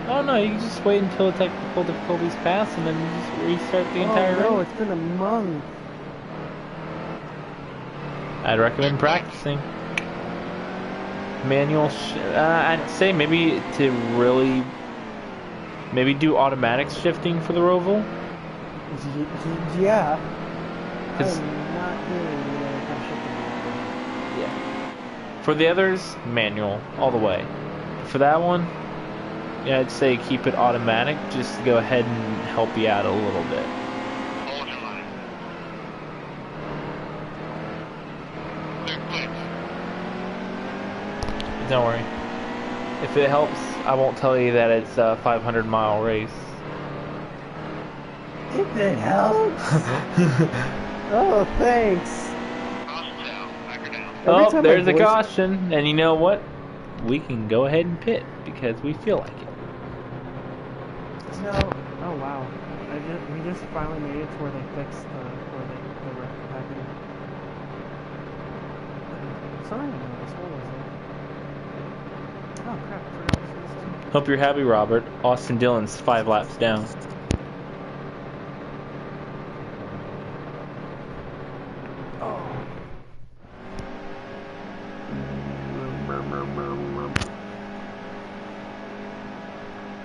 Oh no, you can just wait until the technical difficulties pass and then you just restart the entire no, race. it's been a month. I'd recommend practicing. Manual, I'd say maybe to really, maybe do automatic shifting for the Roval. Yeah. Cause, I'm not doing any other kind of shifting. yeah. For the others, manual, all the way. For that one, yeah, I'd say keep it automatic just to go ahead and help you out a little bit. Hold your line. Clear. Don't worry. If it helps, I won't tell you that it's a 500-mile race. If it helps. Oh, thanks. Caution down. Backer down. Oh, time there's my a voice- caution, and you know what? We can go ahead and pit because we feel like it. No. Oh wow. We just finally made it to where they fixed the wreck happened. Something I noticed. What was it? Oh crap! I forgot to see this too. Hope you're happy, Robert. Austin Dillon's 5 laps down.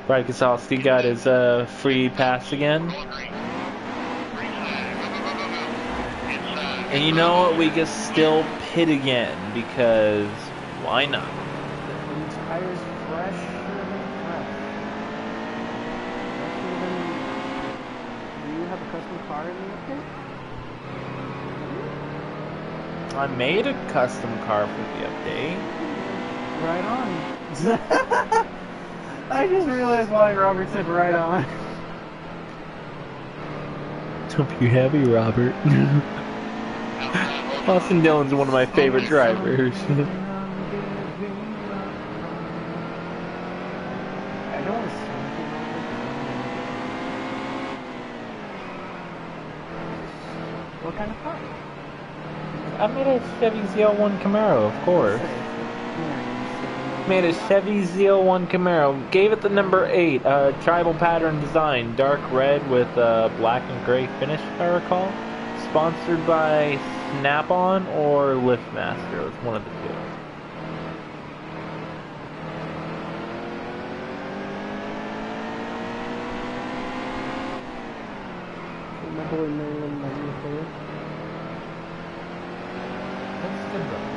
Brad Keselowski got his free pass again. Going green. Green flag. Go. Inside. And you know what? We can still pit again because why not? The tires fresher than fresh. Fresher than. Do you have a custom car in the update? I made a custom car for the update. Right on. I just realized why Robert said right on. Hope you're happy, Robert. Austin Dillon's one of my favorite drivers. I don't want to say anything about it. What kind of car? I made a Chevy Z01 Camaro, of course. Made a Chevy Z01 Camaro. Gave it the number 8. Tribal pattern design. Dark red with black and gray finish, if I recall. Sponsored by Snap-on or LiftMaster. It was one of the two. My boy Maryland Magnifier. Looks good though.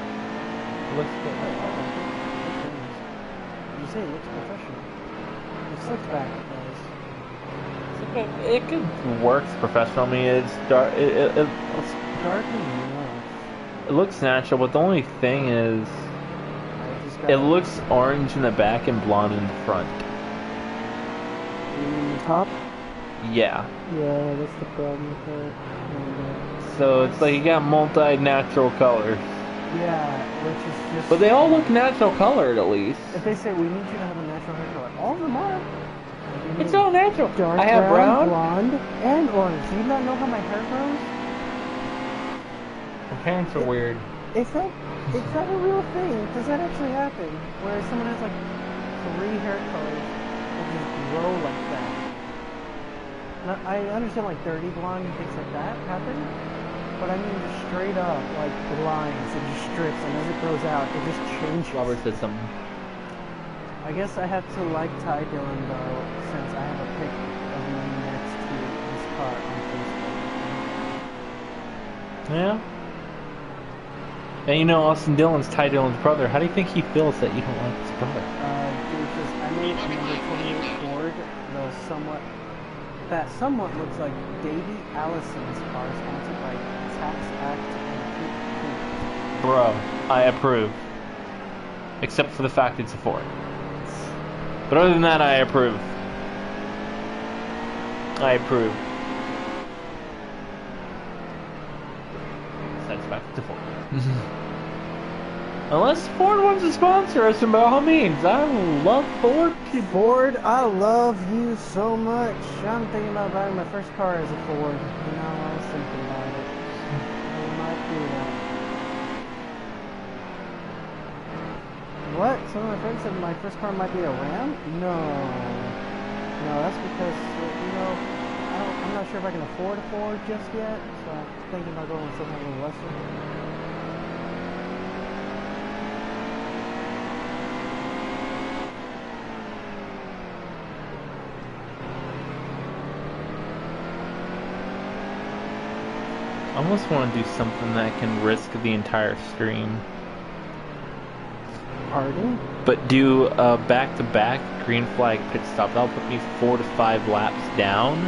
Looks good. You say it looks professional. It slips back, guys. It could work professional. I mean, it's dark. It's dark enough. It looks natural, but the only thing is, I just it gotta- looks orange in the back and blonde in the front. You mean the top? Yeah. Yeah, that's the problem with that. So it's like you got multi-natural colors. Yeah, which is just. But they all look natural colored at least. If they say we need you to have a natural hair color, all of them are. It's all natural. Dark I have brown. blonde, and orange. Do you not know how my hair grows? My parents are weird. Is that a real thing? Does that actually happen? Where someone has like 3 hair colors that just grow like that? Now, I understand like dirty blonde and things like that happen, but I mean just straight up like the lines and just strips, and as it grows out, it just changes. Robert said something. I guess I have to like Ty Dillon though, since I have a pic of me next to his car on Facebook. Yeah. And you know Austin Dillon's Ty Dillon's brother. How do you think he feels that you don't like his brother? Dude, just I made a number 28 Ford, that somewhat looks like Davey Allison's car, sponsored by Tax Act and Bro, I approve. Except for the fact it's a Ford. But other than that, I approve. I approve. Besides the fact it's a Ford. Unless Ford wants to sponsor us, and by all means, I love Ford. Ford, I love you so much. I'm thinking about buying my first car as a Ford. You know, I was thinking about it. I might do that. What? Some of my friends said my first car might be a Ram? No. No, that's because, you know, I'm not sure if I can afford a Ford just yet, so I'm thinking about going with something a little lesser. I almost want to do something that can risk the entire stream. Pardon? But do a back-to-back green flag pit stop. That'll put me 4 to 5 laps down.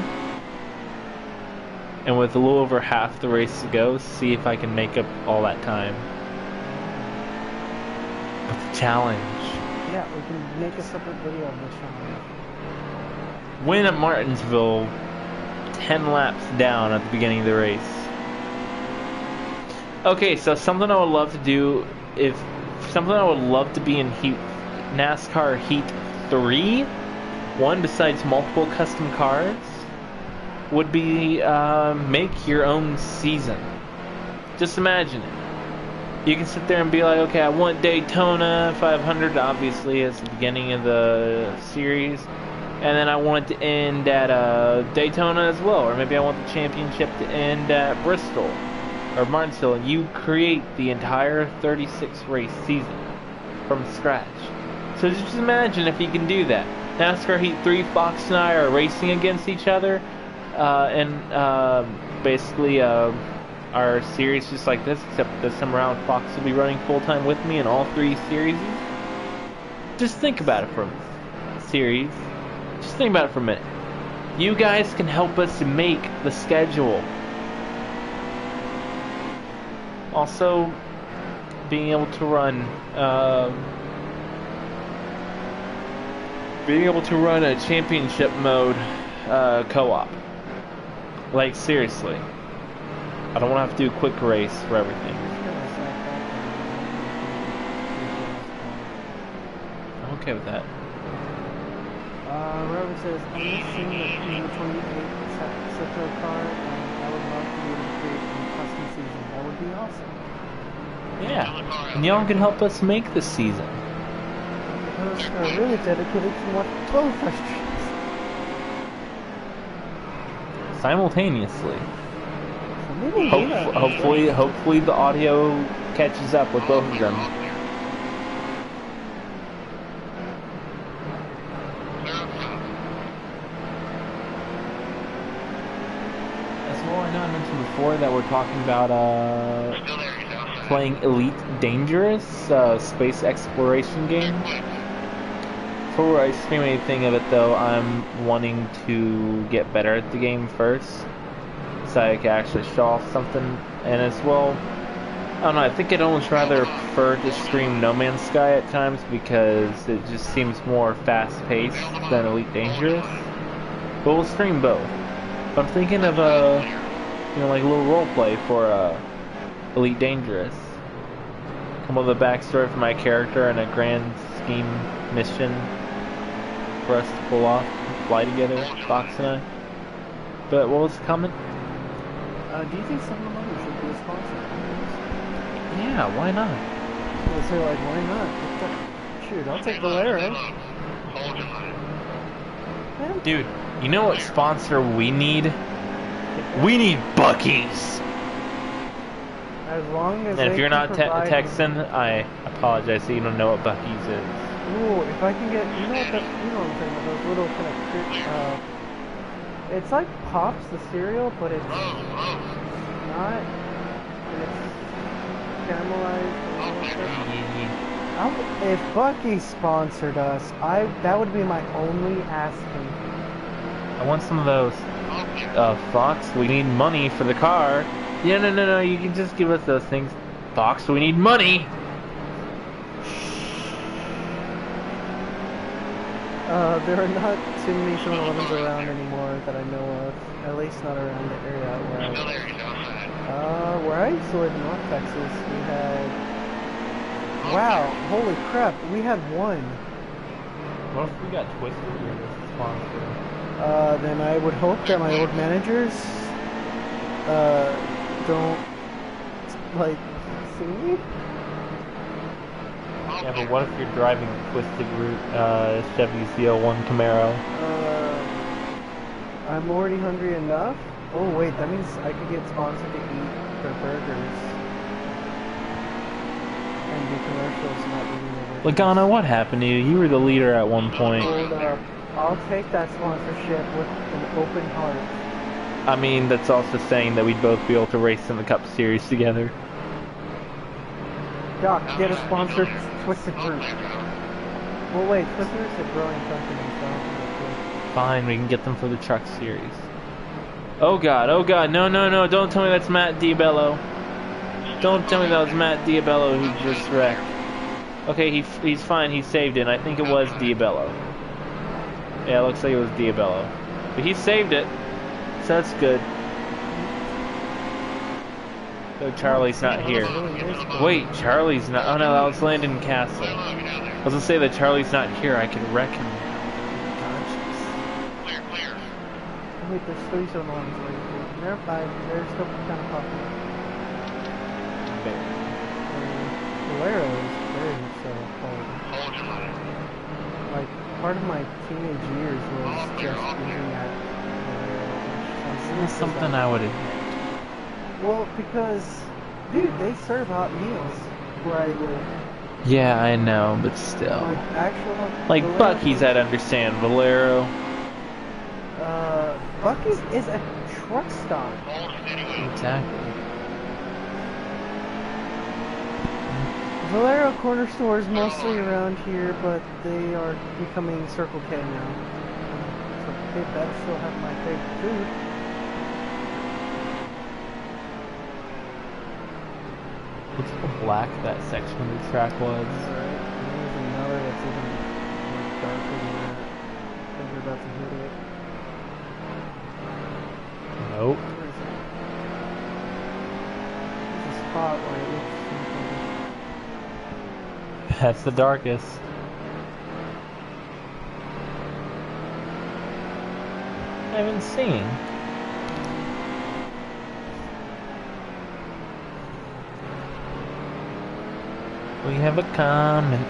And with a little over half the race to go, see if I can make up all that time. But the challenge. Yeah, we can make a separate video of this challenge. Win at Martinsville 10 laps down at the beginning of the race. Okay, so something I would love to do, something I would love to be in NASCAR Heat 3, one besides multiple custom cars, would be make your own season. Just imagine it. You can sit there and be like, okay, I want Daytona 500, obviously, as the beginning of the series. And then I want it to end at Daytona as well. Or maybe I want the championship to end at Bristol or Martinsville. And you create the entire 36 race season from scratch. So just imagine if you can do that. NASCAR Heat 3, Fox and I are racing against each other. Basically our series just like this, except this time around Fox will be running full-time with me in all 3 series. Just think about it for a series. Just think about it for a minute. You guys can help us make the schedule. Also, being able to run a championship mode co-op. Like, seriously. I don't want to have to do a quick race for everything. I'm okay with that. Robert says, I'm missing the number 28 Citro car, and I would love to be able to create a custom season. That would be awesome. Yeah, and y'all can help us make the season. Those are really dedicated to what both frustrations. Simultaneously. So maybe Hopefully the audio catches up with both of them. As well, I know I mentioned before that we're talking about playing Elite Dangerous, space exploration game. Before I stream anything of it though, I'm wanting to get better at the game first, so I can actually show off something. And as well, I don't know, I think I'd almost rather prefer to stream No Man's Sky at times because it just seems more fast-paced than Elite Dangerous. But we'll stream both. But I'm thinking of like a little roleplay for Elite Dangerous. Come up with a backstory for my character and a grand scheme mission for us to pull off, fly together, Fox and I. But what was the comment? Do you think 7-Eleven should be a sponsor? Yeah, why not? I was say like, why not? Shoot, I'll take Valera. Dude, you know what sponsor we need? We need Buc-ee's! As long as And if they you're can not provide Texan, I apologize that you don't know what Buc-ee's is. Ooh, if I can get, you know what I'm saying about those little kind of, it's like Pops, the cereal, but it's not, and it's caramelized. If Buc-ee's sponsored us, that would be my only asking. I want some of those. Fox, we need money for the car. Yeah, no, you can just give us those things. Fox, we need money! There are not too many 7-Elevens around anymore that I know of. At least not around the area where I used to live in North Texas. We had Wow, holy crap, we had one. What if we got twisted with this sponsor? Then I would hope that my old managers, don't, like, see me. Yeah, but what if you're driving a twisted route, Chevy ZL1 Camaro? I'm already hungry enough. Oh wait, that means I could get sponsored to eat their burgers. And do commercials not eating their burgers. Lagana, what happened to you? You were the leader at one point. Hold up. I'll take that sponsorship with an open heart. I mean, that's also saying that we'd both be able to race in the Cup Series together. Doc, get a sponsored Twisted Fruit. Well wait, Twisted Fruit's a growing company, so... Fine, we can get them for the Truck Series. Oh god, no, no, no, don't tell me that's Matt Diabello. Don't tell me that was Matt Diabello who just wrecked. Okay, he's fine, he saved it, and I think it was Diabello. Yeah, it looks like it was Diabello. But he saved it, so that's good. So Charlie's not here. Wait, Charlie's not... Oh no, that was Landon Castle. I was gonna say that Charlie's not here, I could wreck him now. Clear, clear. Oh, wait, there's 3 zone lines right here. They're 5, they're still kind of popular. Bolero is very so cold. Hold your line. Like, part of my teenage years was just using that Bolero. Isn't this something I would admit? Well, because, dude, they serve hot meals where I live. Yeah, I know, but still. Like, actual... Like Bolero Bucky's, I'd understand. Valero. Bucky's is a truck stop. Hold steady way. Exactly. Valero corner stores mostly around here, but they are becoming Circle K now. Circle K better still have my favorite food. Look how black that section of the track was. Alright, and there's another that's even more darker than that. I think we're about to hit it. Nope. Where is it? There's a spot where it looks something. That's the darkest. I haven't seen. We have a comment.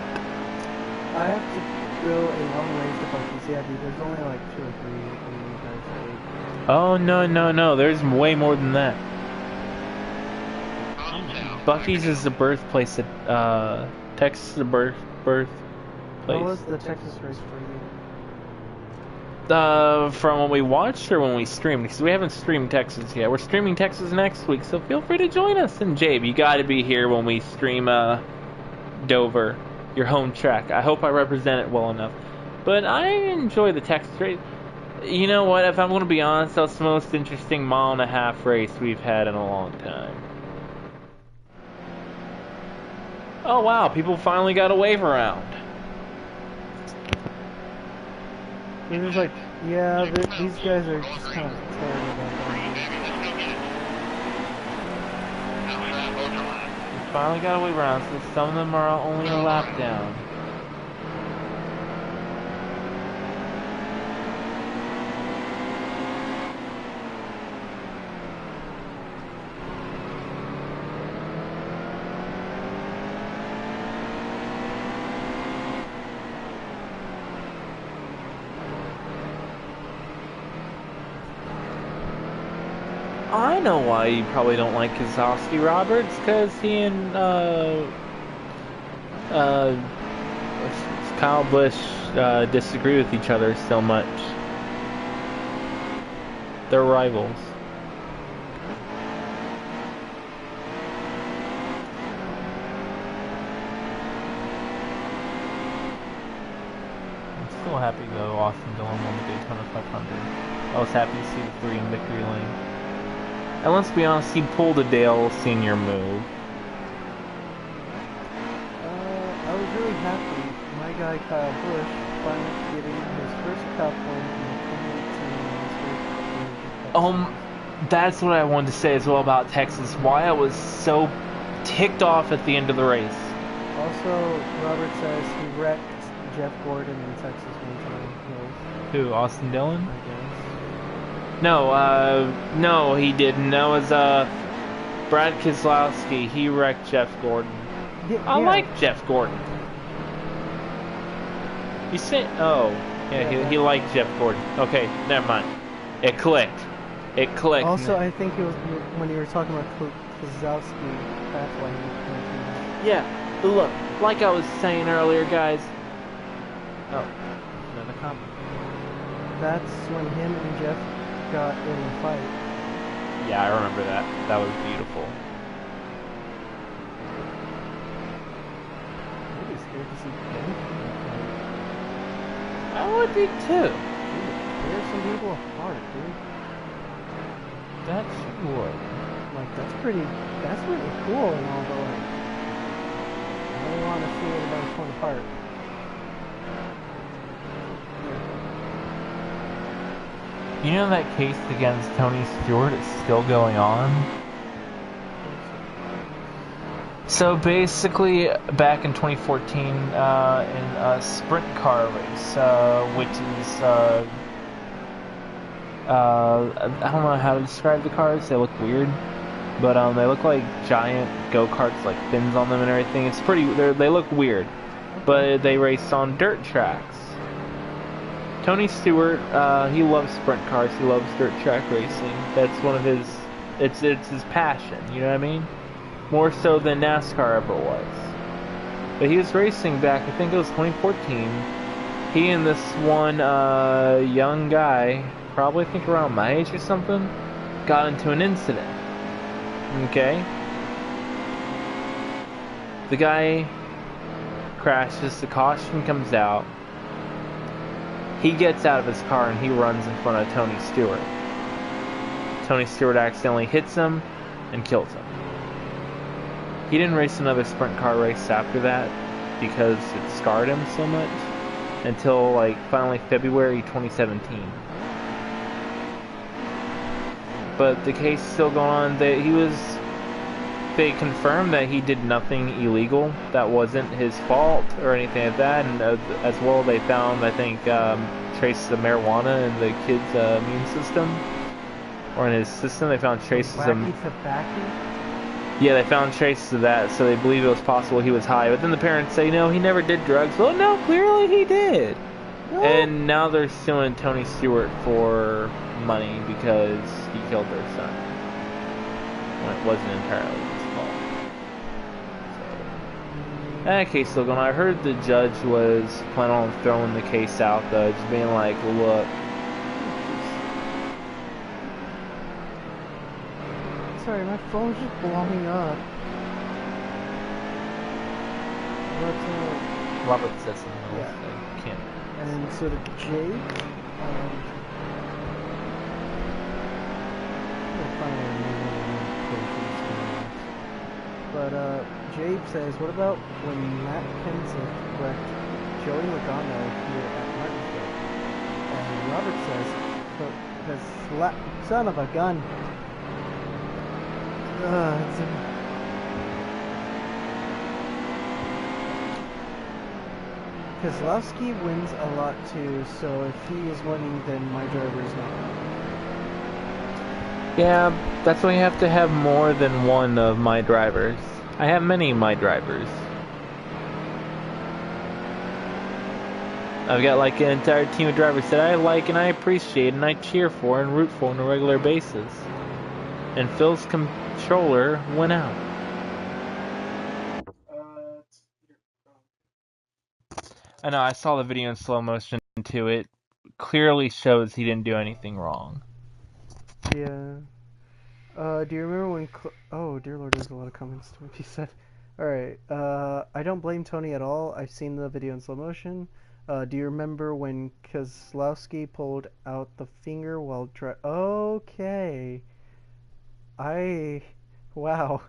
I have to go a long ways to Bucky's. Yeah, dude, there's only like 2 or 3 in the United States. Oh no no no! There's way more than that. Calm down. Bucky's is the birthplace at Texas. The birthplace. What was the Texas race for you? From when we watched or when we streamed? Because we haven't streamed Texas yet. We're streaming Texas next week, so feel free to join us. And Jabe, you got to be here when we stream Dover, your home track. I hope I represent it well enough. But I enjoy the Texas race. You know what? If I'm going to be honest, that's the most interesting mile-and-a-half race we've had in a long time. Oh wow, people finally got a wave around. It was like, yeah, these guys are just kind of terrible about that. Baby, let's go get it. Outside, hold your line. We finally got a wave around, so some of them are only a lap down. I know why you probably don't like Kozlowski, Roberts, because he and Kyle Busch disagree with each other so much. They're rivals. I'm still happy though Austin Dillon won the Daytona 500. I was happy to see the 3 in victory lane. And let's be honest, he pulled a Dale Sr. move. I was really happy. My guy Kyle Busch finally getting his first cup win in the 2018 NASCAR. That's what I wanted to say as well about Texas. Why I was so ticked off at the end of the race. Also, Robert says he wrecked Jeff Gordon in Texas one time. Who? Austin Dillon? I guess. No, he didn't. That was Brad Keselowski. He wrecked Jeff Gordon. I like Jeff Gordon. He said, oh, yeah, he liked Jeff Gordon. Okay, never mind. It clicked. It clicked. Also, I think it was when you were talking about Keselowski, that's why he mentioned. Yeah, but look, like I was saying earlier, guys. Oh, another comment. That's when him and Jeff got in a fight. Yeah, I remember that. That was beautiful. I'd be scared to see Ben in a fight. I would be too. Tear some people apart, dude. That you would. Like, that's really cool and all, but like, I don't want to see anybody torn apart. You know that case against Tony Stewart is still going on? So basically, back in 2014, in a sprint car race, which is, I don't know how to describe the cars, they look weird, but they look like giant go-karts, like fins on them and everything. It's pretty, they look weird, but they race on dirt tracks. Tony Stewart, he loves sprint cars, he loves dirt track racing. That's one of his, it's his passion, you know what I mean? More so than NASCAR ever was. But he was racing back, I think it was 2014. He and this one young guy, probably I think around my age or something, got into an incident. Okay? The guy crashes, the caution comes out. He gets out of his car and he runs in front of Tony Stewart. Tony Stewart accidentally hits him and kills him. He didn't race another sprint car race after that because it scarred him so much until like finally February 2017. But the case is still going on. They confirmed that he did nothing illegal. That wasn't his fault or anything like that. And as well, they found, I think, traces of marijuana in the kid's immune system. Or in his system, they found traces of... Yeah, they found traces of that, so they believe it was possible he was high. But then the parents say, no, he never did drugs. Well, no, clearly he did. No. And now they're suing Tony Stewart for money because he killed their son. When it wasn't entirely his fault. So, that case still going on. I heard the judge was planning on throwing the case out, though, just being like, look. Sorry, my phone's just blowing up. But, Robert says something else. Yeah. I can't. And so did Jake. But Jabe says, what about when Matt Kenseth wrecked Joey Logano here at Martinsville? And Robert says, the son of a gun. Keselowski wins a lot too, so if he is winning, then my driver is not. Yeah, that's why you have to have more than one of my drivers. I have many of my drivers. I've got like an entire team of drivers that I like and I appreciate and I cheer for and root for on a regular basis. And Phil's controller went out. I know, I saw the video in slow motion too. It clearly shows he didn't do anything wrong. Yeah. Do you remember when... oh, dear Lord, there's a lot of comments to what he said. Alright, I don't blame Tony at all. I've seen the video in slow motion. Do you remember when Keselowski pulled out the finger while okay. Wow.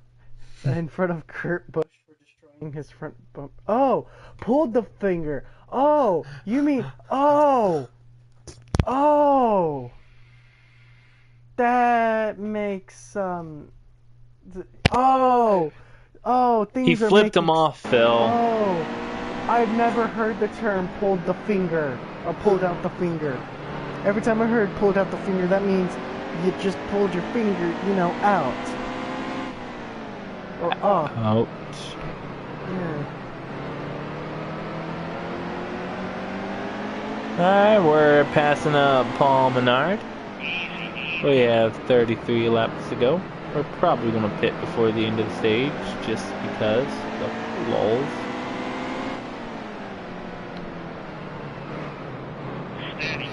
In front of Kurt Busch for destroying his front bump. Oh! Pulled the finger! Oh! You mean... Oh! Oh! That makes, oh! Oh, things He are flipped making... him off, Phil. Oh, I've never heard the term pulled the finger, or pulled out the finger. Every time I heard pulled out the finger, that means you just pulled your finger, you know, out. Or up. Ouch. Yeah. Alright, we're passing up Paul Menard. We have 33 laps to go. We're probably going to pit before the end of the stage, just because of lulls. Steady.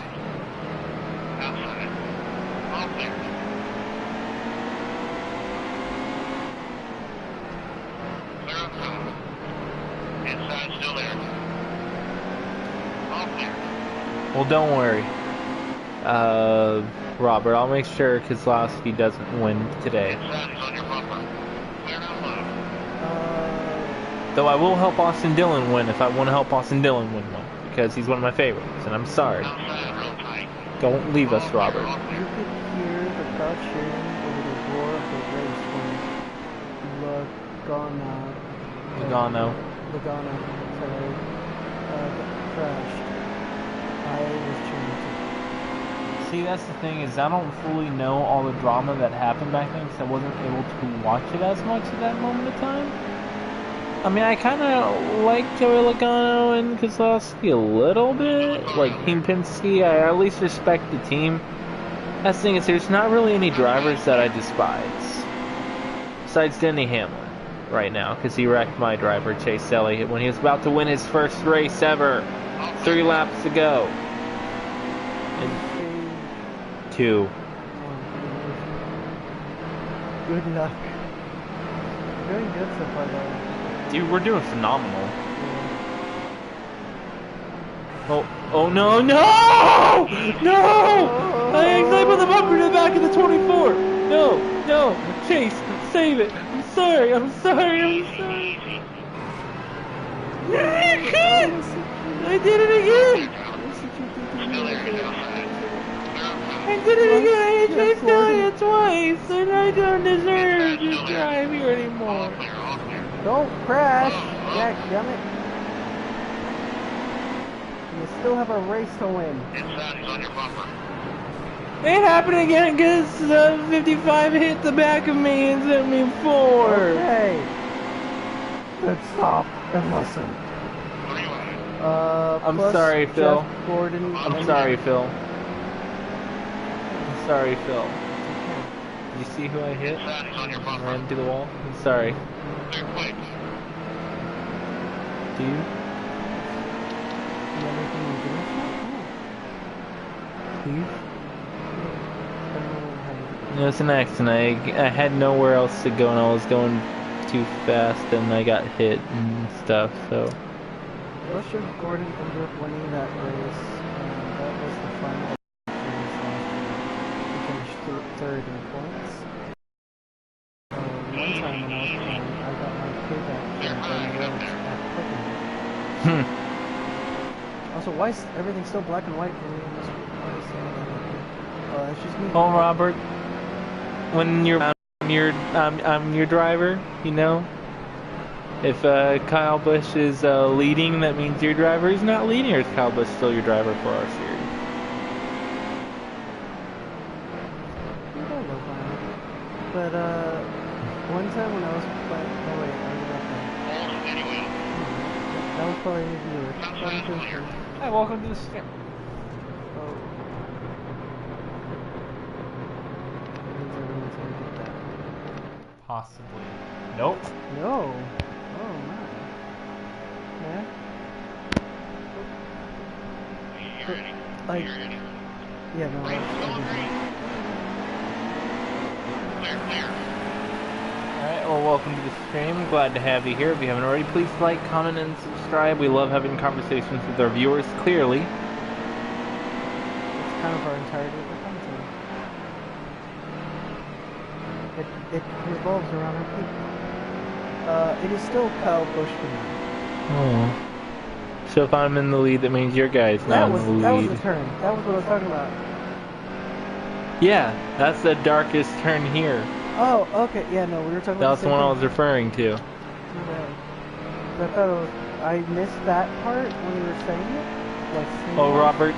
Outside. All clear. Clear up top. Inside still there. All clear. Well, don't worry. Robert, I'll make sure Kozlowski doesn't win today. Inside is on your bumper. Clear out low. Though I will help Austin Dillon win if I want to help Austin Dillon win one, because he's one of my favorites, and I'm sorry. Outside real tight. Don't leave us, Robert. All You clear. could hear the crowd cheering over the roar of the race when Logano. crashed. I was cheering too. See, that's the thing, is I don't fully know all the drama that happened back then, because I wasn't able to watch it as much at that moment of time. I mean, I kind of like Joey Logano and Kozlowski a little bit. Like, Team Penske, I at least respect the team. That's the thing, is there's not really any drivers that I despise. Besides Denny Hamlin, right now, because he wrecked my driver, Chase Elliott, when he was about to win his first race ever. 3 laps to go. And 2. Good luck. Doing good so far, though. Dude, we're doing phenomenal. Oh no, no! No! I put the bumper to the back of the 24. No, Chase, save it. I'm sorry. No, I can't! I did it again! Still there. Outside. Clear up top. I did it again! I hit Chase Elliott twice, and I don't deserve to drive here anymore. All clear. All clear. Don't crash! Dadgummit. You still have a race to win. Inside is on your bumper. It happened again because 55 hit the back of me and sent me forward. Okay. Then stop and listen. What do you want? I'm Plus sorry, Jeff Phil. Gordon. I'm sorry, Phil. Did you see who I hit? Inside is on your bumper. Ran into the wall? I'm sorry. Clear quick. Do you? Please? No, it's an accident. I had nowhere else to go and I was going too fast and I got hit and stuff, so. Russia Gordon ended up winning that race. That was the final race last year. He finished third in points. One time when I was playing, I got my payback from Bernie Rhodes at Clicking. Also, why is everything still black and white for me in this race? It's just me. Oh, Robert, when I'm your driver, you know? If Kyle Busch is leading, that means your driver is not leading, or is Kyle Busch still your driver for our series? But one time when I was playing, no wait, I was up there. Hold steady wheel. That was probably a viewer. Outside is clear. Hi, welcome to the stream. Oh. That means everyone's gonna get that. Possibly. Nope. No. Oh my. Yeah. You ready? Like, You ready? yeah, no. Green, still green. Clear, clear. Alright, well, welcome to the stream. Glad to have you here. If you haven't already, please like, comment, and subscribe. We love having conversations with our viewers, clearly. It's kind of our entirety of the content. It revolves around our people. It is still Kyle Busch for me. Oh. So if I'm in the lead, that means your guy's not in the lead. That was the turn. That was what I was talking about. Yeah, that's the darkest turn here. Oh, okay. Yeah, no, we were talking about That's the one I was referring to. I thought it was. I missed that part when you were saying it. Like, Oh, Robert,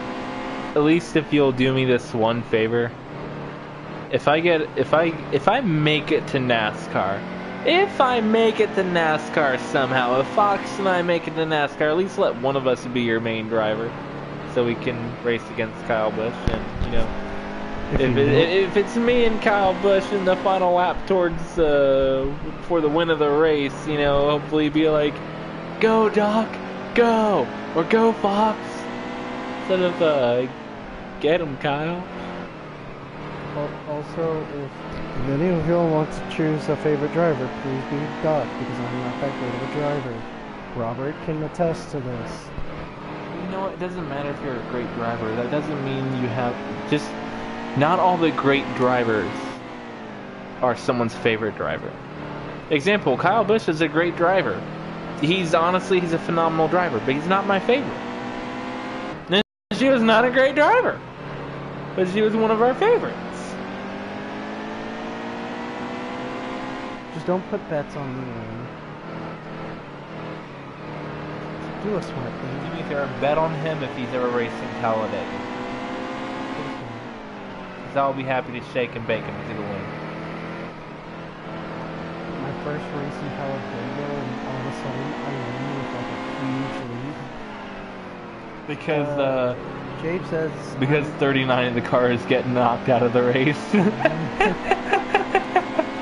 at least if you'll do me this one favor. If I make it to NASCAR, somehow, if Fox and I make it to NASCAR, at least let one of us be your main driver, so we can race against Kyle Busch. And you know, if it's me and Kyle Busch in the final lap towards for the win of the race, you know, hopefully be like, go Doc, go, or go Fox, instead of get him Kyle. Also, if any of y'all wants to choose a favorite driver, please be Doc, because I'm not that great of a driver. Robert can attest to this. You know what? It doesn't matter if you're a great driver. That doesn't mean you have... Just... Not all the great drivers are someone's favorite driver. Example, Kyle Busch is a great driver. He's a phenomenal driver, but he's not my favorite. She was not a great driver, but she was one of our favorites. Just don't put bets on me, man. Do a smart thing. You need to bet on him if he's ever racing Talladega. Because I'll be happy to shake and bake him to the win. My first race in Talladega, and all of a sudden I win with like a huge lead. Because, Jabe says... Because 39 of the cars get knocked out of the race.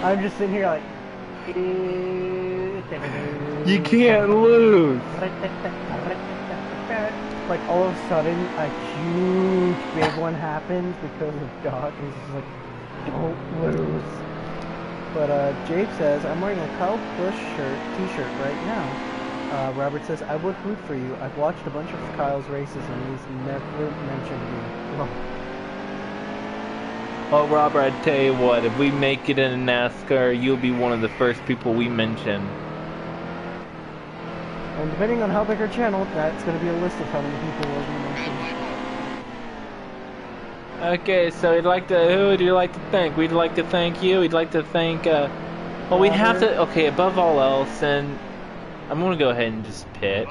I'm just sitting here like... You can't lose! Like all of a sudden, a huge big one happens because of Doc. He's just like, don't lose. But Jabe says, I'm wearing a Kyle Busch t-shirt right now. Robert says, I would root for you. I've watched a bunch of Kyle's races and he's never mentioned me. Oh. Well, Robert, I tell you what, if we make it in NASCAR, you'll be one of the first people we mention. And depending on how big our channel, that's going to be a list of how many people we're going to mention. Okay, so who would you like to thank? We'd like to thank you. We'd like to thank, well, we'd have to, okay, above all else, and I'm going to go ahead and just pit.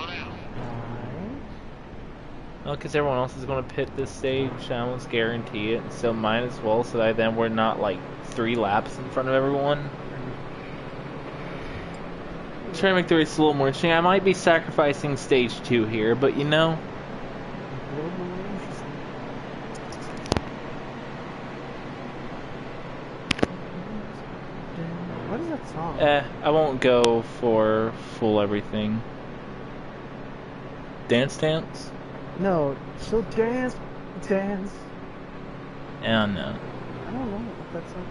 Well, because everyone else is going to pit this stage, I almost guarantee it. So might as well, so that then we're not like 3 laps in front of everyone. Try to make the race a little more interesting. I might be sacrificing stage 2 here, but you know. What is that song? I won't go for full everything. Dance Dance? No, so dance. I don't know. I don't know what that song.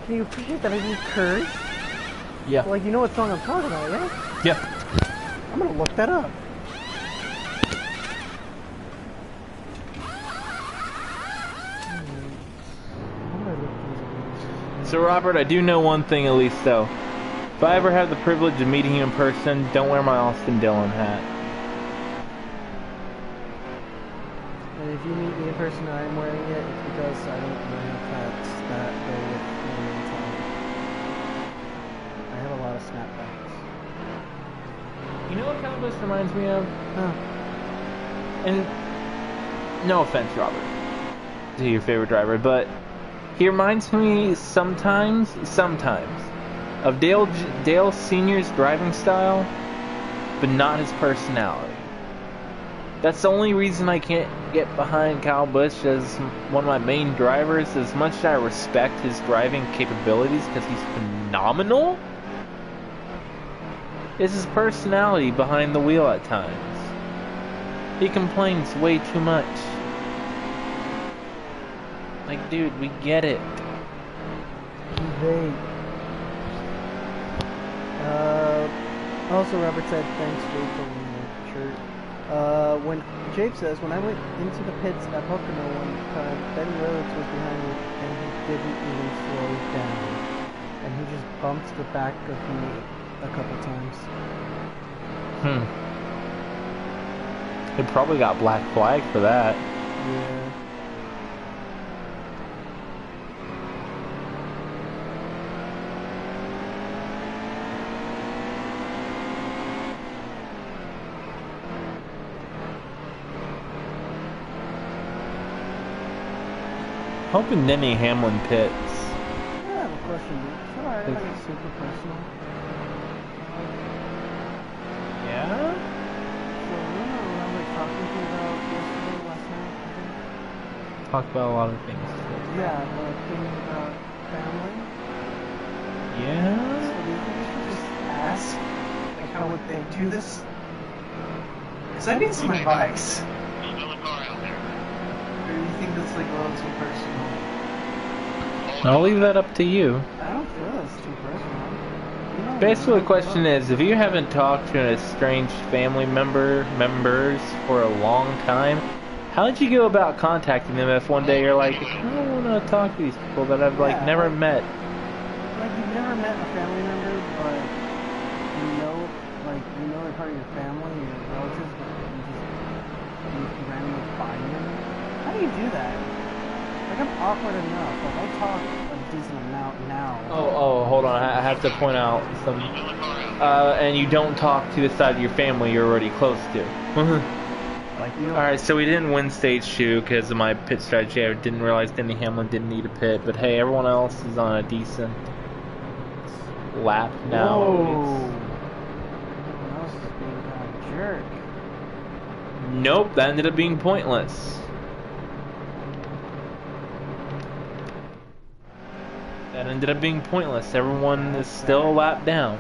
Can you appreciate that I didn't curse? Yeah. Like, you know what song I'm talking about, yeah? Yeah. I'm gonna look that up. So Robert, I do know one thing at least though. If I ever have the privilege of meeting you in person, don't wear my Austin Dillon hat. And if you meet me in person and I'm wearing it, it's because I don't wear hats that go with me all the time. I have a lot of snapbacks. You know what Kyle Busch reminds me of? Huh. And no offense, Robert, to your favorite driver, but he reminds me sometimes of Dale Sr.'s driving style, but not his personality. That's the only reason I can't get behind Kyle Busch as one of my main drivers. As much as I respect his driving capabilities because he's phenomenal, is his personality behind the wheel at times. He complains way too much. Like, dude, we get it. Also, Robert said, thanks, Jake, for wearing the shirt. When Jake says, when I went into the pits at Pocono one time, Benny Rhodes was behind me, and he didn't even slow down. And he just bumped the back of me a couple times. He probably got black flag for that. Yeah. Hoping Denny Hamlin pits. I have a question. Should I make it super personal? Yeah? So remember when I was talking to you about yesterday, last night, I think? Talk about a lot of things. Yeah, the thing about family. Yeah? So do you think we should just ask, Like, how would they do this? Because I need some advice. Still a car out there. Or do you think that's like a little too personal? I'll leave that up to you. I don't feel it's too personal. You know, Basically, the question is, if you haven't talked to an estranged family members for a long time, how did you go about contacting them if one day you're like, I want to talk to these people that I've like Yeah, never like- met? like you've never met a family member, but you know they're part of your family, your relatives, but you randomly find them. How do you do that? Like I'm awkward enough. Like I talk a decent amount now. Oh, hold on. I have to point out some. And you don't talk to the side of your family you're already close to. Like you know. Alright, so we didn't win stage 2 because of my pit strategy. I didn't realize Denny Hamlin didn't need a pit, but hey, everyone else is on a decent lap now. Whoa. Everyone else is being kind of a jerk. Nope, that ended up being pointless. That ended up being pointless. Everyone is still a lap down.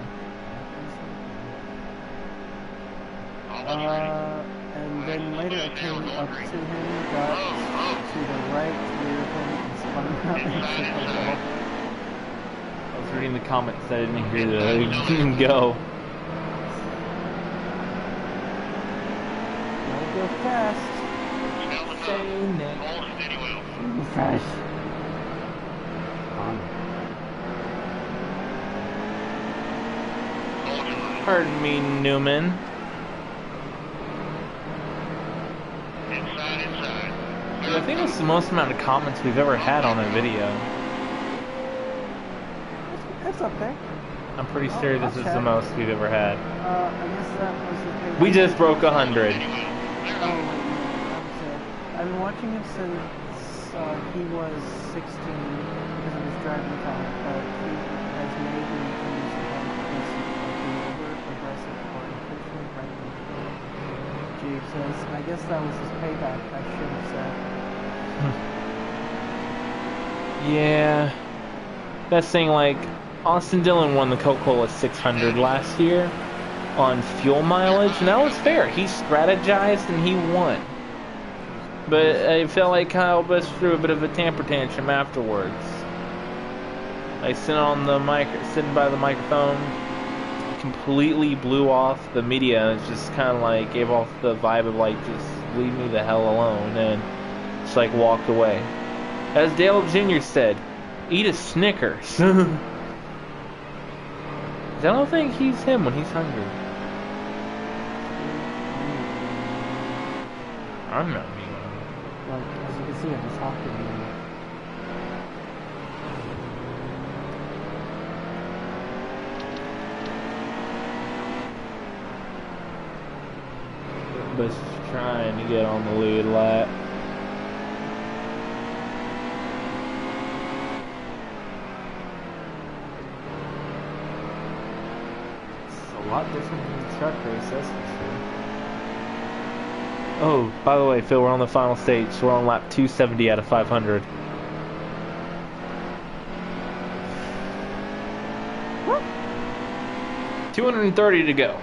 And then later I came up to him, got to the right rear of him, and spun out and took the ball. I was reading the comments, I didn't hear the go. Gotta go fast. Be fresh. Pardon me, Newman. I think that's the most amount of comments we've ever had on a video. It's up there. I'm pretty sure this is the check. most we've ever had. I guess that was the thing. We just broke 100. Oh, wait, no, that was it. I've been watching him since he was 16 because of his driving time, but he has made me understand this like being over-aggressive or intentionally friendly. Jake says, I guess that was his payback, I should have said. Yeah. That's saying like, Austin Dillon won the Coca-Cola 600 last year on fuel mileage, and that was fair. He strategized and he won. But I felt like Kyle Busch threw a bit of a temper tantrum afterwards. Like sitting by the microphone, completely blew off the media. It just kind of like gave off the vibe of like, just leave me the hell alone, and just like walked away. As Dale Jr. said, eat a Snickers. I don't think he's him when he's hungry. I'm not me. Like, as you can see, I'm talking to you. Bush is trying to get on the lead lap. It's a lot different than the truck race, that's for sure. Oh, by the way, Phil, we're on the final stage. We're on lap 270 out of 500. What? 230 to go.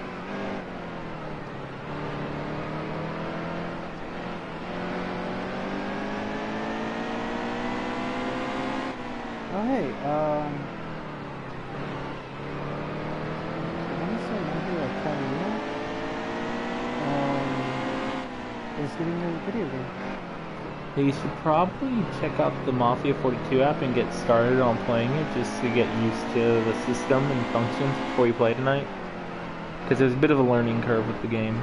Oh, hey, I want to say maybe like Catalina is getting a video game. You should probably check out the Mafia 42 app and get started on playing it just to get used to the system and functions before you play tonight. Because there's a bit of a learning curve with the game.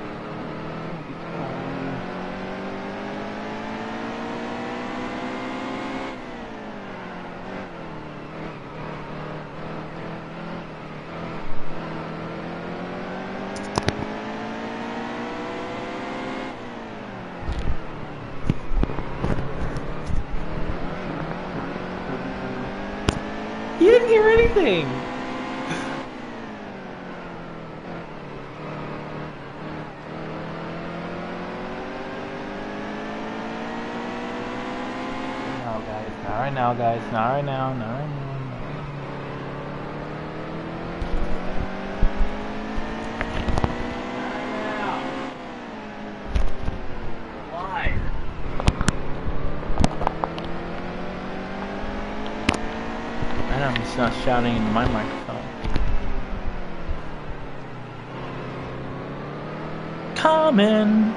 You didn't hear anything. No, guys. Not right now, guys. Not right now. Not right now. And I'm just not shouting into my microphone. Coming.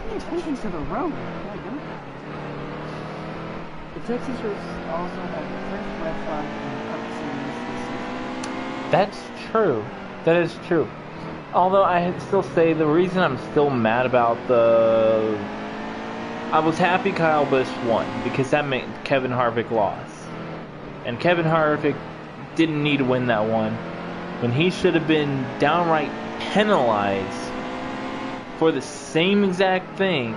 Pay attention to the road. My God. The Texas also had the first red flag in the Cup Series this season. That's true. That is true. Although I still say the reason I'm still mad about the... I was happy Kyle Busch won because that meant Kevin Harvick lost. And Kevin Harvick didn't need to win that one when he should have been downright penalized for the same exact thing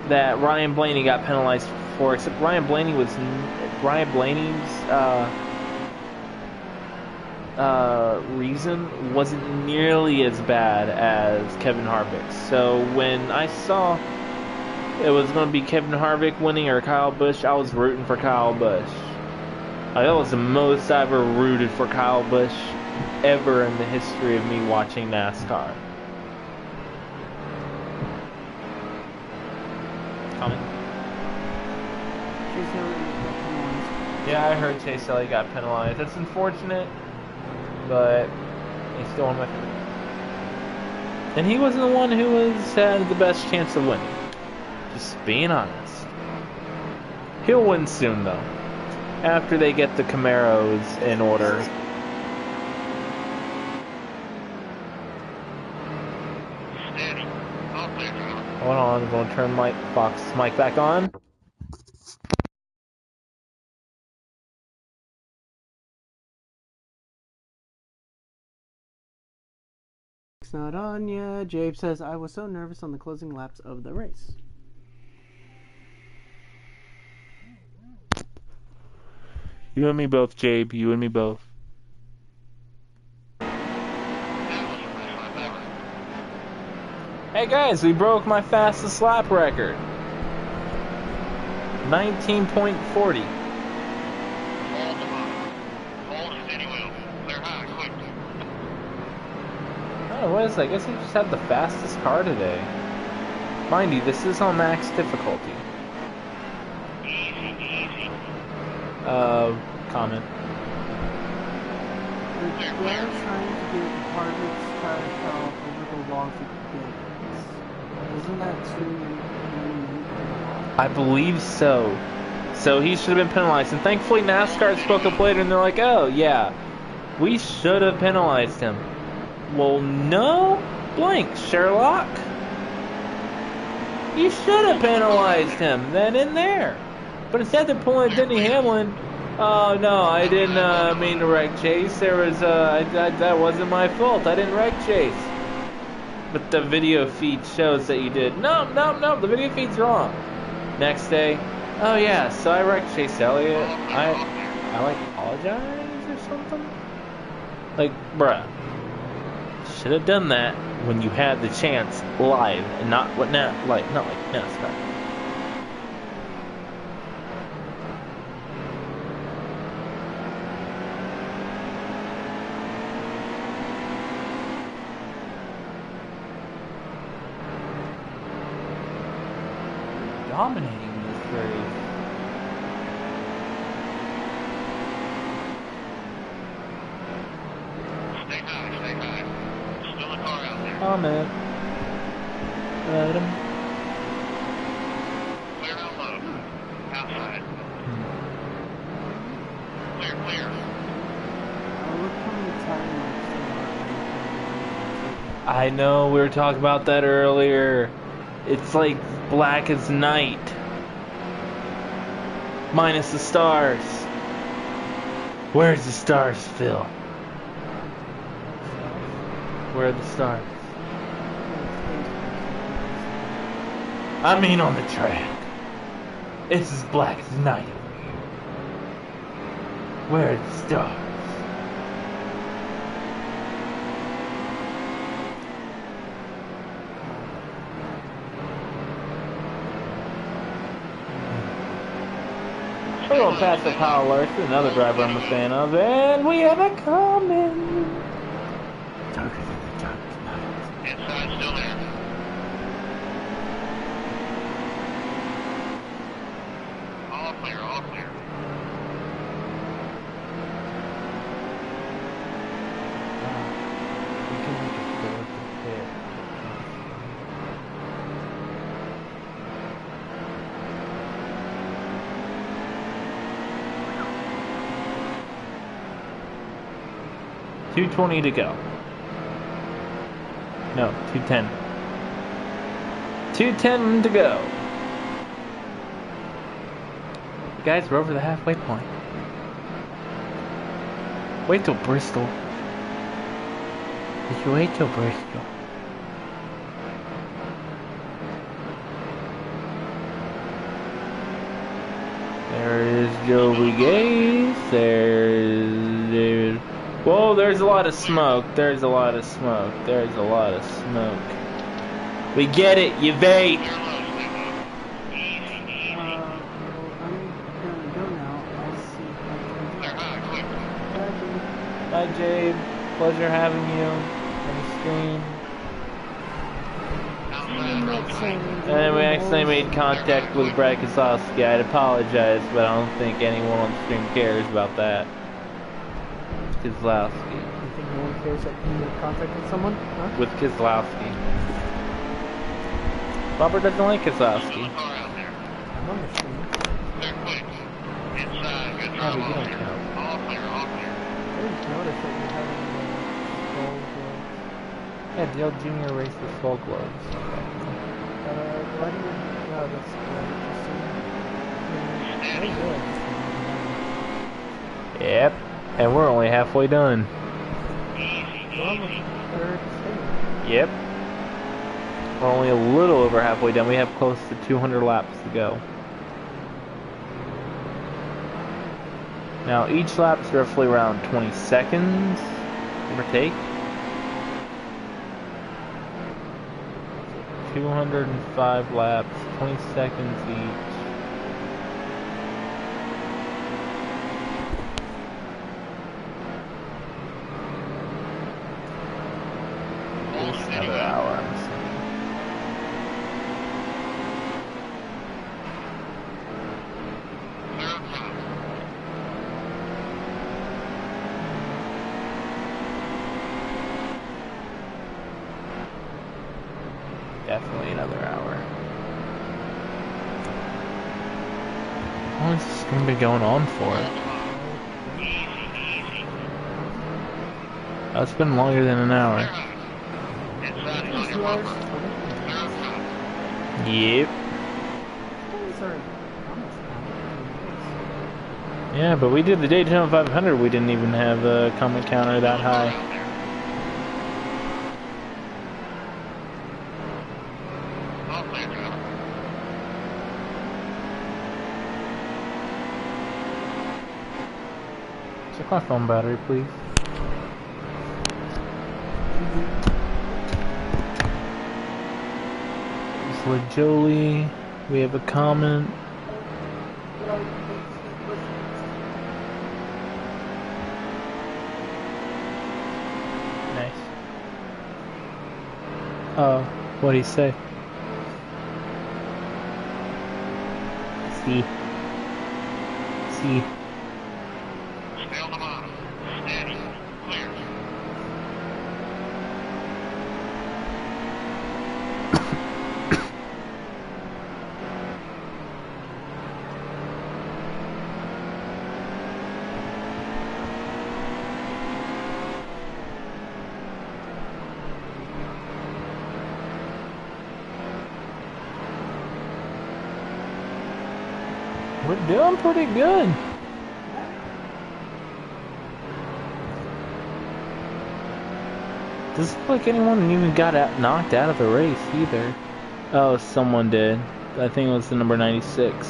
that Ryan Blaney got penalized for, except Ryan Blaney's reason wasn't nearly as bad as Kevin Harvick's. So when I saw it was going to be Kevin Harvick winning or Kyle Busch, I was rooting for Kyle Busch. That was the most I ever rooted for Kyle Busch ever in the history of me watching NASCAR. Comment? Chase Elliott got penalized. Yeah, I heard Chase Elliott got penalized. That's unfortunate, but he's still one of my favorites. And he wasn't the one who had the best chance of winning. Just being honest. He'll win soon, though. After they get the Camaros in order. Steady. All clear, John. Hold on, I'm going to turn my Fox's mic back on. It's not on yet. Jabe says, I was so nervous on the closing laps of the race. You and me both, Jabe. You and me both. That was the best lap ever. Hey guys, we broke my fastest lap record. 19.40. Hold the bottom. Hold the steady wheel. Clear high, quick. Oh, what is that? I guess he just had the fastest car today. Mind you, this is on max difficulty. Easy, easy. Comment. They're trying to get Harvick's tire shell over the walls of the gates. Isn't that too many? I believe so. So he should have been penalized. And thankfully NASCAR spoke up later and they're like, oh, yeah, we should have penalized him. Well, no, blank, Sherlock. You should have penalized him then and there. But instead they're pulling Denny Hamlin. Oh, no, I didn't mean to wreck Chase. There was, that wasn't my fault. I didn't wreck Chase. But the video feed shows that you did. No, the video feed's wrong. Next day, oh yeah, so I wrecked Chase Elliott. I like apologize or something? Like, bruh. Should have done that when you had the chance live and not what not like NASCAR. Dominating this race. Stay high, stay high. Still a car out there. Comment. Let him. Clear out low. Outside. Clear, clear. Look how many tire marks I know, we were talking about that earlier. It's like black as night. Minus the stars. Where's the stars, Phil? Where are the stars? I mean on the track. It's as black as night over here. Where are the stars? We're going past the Kyle Larson, another driver I'm a fan of, and we have a comment. Darker than the darkest night. Inside, still there. All clear, all clear. We can make it clear at the pit. 220 to go. No, 210. 210 to go. Guys, we're over the halfway point. Wait till Bristol. Did you wait till Bristol? There is Joey Gates. There's David. Whoa, there's a lot of smoke. There's a lot of smoke. There's a lot of smoke. We get it, you vape. Clear low, stay low. Easy, easy. I'm gonna go now. I'll see if I Clear high, quick. can. Hi, Jade. Pleasure having you on the screen. Outside, road behind. And we accidentally made contact with Brad Kozlowski. I'd apologize, but I don't think anyone on the stream cares about that. Kozlowski. You think no one cares that you made contact with someone? Huh? With Kozlowski. Robert doesn't like Kozlowski. Another car out there. I'm on the stream. Clear quick. Inside, good Yeah, drive but you off don't here. count. All clear, all clear. I didn't notice that you're having the gold gloves. Yeah, Dale Jr. raced the Skull Globes. Why do you... No, that's interesting. Very good. Yep. And we're only halfway done. We're almost third stage. Yep. We're only a little over halfway done. We have close to 200 laps to go. Now, each lap's roughly around 20 seconds, give or take. 205 laps, 20 seconds each. Just another hour, I'm assuming. Clear up top. Definitely another hour. How long has this stream been going on for? Easy, easy. Oh, it's been longer than an hour. Clear high. Inside is on your bumper. Clear up top. Yep. Those are almost not. Yeah, but we did the Daytona 500. We didn't even have a comment counter that high. Out there. All clear, driver. Check my phone battery, please. Isla Jolie. We have a comment. Nice. What'd he say? See. See. Stay on the bottom. Steady. Clear. We're doing pretty good. Doesn't look like anyone even got knocked out of the race either. Oh, someone did. I think it was the number 96.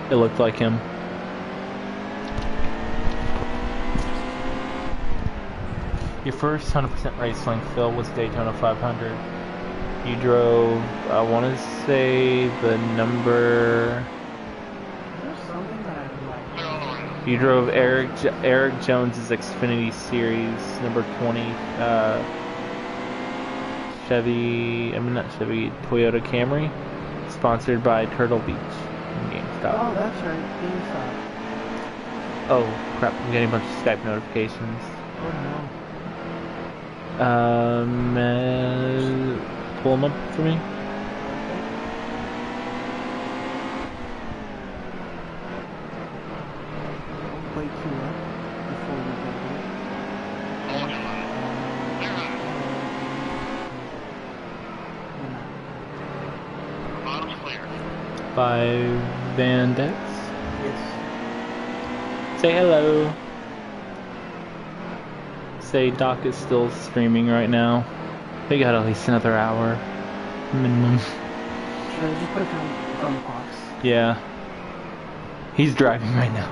It looked like him. Your first 100% race length, Phil, was Daytona 500. You drove, I want to say, the number... There's something that I like. You drove Eric Jones's Xfinity Series, number 20, Toyota Camry, sponsored by Turtle Beach and GameStop. Oh, that's right, GameStop. Oh, crap, I'm getting a bunch of Skype notifications. Oh no. Pull them up for me. Wait too long before we get there. Hold your line. Clear on. Bottom's clear. By Van Dex. Yes. Say hello. Say Doc is still streaming right now. They got at least another hour minimum. Should I just put it on the box? Yeah. He's driving right now.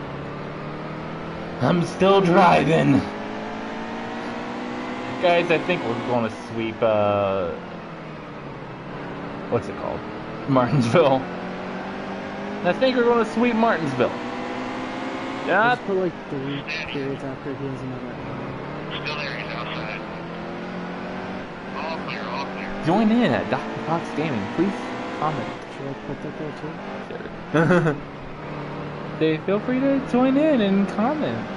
I'm still driving. Guys, I think we're going to sweep, what's it called? Martinsville. I think we're going to sweep Martinsville. Yeah. Just put like 3 periods after he has another hour. Still there, he's outside. All clear, all clear. Join in at Dr. Fox Gaming. Please comment. Should I put that there too? Sure. They feel free to join in and comment.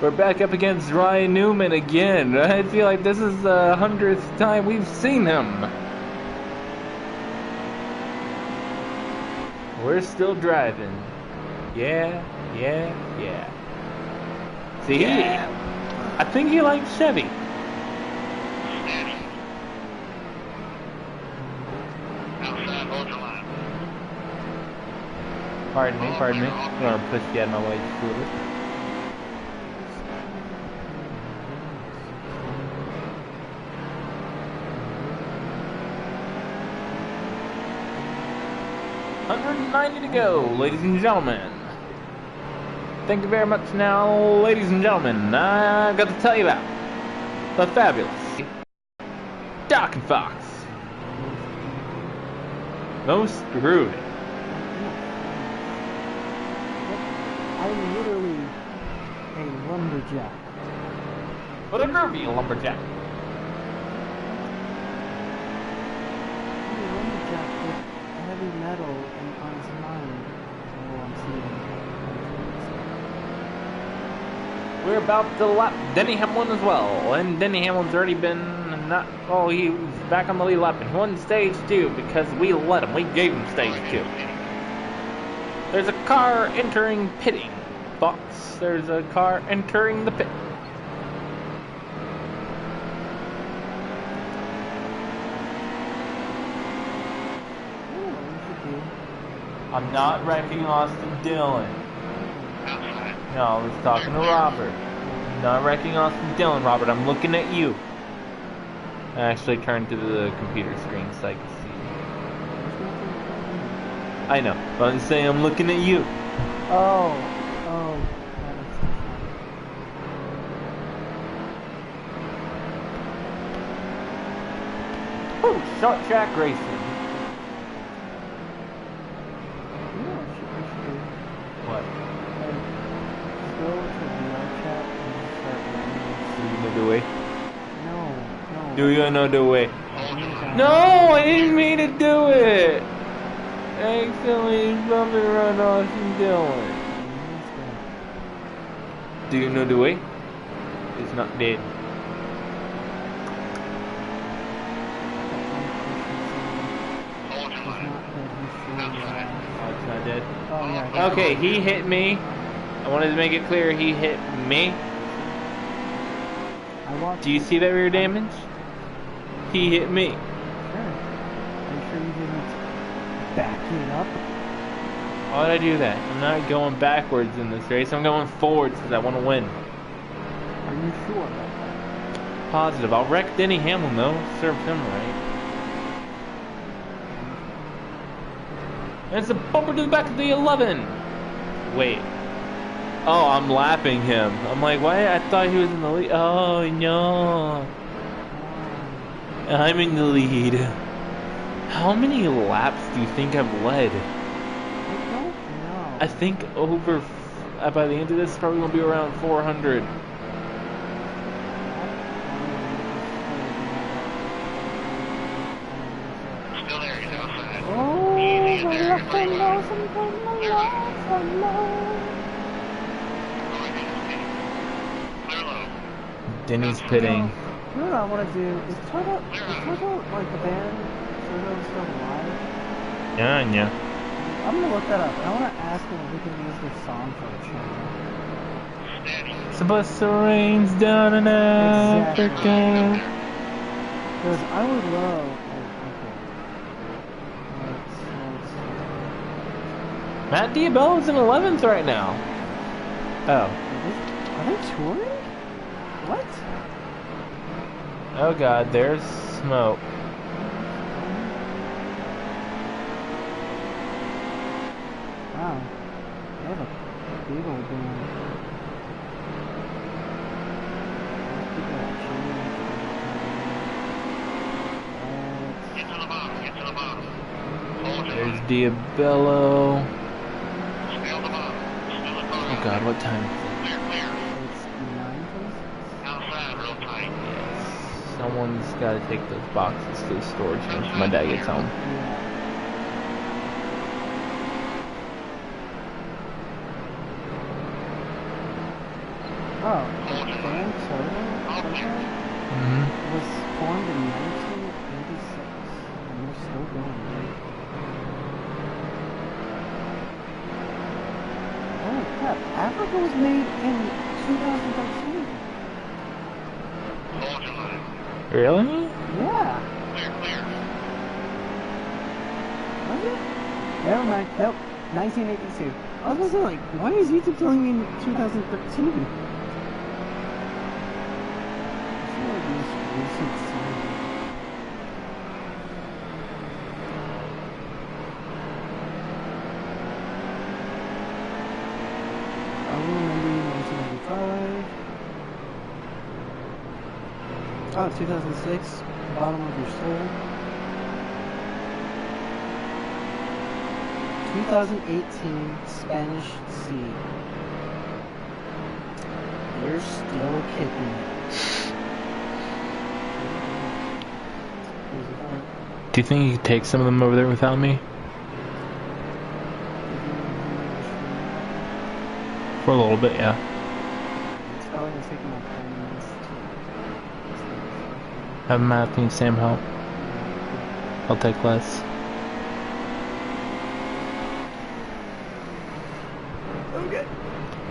We're back up against Ryan Newman again. I feel like this is the 100th time we've seen him. We're still driving. Yeah. See, I think he likes Chevy. Steady. Outside, hold your line. Pardon me. I'm gonna push you out of my way just a little bit. $190 to go, ladies and gentlemen. Thank you very much now, ladies and gentlemen. I've got to tell you about the fabulous Doc and Fox. Most rude. I'm literally a lumberjack. What a groovy lumberjack. I'm a lumberjack with heavy metal on his mind. Oh, I'm seeing. We're about to lap Denny Hamlin as well, and Denny Hamlin's already been he was back on the lead lap and won stage 2 because we let him. We gave him stage 2. There's a car entering pitting box. There's a car entering the pit. I'm not wrecking Austin Dillon. Outside. No, I was talking to Robert. I'm not wrecking Austin Dillon, Robert. I'm looking at you. I actually turned to the computer screen so I can see. I know, but I'm saying I'm looking at you. Oh. Oh, short track racing. You know what we should do? What? Like, go to VR chat and start running. Do you know the way? No. Do you know the way? Hold your line. No, I didn't mean to do it. I accidentally bumped around Austin Dillon. Do you know the way? It's not dead. Hold your line. Outside. Oh, it's not dead. Oh, yeah. Okay, he hit me. I wanted to make it clear he hit me. I watched. Do you see that rear damage? He hit me. Sure. Are you sure you didn't back it up? Why would I do that? I'm not going backwards in this race. I'm going forwards because I want to win. Are you sure about that? Positive. I'll wreck Denny Hamlin though. Serve him right. And it's a bumper to the back of the 11. Wait. Oh, I'm lapping him. I'm like, why? I thought he was in the lead. Oh, no. I'm in the lead. How many laps do you think I've led? I don't know. I think over... by the end of this, it's probably going to be around 400. Still there, he's outside. Oh, Easy in my there, left clear and line. low, sometimes my Clear line. left and low. Going in, steady. Clear low. Denny's pitting. You know what I want to do? Is Turtle like the band? Turtle still alive? Yeah, yeah. I'm gonna look that up. I want to ask them if we can use their song for a channel. Steady. Some bus rains down in Exactly. Africa. Because I would love. Let's Matt Diabello's in 11th right now. Oh. Are they touring? What? Oh god, there's smoke. Wow. They have a big old band. Get to the bottom, get to the bottom. Hold your There's line. Diabello. Stay on the bottom. Still a car Oh out god, there. what time is it? Clear, clear. It's 9:26. Outside, real tight. Yes. Someone's gotta take those boxes to the storage room when my dad gets home. Yeah. Oh, Hold the your line. band Turtle All clear. Mm-hmm. was formed in 1986, and they're still going. Holy crap! Africa was made in 2013. Hold your line. Really? Yeah. Clear, clear. Was it? Never mind. Nope. 1982. I was gonna say, like, why is YouTube telling me 2013? I feel like this recent song. I will remember you 1995. Oh, 2006. Bottom of Your Soul. 2018 Spanish Sea. You're still kicking it. Do you think you could take some of them over there without me? For a little bit, yeah. It's probably gonna take about 10 minutes. Have Matt and Sam help. I'll take less. Okay.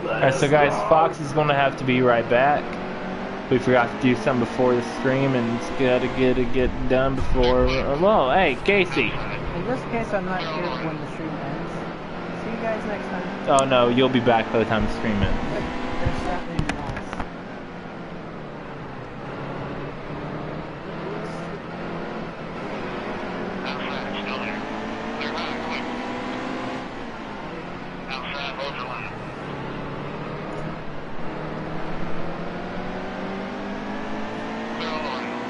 Alright, so guys, Fox is gonna have to be right back. We forgot to do some before the stream, and it's gotta get done before. Well, hey, Casey. In just in case I'm not here when the stream ends, see you guys next time. Oh no, you'll be back by the time the stream ends. There's that many balls. Outside, still there. Clear high, quick. Outside, hold your line. Clear all around.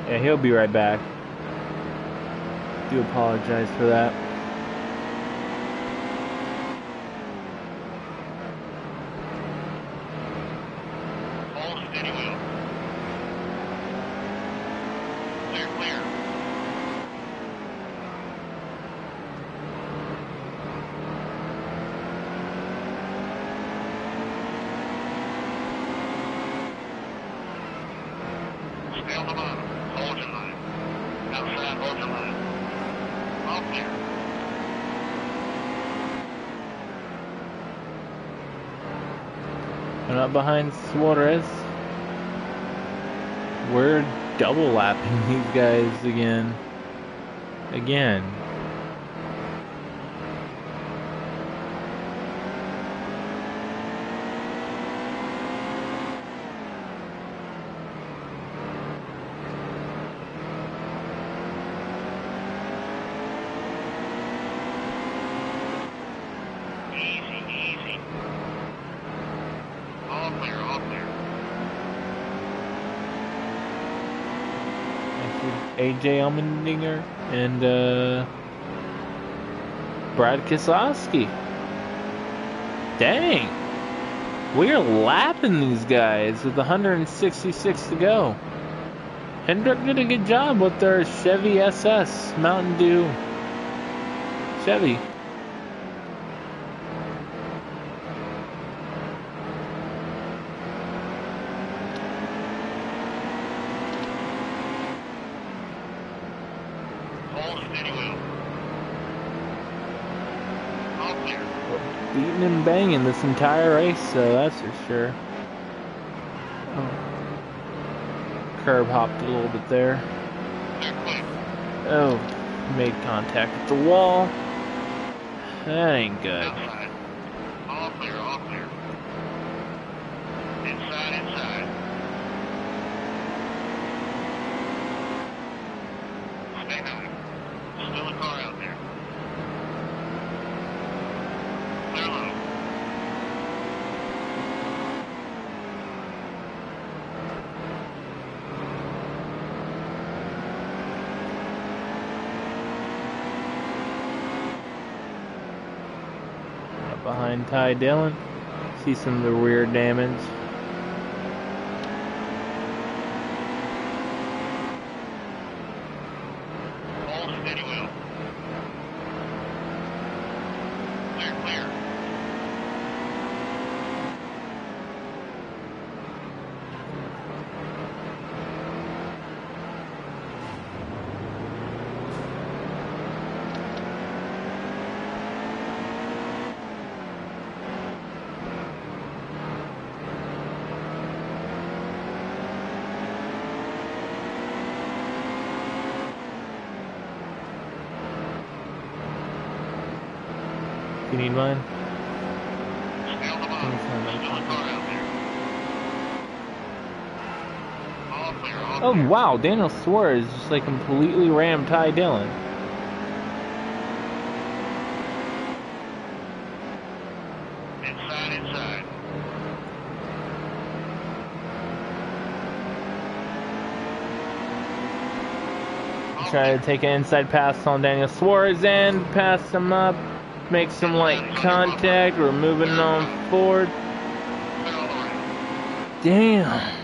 Yeah, he'll be right back. Do apologize for that. Hold steady wheel. Clear, clear. Stay on the bottom. Hold your line. Outside, hold your line. All clear. I'm not behind Suarez. We're double lapping these guys again. Again. AJ Allmendinger and Brad Keselowski. Dang. We're lapping these guys with 166 to go. Hendrick did a good job with their Chevy SS Mountain Dew Chevy. Beating and banging this entire race, so that's for sure. Oh. Curb hopped a little bit there. Oh, made contact with the wall. That ain't good. Outside. All clear, all clear. Inside, inside. Stay high. Still a car out there. Clear low. Behind Ty Dillon. See some of the rear damage. Hold steady wheel. Clear, clear. You need mine? Stay on the bottom. Still a car out there. All clear, all Oh clear. wow, Daniel Suarez just like completely rammed Ty Dillon. Inside, inside. All Try clear. to take an inside pass on Daniel Suarez and pass him up. Make some light contact. We're moving on forward. Clear all the way. Damn.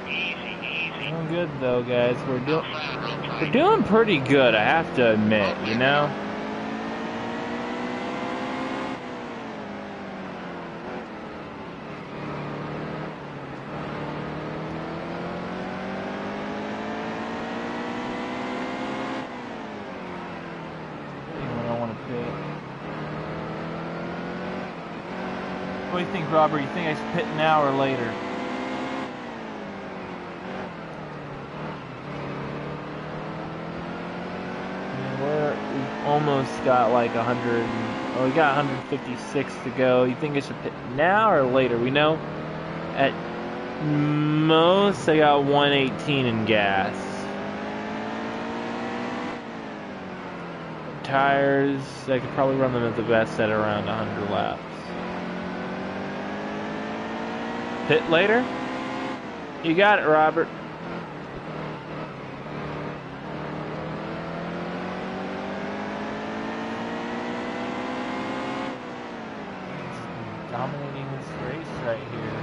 Easy, easy. Doing good though, guys. We're Outside, real tight. doing pretty good, I have to admit, you know? When I want to pit. What do you think, Robert? You think I should pit now or later? We've almost got like 100. Oh, we got 156 to go. You think I should pit now or later? We know at most I got 118 in gas. Tires, I could probably run them at the best at around 100 laps. Pit later? You got it, Robert. Dominating this race right here.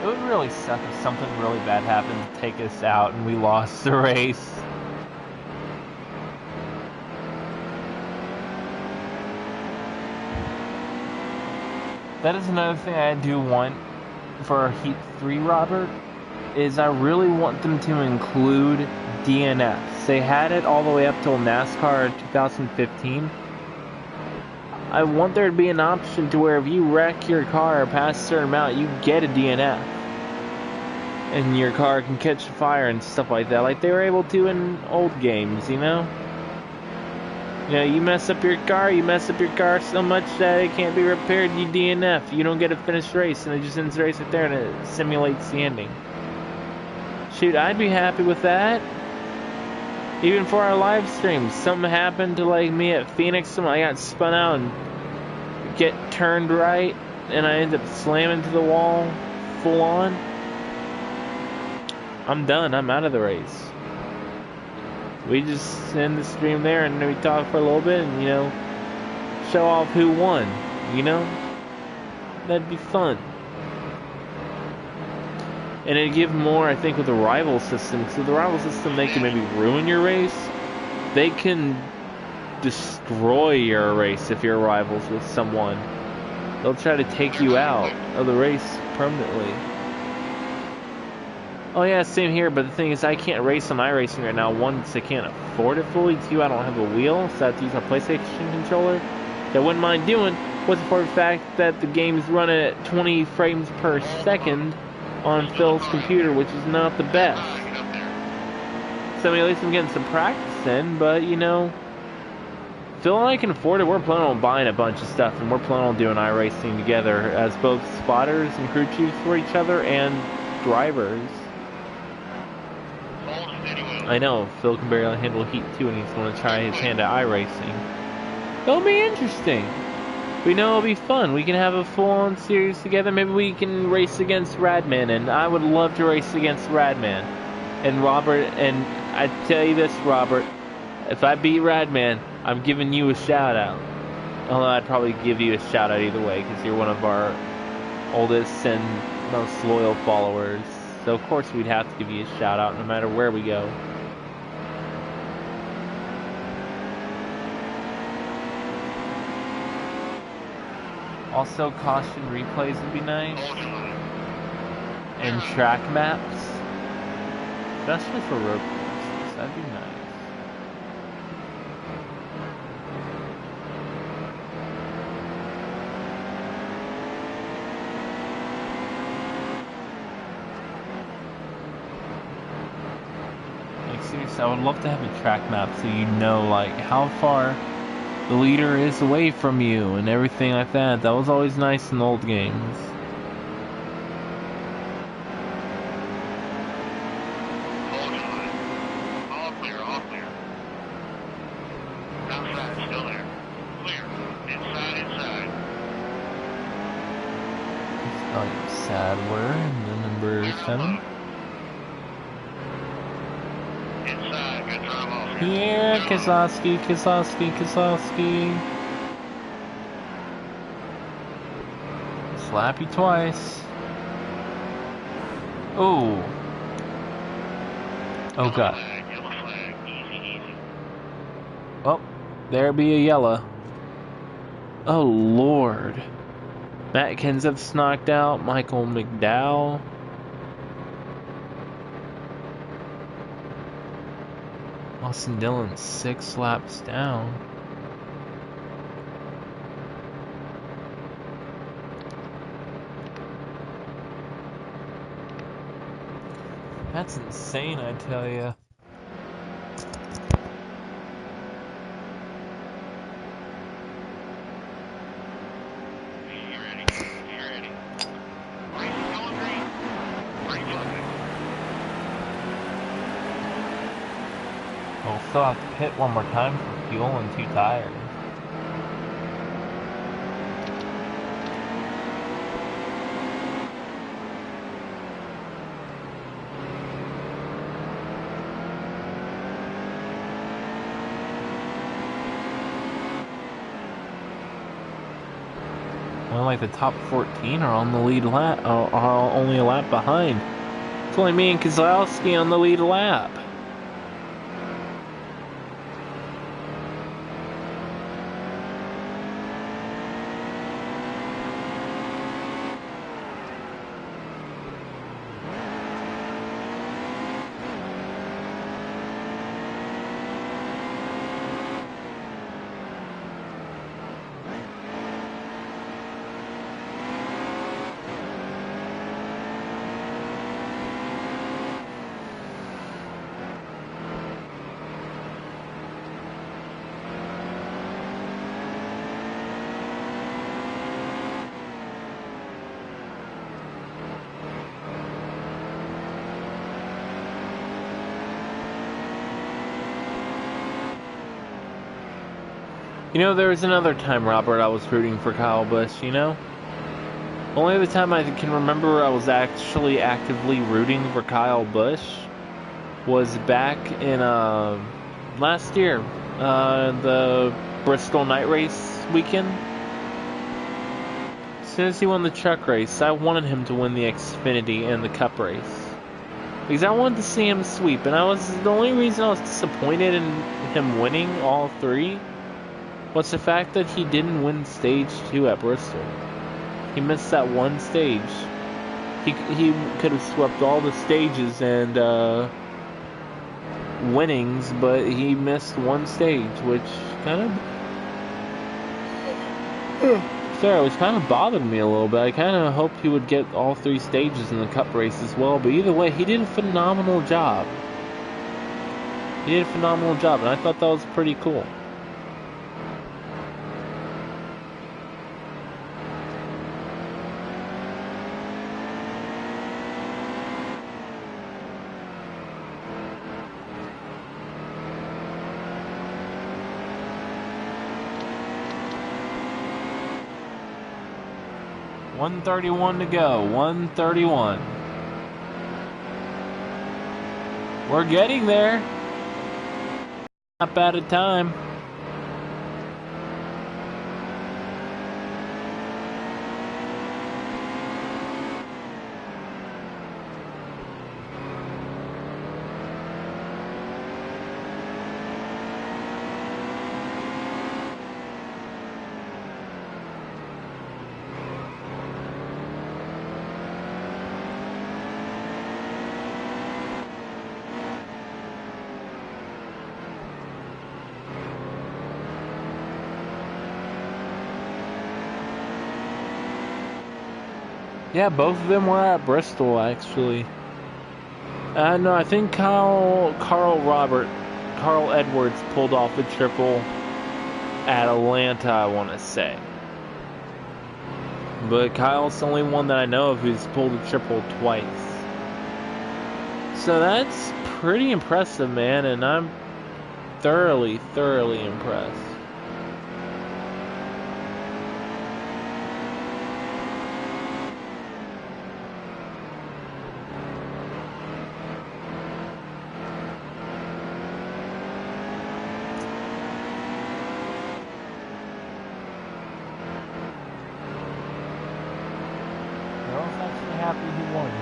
It would really suck if something really bad happened to take us out and we lost the race. That is another thing I do want for Heat 3, Robert, is I really want them to include DNFs. They had it all the way up till NASCAR 2015. I want there to be an option to where if you wreck your car past a certain amount, you get a DNF. And your car can catch fire and stuff like that, like they were able to in old games, you know? You know, you mess up your car so much that it can't be repaired, you DNF. You don't get a finished race, and it just ends the race right there, and it simulates the ending. Shoot, I'd be happy with that. Even for our live streams, something happened to like me at Phoenix, I got spun out and get turned right, and I end up slamming to the wall full on. I'm done. I'm out of the race. We just end the stream there and we talk for a little bit and, you know, show off who won, you know? That'd be fun. And it'd give more, I think, with the rival system. Because with the rival system, they can maybe ruin your race. They can destroy your race if you're rivals with someone. They'll try to take you out of the race permanently. Oh yeah, same here, but the thing is I can't race on iRacing right now. One, because I can't afford it fully. Two, I don't have a wheel, so I have to use my PlayStation controller. That I wouldn't mind doing, was for the fact that the game's running at 20 frames per second on Phil's computer, which is not the best. So I mean, at least I'm getting some practice in, but you know, Phil and I can afford it. We're planning on buying a bunch of stuff, and we're planning on doing iRacing together as both spotters and crew chiefs for each other and drivers. I know, Phil can barely handle heat too, and he's going to try his hand at iRacing. It'll be interesting. We know it'll be fun. We can have a full-on series together. Maybe we can race against Radman, and I would love to race against Radman. And Robert, and I tell you this, Robert, if I beat Radman, I'm giving you a shout-out. Although I'd probably give you a shout-out either way, because you're one of our oldest and most loyal followers. So of course we'd have to give you a shout-out no matter where we go. Also, caution replays would be nice. And track maps. Especially for road courses. That'd be nice. Like, seriously, I would love to have a track map so you know, like, how far the leader is away from you and everything like that. That was always nice in old games. Hold on. All clear, all clear. Outside, still there. Clear. Inside. Sadler and then number 7. Inside, good drive off Here, Kozlowski. Slap you twice. Oh. Oh god. Yellow flag. Easy. Oh, there be a yellow. Oh lord. Matt Kenseth's knocked out. Michael McDowell. Austin Dillon 6 laps down. That's insane, I tell ya. You ready? Green, going green. Green flag. We'll still have to pit one more time for fuel and 2 tires. Well, like the top 14 are on the lead lap, are only a lap behind. It's only me and Kozlowski on the lead lap. You know, there was another time, Robert, I was rooting for Kyle Busch, you know? Only the time I can remember I was actually actively rooting for Kyle Busch was back in last year, the Bristol night race weekend. As soon as he won the truck race, I wanted him to win the Xfinity and the Cup race. Because I wanted to see him sweep, and the only reason I was disappointed in him winning all three was the fact that he didn't win stage 2 at Bristol. He missed that one stage. He could have swept all the stages and winnings, but he missed one stage, which kind of bothered me a little bit. I kind of hoped he would get all 3 stages in the Cup race as well, but either way, he did a phenomenal job. And I thought that was pretty cool. .131 to go. 131. We're getting there. Not bad a time. Yeah, both of them were at Bristol, actually. No, I think Carl Edwards pulled off a triple at Atlanta, I want to say. But Kyle's the only one that I know of who's pulled a triple twice. So that's pretty impressive, man, and I'm thoroughly impressed. Happy he won.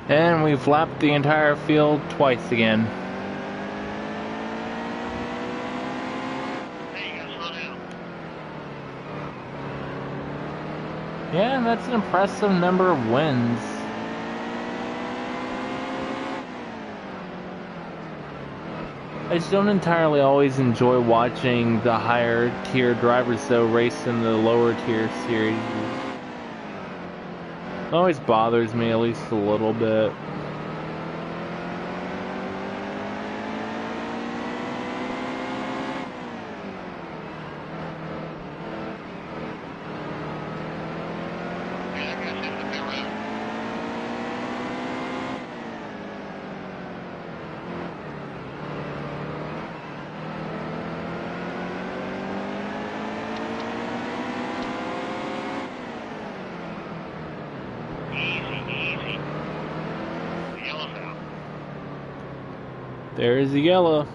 And we've lapped the entire field twice again. Hey, you gotta slow down. Yeah, that's an impressive number of wins. I just don't entirely always enjoy watching the higher tier drivers though race in the lower tier series. It always bothers me, at least a little bit. Yeah, that guy's in the pit road. Easy. There is the yellow.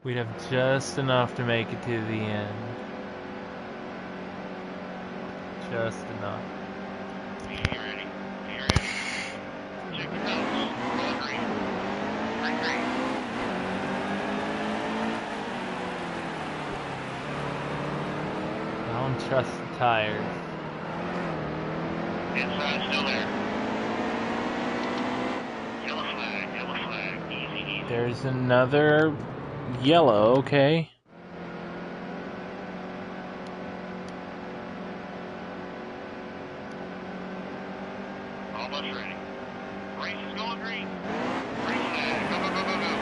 We'd have just enough to make it to the end. Just enough. Are you ready? Are you ready? Check your notes. Roll green. Green, green. I don't trust the tires. Inside, still there. Yellow flag, easy, easy. There's another yellow, okay. Almost ready. Race is going green. Green flag, go, go, go, go, go.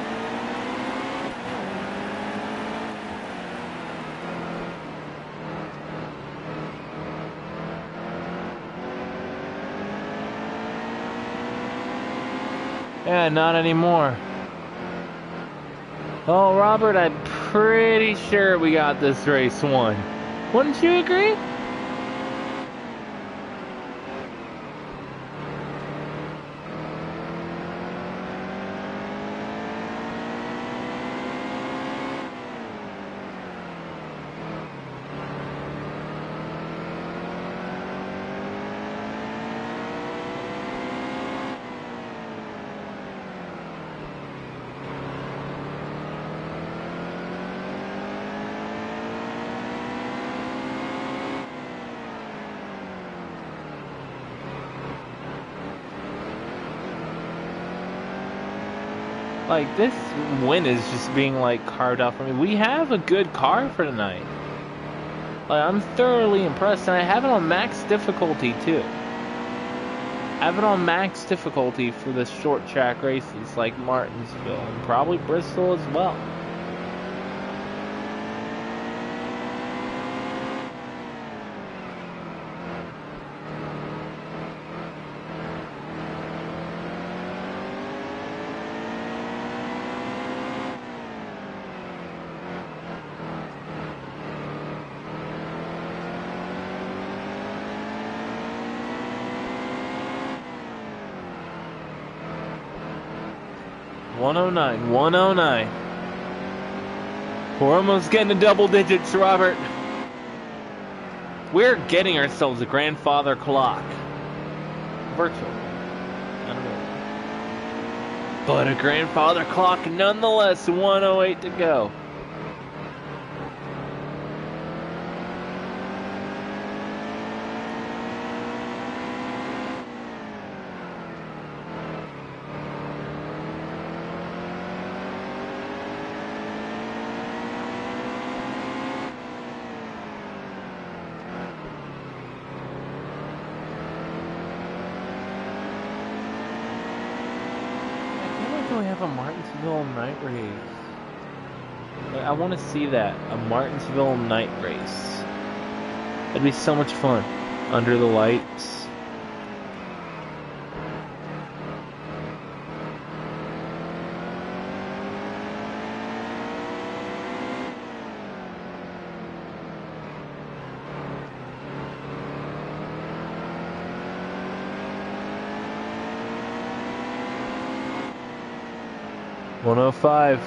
Yeah, not anymore. Oh, Robert, I'm pretty sure we got this race won. Wouldn't you agree? Like, this win is just being, like, carved out for me. We have a good car for tonight. Like, I'm thoroughly impressed, and I have it on max difficulty, too. I have it on max difficulty for the short track races, like Martinsville, and probably Bristol as well. .109, 109. We're almost getting to double digits, Robert. We're getting ourselves a grandfather clock. Virtual. I don't know. But a grandfather clock nonetheless, 108 to go. We have a Martinsville night race. Like, I want to see that. A Martinsville night race. That'd be so much fun. Under the lights. .105.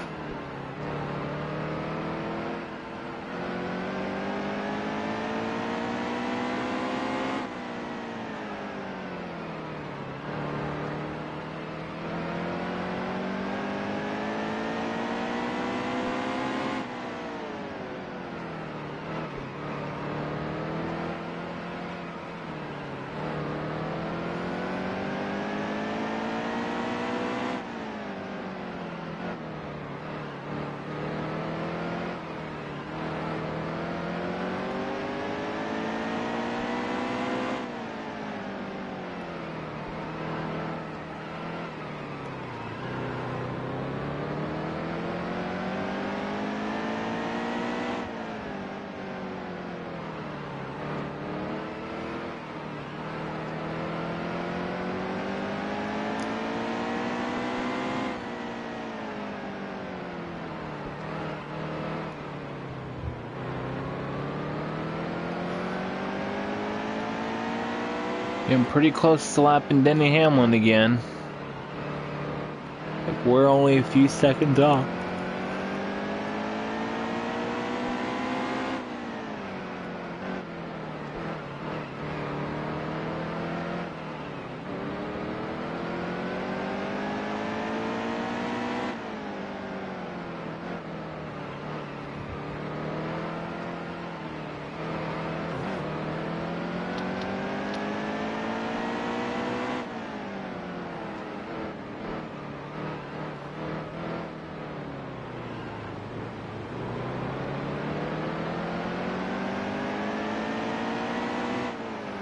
Getting pretty close to lapping Denny Hamlin again. I think we're only a few seconds off.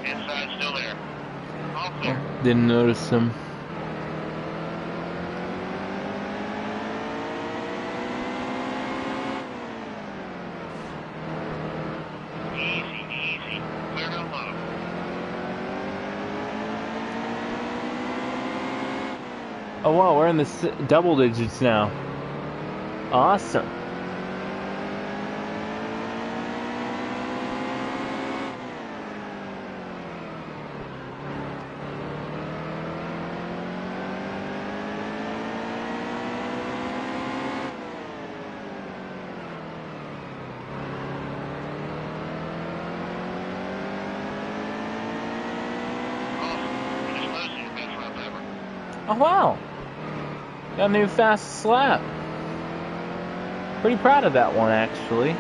Inside still there. All clear. Didn't notice him. Easy, easy. Clear down low. Oh wow, we're in the double digits now. Awesome. Awesome. You just losing your best lap ever. Oh wow. Got a new fastest lap. Pretty proud of that one, actually.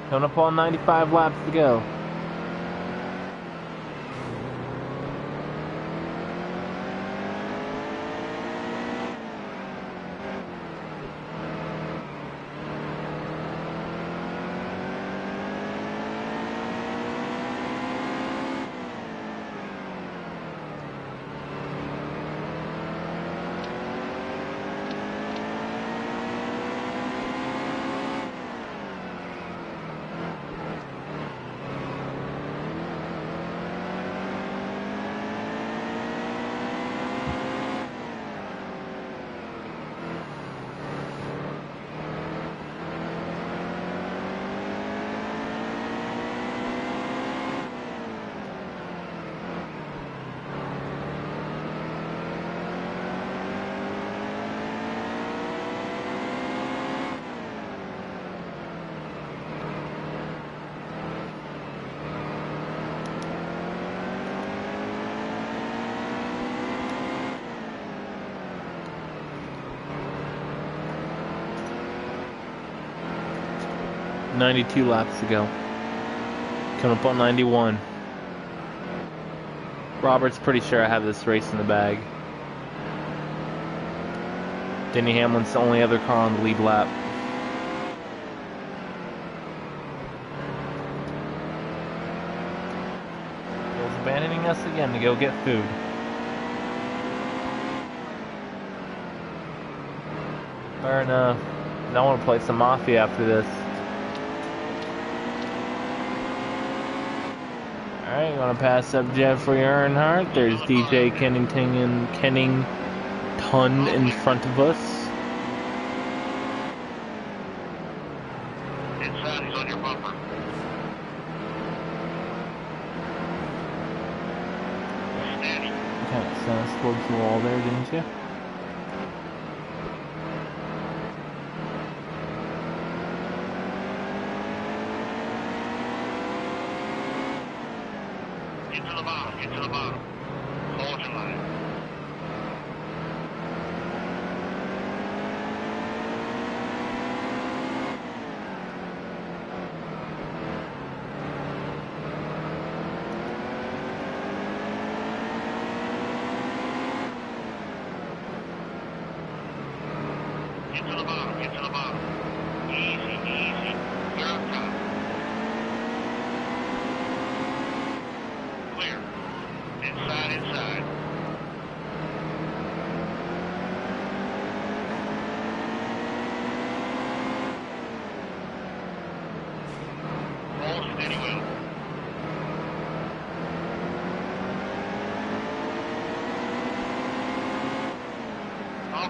Coming up on 95 laps to go. $92 laps to go. Coming up on 91. Robert's pretty sure I have this race in the bag. Denny Hamlin's the only other car on the lead lap. Bill's abandoning us again to go get food. Fair enough. I want to play some Mafia after this. Alright, you want to pass up Jeffrey Earnhardt? There's DJ Kennington in front of us. Inside, he's on your bumper. Steady. You kind of sent us towards the wall there, didn't you? Get to the bottom, get to the bottom. Hold your line. Get to the bottom, get to the bottom. Easy, easy. Clear up top. Clear. Inside, inside.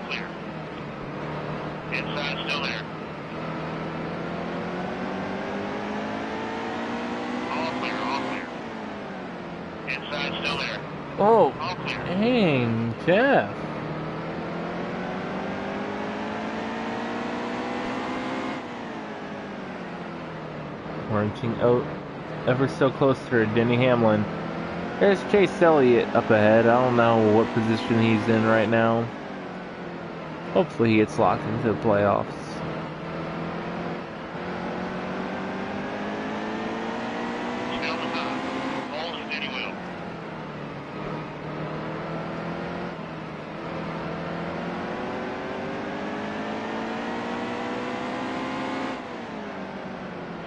clear. Inside still there. All clear, all clear. Inside still there. Oh, All clear. dang, Jeff. We're inching out ever so close to Denny Hamlin. There's Chase Elliott up ahead. I don't know what position he's in right now. Hopefully he gets locked into the playoffs. Stay on the top. Hold and steady wheel.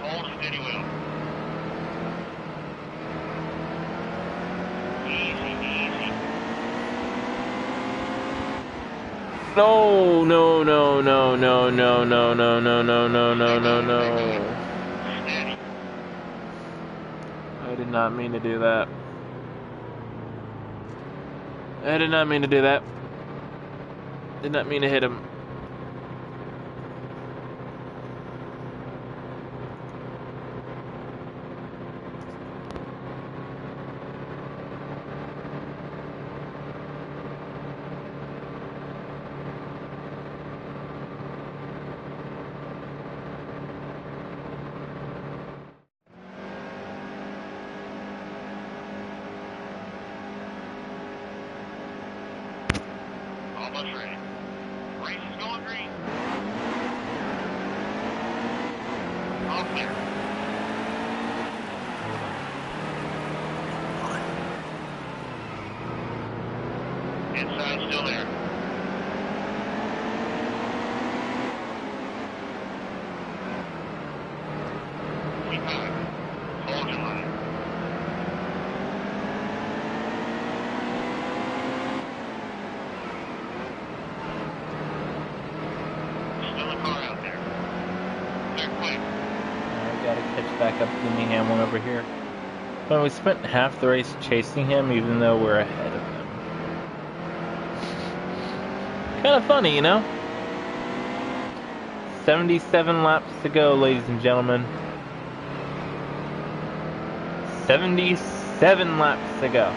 Hold and steady wheel. Easy, easy. No, no, no, no, no, no, no, no, no, no, no, no, no, no. Steady. I did not mean to do that. I did not mean to do that. Did not mean to hit him. Almost ready. Race is going green. All clear. Inside still there. Keep high. Hold your line. Still a car out there. Clear quick. I gotta catch back up to Denny Hamlin over here. Well, we spent half the race chasing him, even though we're ahead of him. Kind of funny, you know? 77 laps to go, ladies and gentlemen. 77 laps to go.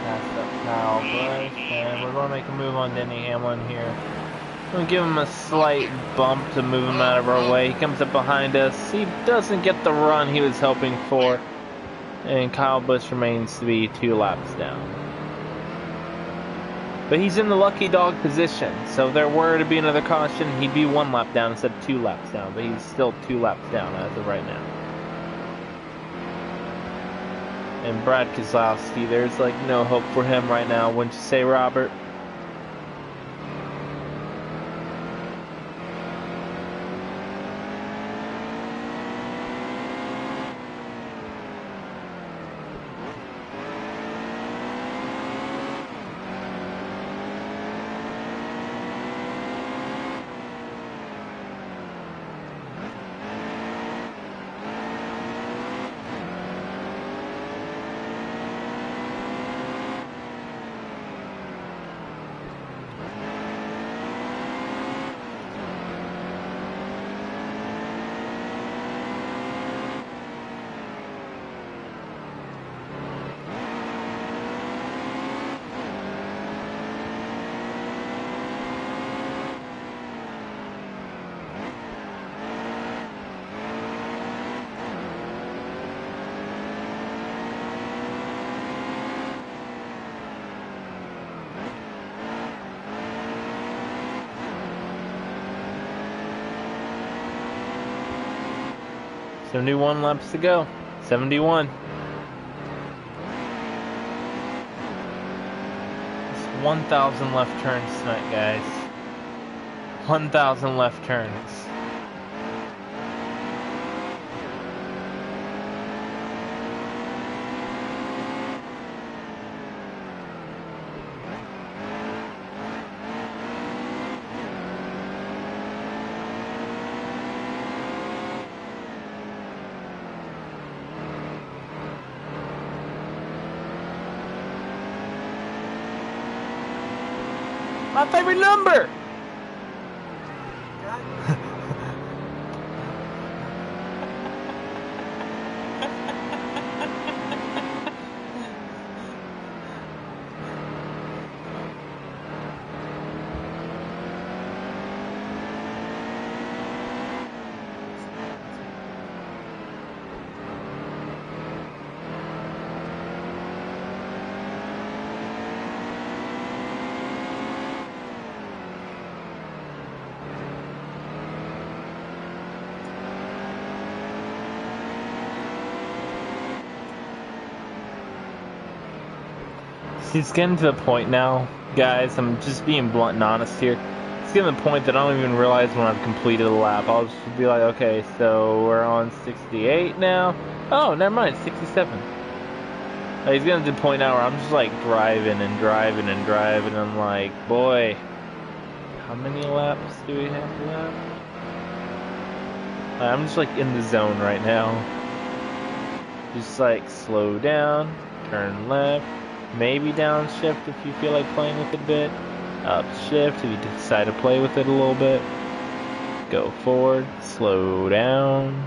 Past up Kyle Busch, and we're going to make a move on Denny Hamlin here. We'll give him a slight bump to move him out of our way. He comes up behind us. He doesn't get the run he was hoping for. And Kyle Busch remains to be 2 laps down. But he's in the lucky dog position. So if there were to be another caution, he'd be 1 lap down instead of 2 laps down. But he's still 2 laps down as of right now. And Brad Keselowski, there's like no hope for him right now, wouldn't you say, Robert? So 71 laps to go. 71. It's 1,000 left turns tonight, guys. 1,000 left turns. My favorite number! It's getting to the point now, guys, I'm just being blunt and honest here. It's getting to the point that I don't even realize when I've completed a lap. I'll just be like, okay, so we're on 68 now. Oh, never mind, 67. It's getting to the point now where I'm just like driving and driving and driving. And I'm like, boy, how many laps do we have left? I'm just like in the zone right now. Just like slow down, turn left. Maybe downshift if you feel like playing with it a bit. Upshift if you decide to play with it a little bit. Go forward, slow down.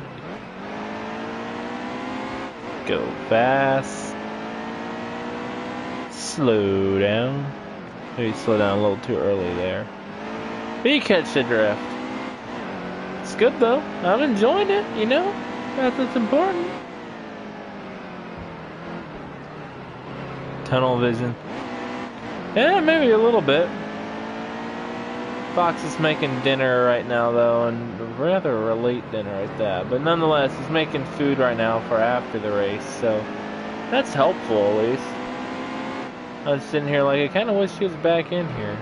Go fast. Slow down. Maybe slow down a little too early there. But you catch the drift. It's good though. I'm enjoying it, you know? That's what's important. Tunnel vision. Yeah, maybe a little bit. Fox is making dinner right now, though, and rather a late dinner at that. But nonetheless, he's making food right now for after the race, so that's helpful at least. I was sitting here like, I kind of wish he was back in here.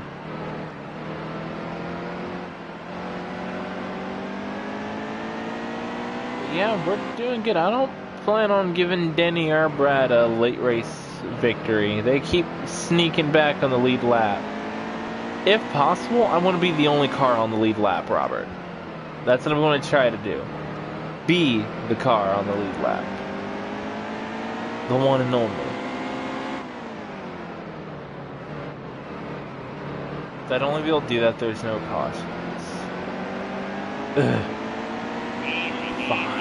But yeah, we're doing good. I don't plan on giving Denny or Brad a late race victory. They keep sneaking back on the lead lap. If possible, I want to be the only car on the lead lap, Robert. That's what I'm going to try to do. Be the car on the lead lap. The one and only. If I'd only be able to do that, there's no cautions. Ugh. Fine.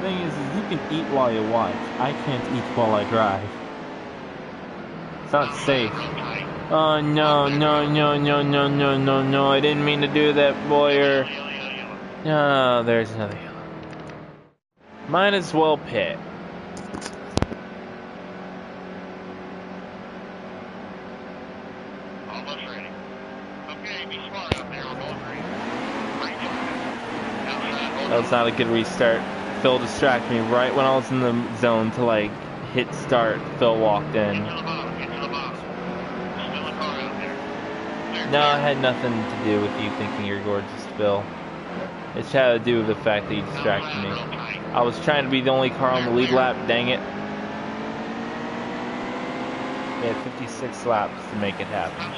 Thing is you can eat while you watch. I can't eat while I drive. It's not safe. Oh no, no, no, no, no, no, no, no. I didn't mean to do that, Boyer. Oh, there's another yellow. Might as well pit. Almost ready. Okay, be smart up there on all three. That was not a good restart. Phil distracted me right when I was in the zone to like hit start. Phil walked in. No, it had nothing to do with you thinking you're gorgeous, Phil. It had to do with the fact that you distracted me. I was trying to be the only car on the lead lap, dang it. We had 56 laps to make it happen.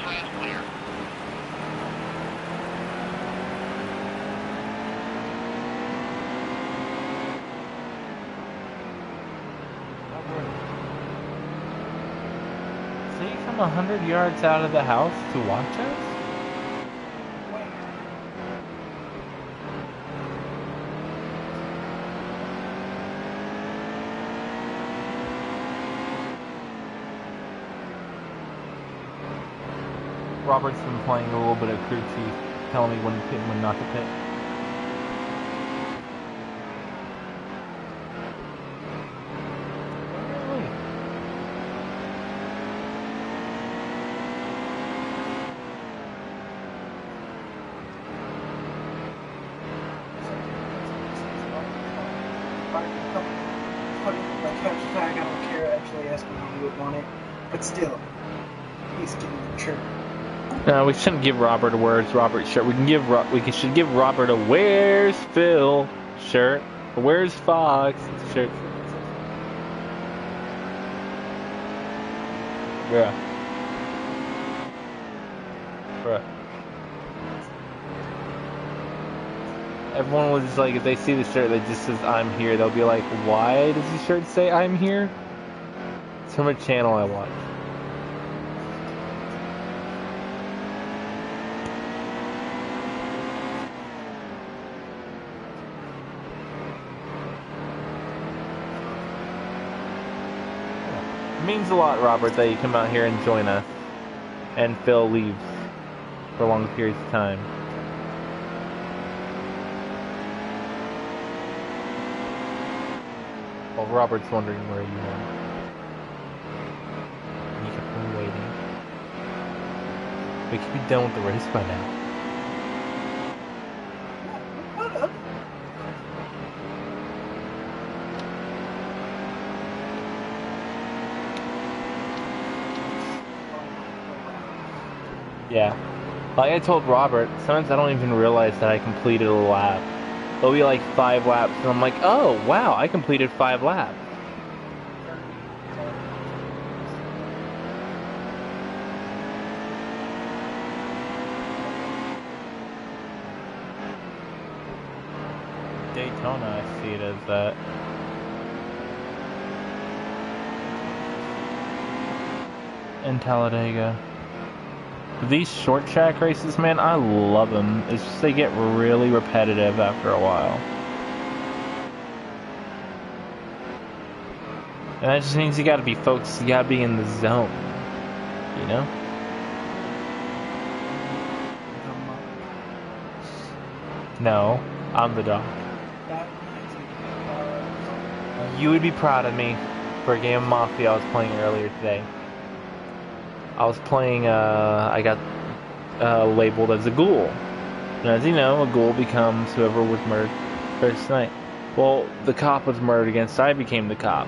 So you come 100 yards out of the house to watch us? Robert's been playing a little bit of crew chief, telling me when to pit and when not to pit. But still, he's getting the shirt. No, we shouldn't give Robert a "Where's Robert" shirt. We should give Robert a "Where's Phil" shirt, a "Where's Fox" shirt. Yeah. Bruh. Everyone was just like, if they see the shirt that just says I'm here, they'll be like, why does the shirt say I'm here? It's from a channel I watch. It means a lot, Robert, that you come out here and join us. And Phil leaves for long periods of time. Well, Robert's wondering where you are. And he kept on waiting. We could be done with the race by now. Yeah. Like I told Robert, sometimes I don't even realize that I completed a lap. It'll be like 5 laps, and I'm like, oh, wow, I completed 5 laps. Daytona, I see it as that. And Talladega. These short track races, man, I love them. It's just they get really repetitive after a while. And that just means you gotta be focused, you gotta be in the zone. You know? No, I'm the dog. You would be proud of me for a game of Mafia I was playing earlier today. I was playing, I got labeled as a ghoul. And as you know, a ghoul becomes whoever was murdered first night. Well, the cop was murdered against, I became the cop.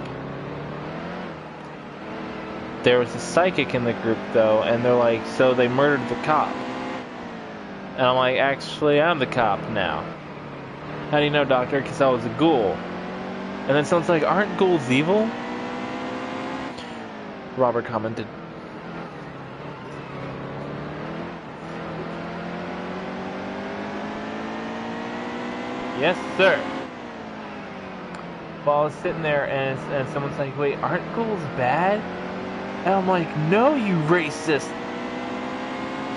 There was a psychic in the group, though, and they're like, so they murdered the cop. And I'm like, actually, I'm the cop now. How do you know, doctor? Because I was a ghoul. And then someone's like, aren't ghouls evil? Robert commented. Yes, sir. Well, I was sitting there and someone's like, wait, aren't ghouls bad? And I'm like, no, you racist.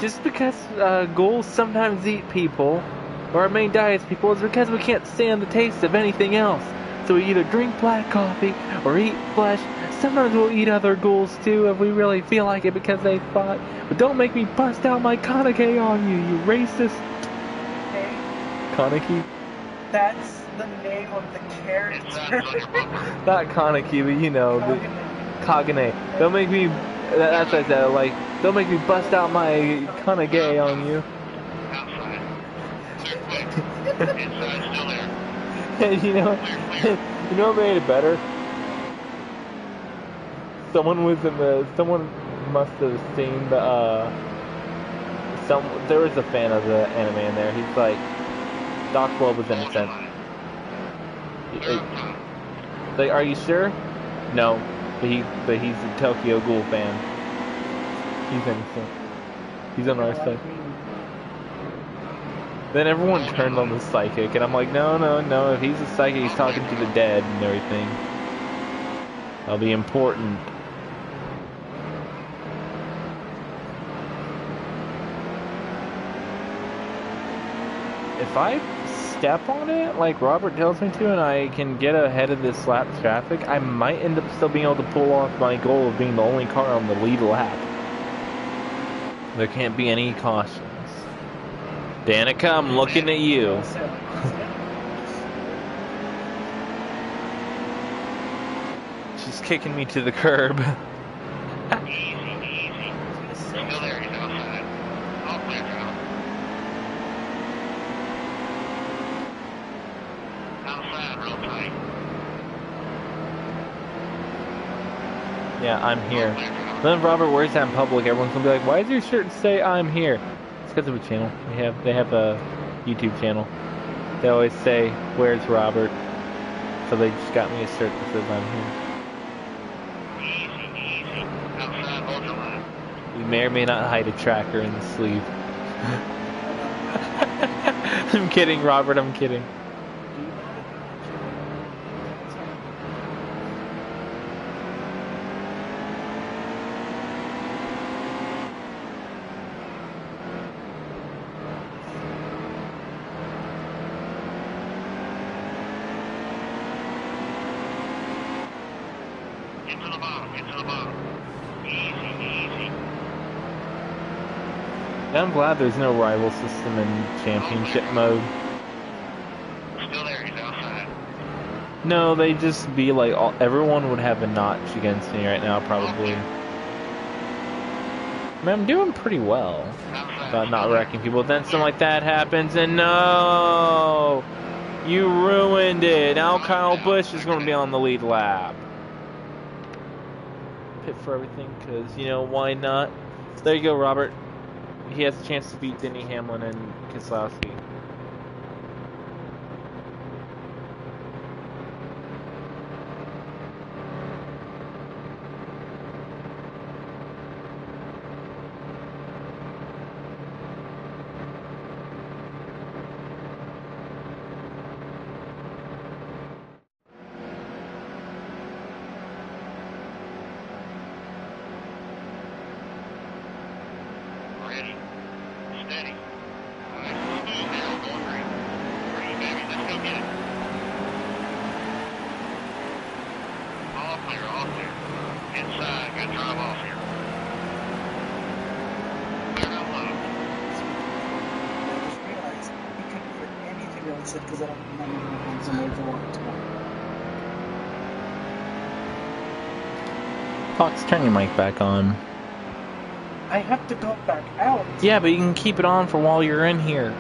Just because ghouls sometimes eat people, or our main diet is people, is because we can't stand the taste of anything else. So we either drink black coffee or eat flesh. Sometimes we'll eat other ghouls too if we really feel like it because they fought. But don't make me bust out my Kaneki on you, you racist. Hey, Kaneki? that's the name of the character. Not Kaneki, but you know, the Kagane. Don't make me, that's what I said, like, don't make me bust out my Kaneki on you. Outside. Clear. Inside, still there. And you know what made it better? Someone must have seen the, there was a fan of the anime in there. He's like, Doc Blow was innocent. Like, are you sure? No, but he's a Tokyo Ghoul fan. He's innocent. He's on our side. Then everyone turned on the psychic, and I'm like, no, if he's a psychic, he's talking to the dead and everything. That'll be important. If I step on it, like Robert tells me to, and I can get ahead of this lap traffic, I might end up still being able to pull off my goal of being the only car on the lead lap. There can't be any cautions. Danica, I'm looking at you. She's kicking me to the curb. Easy. Still there, he's outside. All clear, John. Outside, real tight. Yeah, I'm here. Then Robert wears that in public, everyone's gonna be like, why does your shirt say I'm here? It's because of a channel. They have a YouTube channel. They always say, where's Robert? So they just got me a shirt that says I'm here. Easy. Outside, hold your line. We may or may not hide a tracker in the sleeve. I'm kidding, Robert. I'm kidding. Get to the bottom, get to the bottom. Easy, easy. I'm glad there's no rival system in championship mode. Still there, he's outside. No, they just be like everyone would have a notch against me right now, probably. I mean, I'm doing pretty well about not wrecking people. Then something like that happens, and no, you ruined it. Now Kyle Busch is going to be on the lead lap. Pit for everything, because you know why not? There you go, Robert. He has a chance to beat Denny Hamlin and Keselowski. Ready. Steady. Nice and smooth now, going green. Green, baby, let's go get it. All clear, all clear. Inside, got to drive off here. Clear down low. I just realized we couldn't put anything else in because I don't remember what ones I made for a long time. Fox, turn your mic back on. I have to go back out. Yeah, but you can keep it on for while you're in here.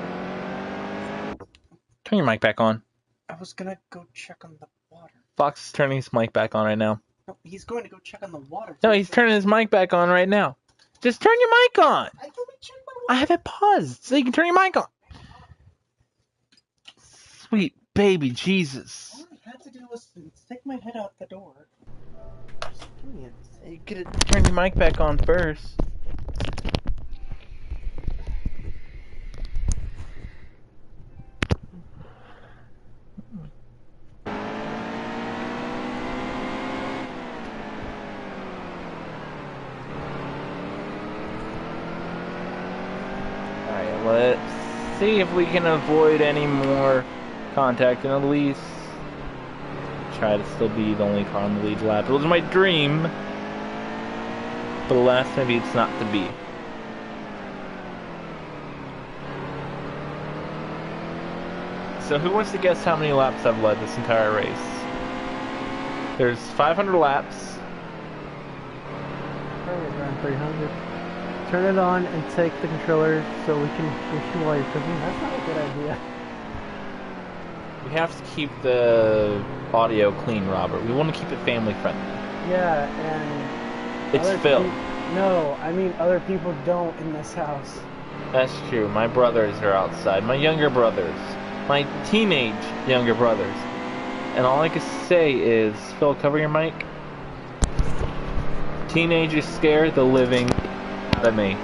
Turn your mic back on. I was gonna go check on the water. Fox is turning his mic back on right now. No, he's going to go check on the water. No, he's turning his mic back on right now. Just turn your mic on. I thought we checked my I water. have it paused so you can turn your mic on. Sweet baby Jesus. All I had to do was stick my head out the door. You could have turned your mic back on first. Alright, let's see if we can avoid any more contact and at least try to still be the only car on the lead lap. It was my dream, but alas, maybe it's not to be. So who wants to guess how many laps I've led this entire race? There's 500 laps. Probably around 300. Turn it on and take the controller so we can push you while you're cooking. That's not a good idea. We have to keep the audio clean, Robert. We want to keep it family friendly. Yeah, and It's other Phil. No, I mean other people don't in this house. That's true. My brothers are outside. My younger brothers. My teenage younger brothers. And all I can say is, Phil, cover your mic. Teenagers scare the living out of me.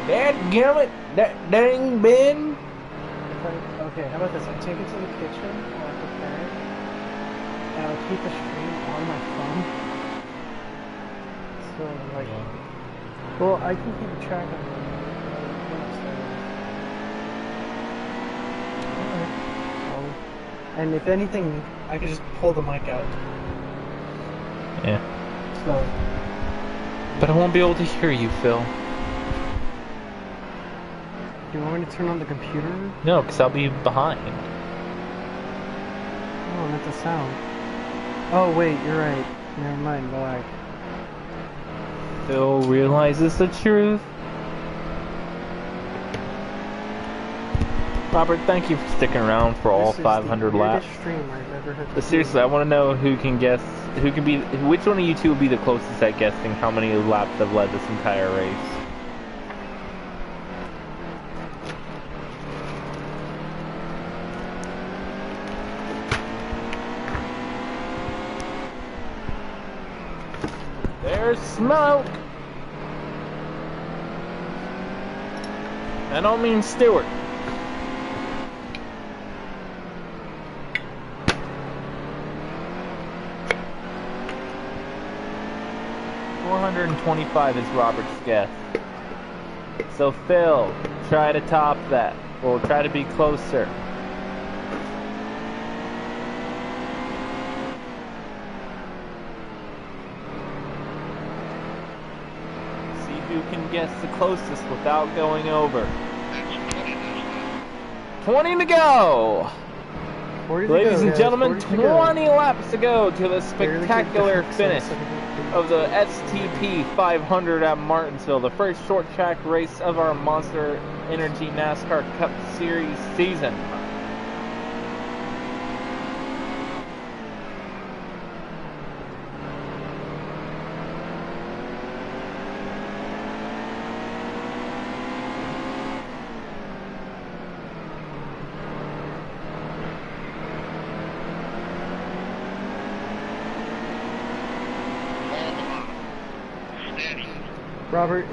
Dadgummit, that dang Ben. Okay, how about this? I take it to the kitchen while I prepare it, and I'll keep the stream on my phone. So, like, well, I can keep track of it. And if anything, I could just pull the mic out. Yeah. so, But I won't be able to hear you, Phil. do you want me to turn on the computer? No, because I'll be behind. Oh, not the sound. Oh, wait, you're right. Never mind, black. Phil realizes the truth. Robert, thank you for sticking around for all This is 500 the laps. weirdest stream I've ever had to But seriously, I want to know who can guess, who can be, which one of you two will be the closest at guessing how many laps I've led this entire race. There's smoke. I don't mean Stewart. $425 is Robert's guess. So Phil, try to top that. We'll try to be closer. See who can guess the closest without going over. 20 to go! 40 to Ladies go, and guys, gentlemen, 40 to go. 20 laps to go to the Barely spectacular keep finish going. of the STP 500 at Martinsville, the first short track race of our Monster Energy NASCAR Cup Series season. Robert,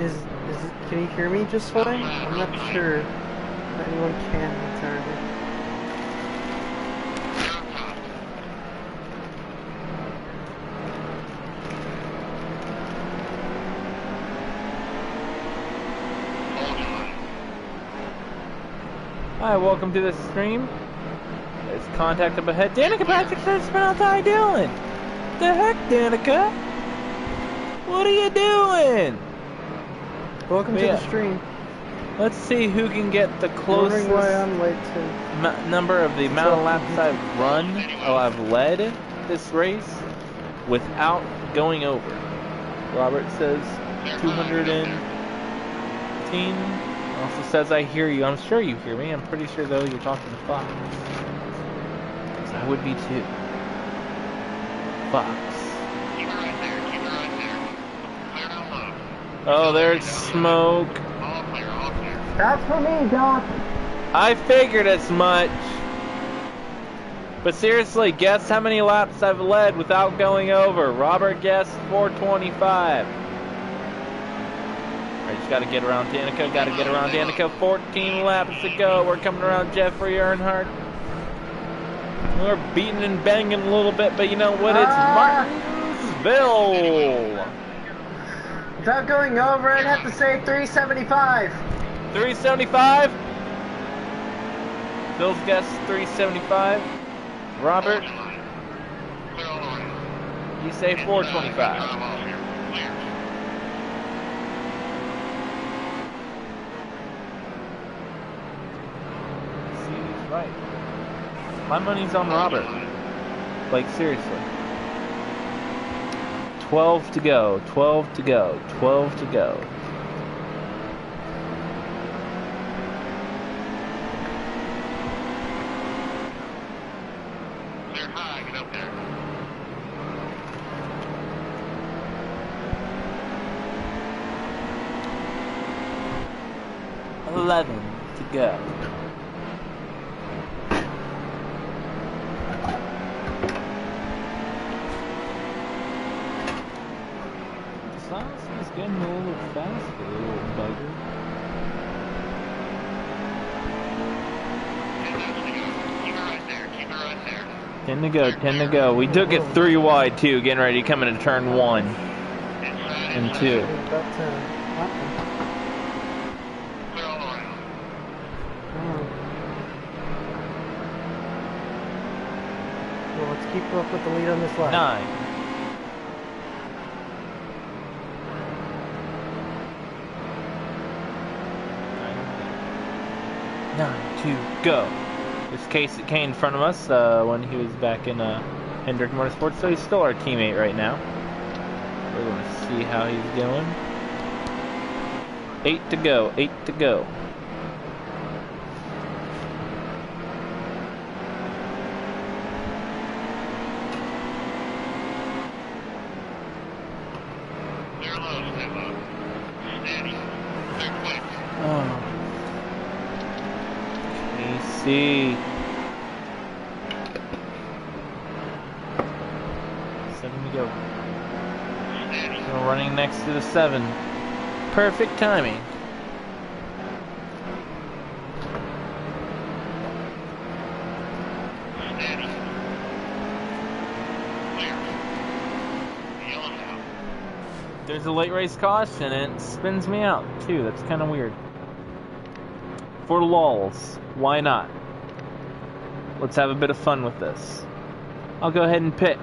can you hear me just fine? I'm not sure if anyone can entirely. Hi, welcome to the stream. There's contact up ahead. Danica Patrick says, "How you doing?" The heck, Danica? What are you doing? Welcome to the stream. Let's see who can get the Wondering closest why I'm late too. number of the amount of laps I've run, or I've led this race without going over. Robert says 215. Also says I hear you. I'm sure you hear me. I'm pretty sure though you're talking to Fox. Because I would be too. Fox. Keep it right there. Keep it right there. Clear out low. Oh, there's smoke. All clear. All clear. That's for me, Doc. I figured as much. But seriously, guess how many laps I've led without going over. Robert guessed 425. I just gotta get around Danica. Gotta get around Danica. 14 laps to go. We're coming around Jeffrey Earnhardt. We're beating and banging a little bit, but you know what? It's Martinsville. Without going over, I'd have to say 375. 375. Phil's guess 375. Robert, Clear all the way. you say 425. Drive off here. Clear. See, he's right. My money's on Robert. Like, seriously. 12 to go. 12 to go. 12 to go. Clear high. Get up there. 11 to go. He's getting a little faster, little bugger. 10 laps to go. Keep it right there. Keep it right there. 10 to go, 10 to go. We took it 3 wide too, getting ready to come into turn 1 Inside. and Inside. 2. About to happen. Clear all the way. Well, let's keep up with the lead on this lap. 9. 9 to go. This Casey Kane in front of us when he was back in Hendrick Motorsports, so he's still our teammate right now. We're going to see how he's doing. 8 to go, 8 to go. Clear low. Stay low. Steady. Clear quick. Oh. Casey. 7 to go. We're running next to the 7. Perfect timing. Steady. Clear. Yellow out. There's a late race caution and it spins me out too. That's kind of weird. For lulz, why not? Let's have a bit of fun with this. I'll go ahead and pit.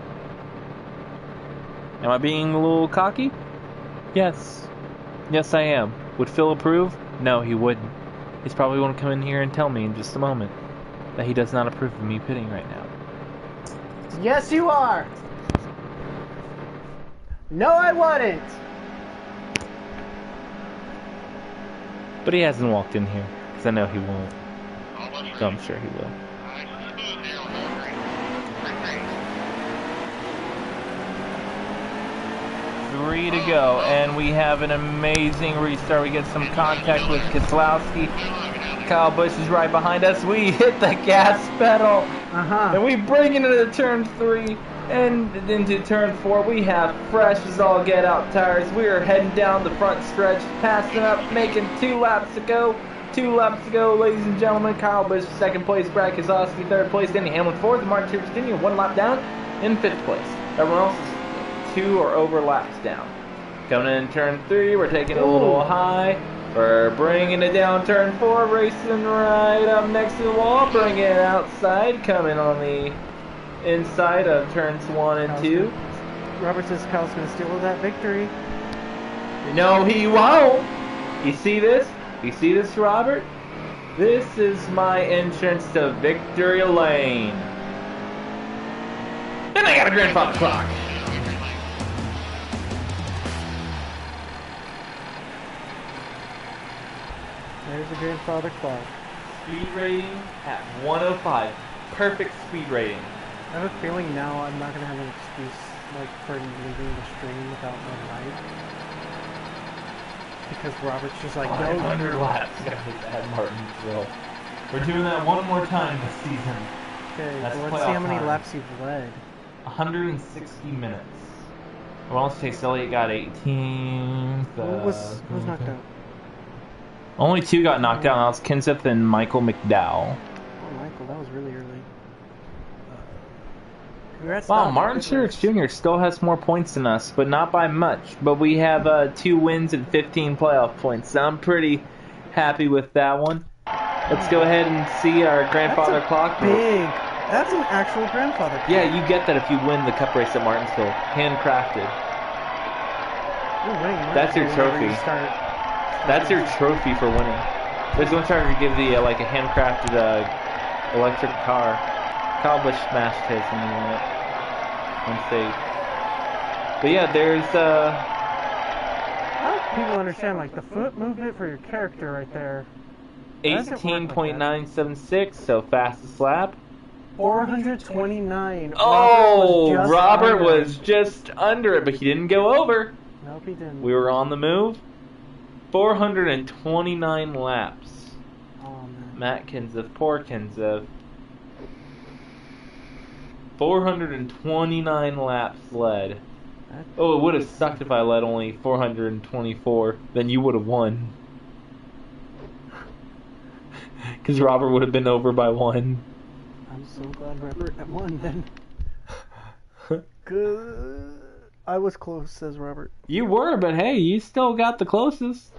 Am I being a little cocky? Yes. Yes, I am. Would Phil approve? No, he wouldn't. He's probably going to come in here and tell me in just a moment that he does not approve of me pitting right now. Yes, you are. No, I wouldn't. But he hasn't walked in here, because I know he won't. Almost So ready. I'm sure he will. Nice and smooth here on the green. Great. 3 to go, and we have an amazing restart. We get some contact with Keselowski. Kyle Busch is right behind us. We hit the gas pedal, and we bring it into turn 3 and into turn 4. We have fresh as all get out tires. We are heading down the front stretch, passing up, making 2 laps to go. 2 laps to go, ladies and gentlemen. Kyle Busch, 2nd place. Brad Keselowski, 3rd place. Danny Hamlin, 4th. Martin Truex Jr., 1 lap down in 5th place. Everyone else is 2 or over laps down. Coming in turn 3, we're taking it a little high. We're bringing it down turn 4, racing right up next to the wall. Bring it outside, coming on the inside of turns 1 and 2. Robert says Kyle's going to steal that victory. No, he won't. You see this? You see this, Robert? This is my entrance to Victory Lane. And I got a grandfather clock. There's the grandfather clock. Speed rating at 105. Perfect speed rating. I have a feeling now I'm not going to have an excuse like for leaving the stream without my light. Because Robert's just like, no. 500 laps at Martinsville. We're doing that one more time this season. Okay, That's well, let's see how playoff many time. laps you've led. 160 minutes. Well, Chase Elliott got 18th. Who was knocked out? Only 2 got knocked out. That was Kenseth and Michael McDowell. Oh, Michael, that was really early. Congrats, Wow, Doc. Martin Good race. Truex Jr. still has more points than us, but not by much. But we have 2 wins and 15 playoff points. So I'm pretty happy with that one. Let's go ahead and see our grandfather clock. That's an actual grandfather clock. Yeah, you get that if you win the cup race at Martinsville. Handcrafted. You're winning. That's your whenever trophy. you start. That's your trophy for winning. There's one trying to give the like a handcrafted electric car. Kyle Busch smashed his and he won it on stage. But yeah, there's I hope people understand like the foot movement for your character right there. 18.976, so fastest lap. 429. Oh, Robert under. was just under it, but he didn't go over. Nope, he didn't. We were on the move. 429 laps. Oh man. Matt Kenseth, poor Kenseth. 429 laps led. Oh, it would have sucked if I led only 424. Then you would have won. Because Robert would have been over by 1. I'm so glad Robert won then. Good. I was close, says Robert. You were, but hey, you still got the closest.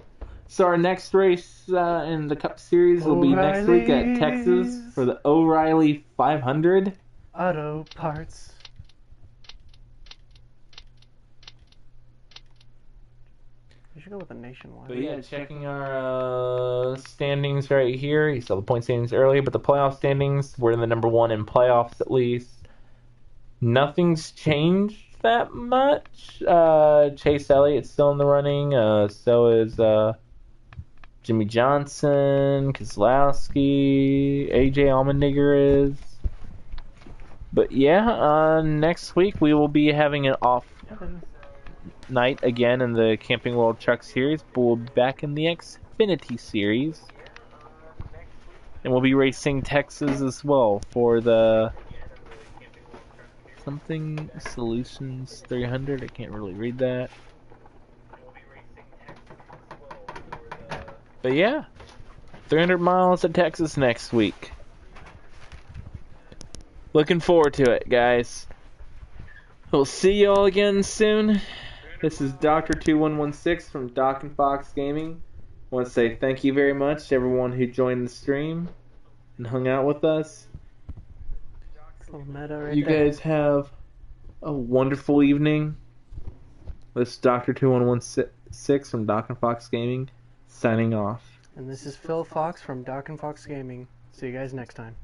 So our next race in the Cup Series will be next week at Texas for the O'Reilly 500. Auto parts. You should go with a nationwide. But yeah, checking our standings right here. You saw the point standings earlier, but the playoff standings, we're in the number 1 in playoffs at least. Nothing's changed that much. Chase Elliott's still in the running. So is Jimmy Johnson, Keselowski, AJ Allmendinger is. But yeah, next week we will be having an off night again in the Camping World Truck Series, but we'll be back in the Xfinity Series. And we'll be racing Texas as well for the something Solutions 300. I can't really read that. But yeah, 300 miles of Texas next week. Looking forward to it, guys. We'll see y'all again soon. This is Dr. 2116 from Doc and Fox Gaming. I want to say thank you very much to everyone who joined the stream and hung out with us. Little meta right You there. guys have a wonderful evening. This is Dr. 2116 from Doc and Fox Gaming signing off. And this is Phil Fox from Doc and Fox Gaming. See you guys next time.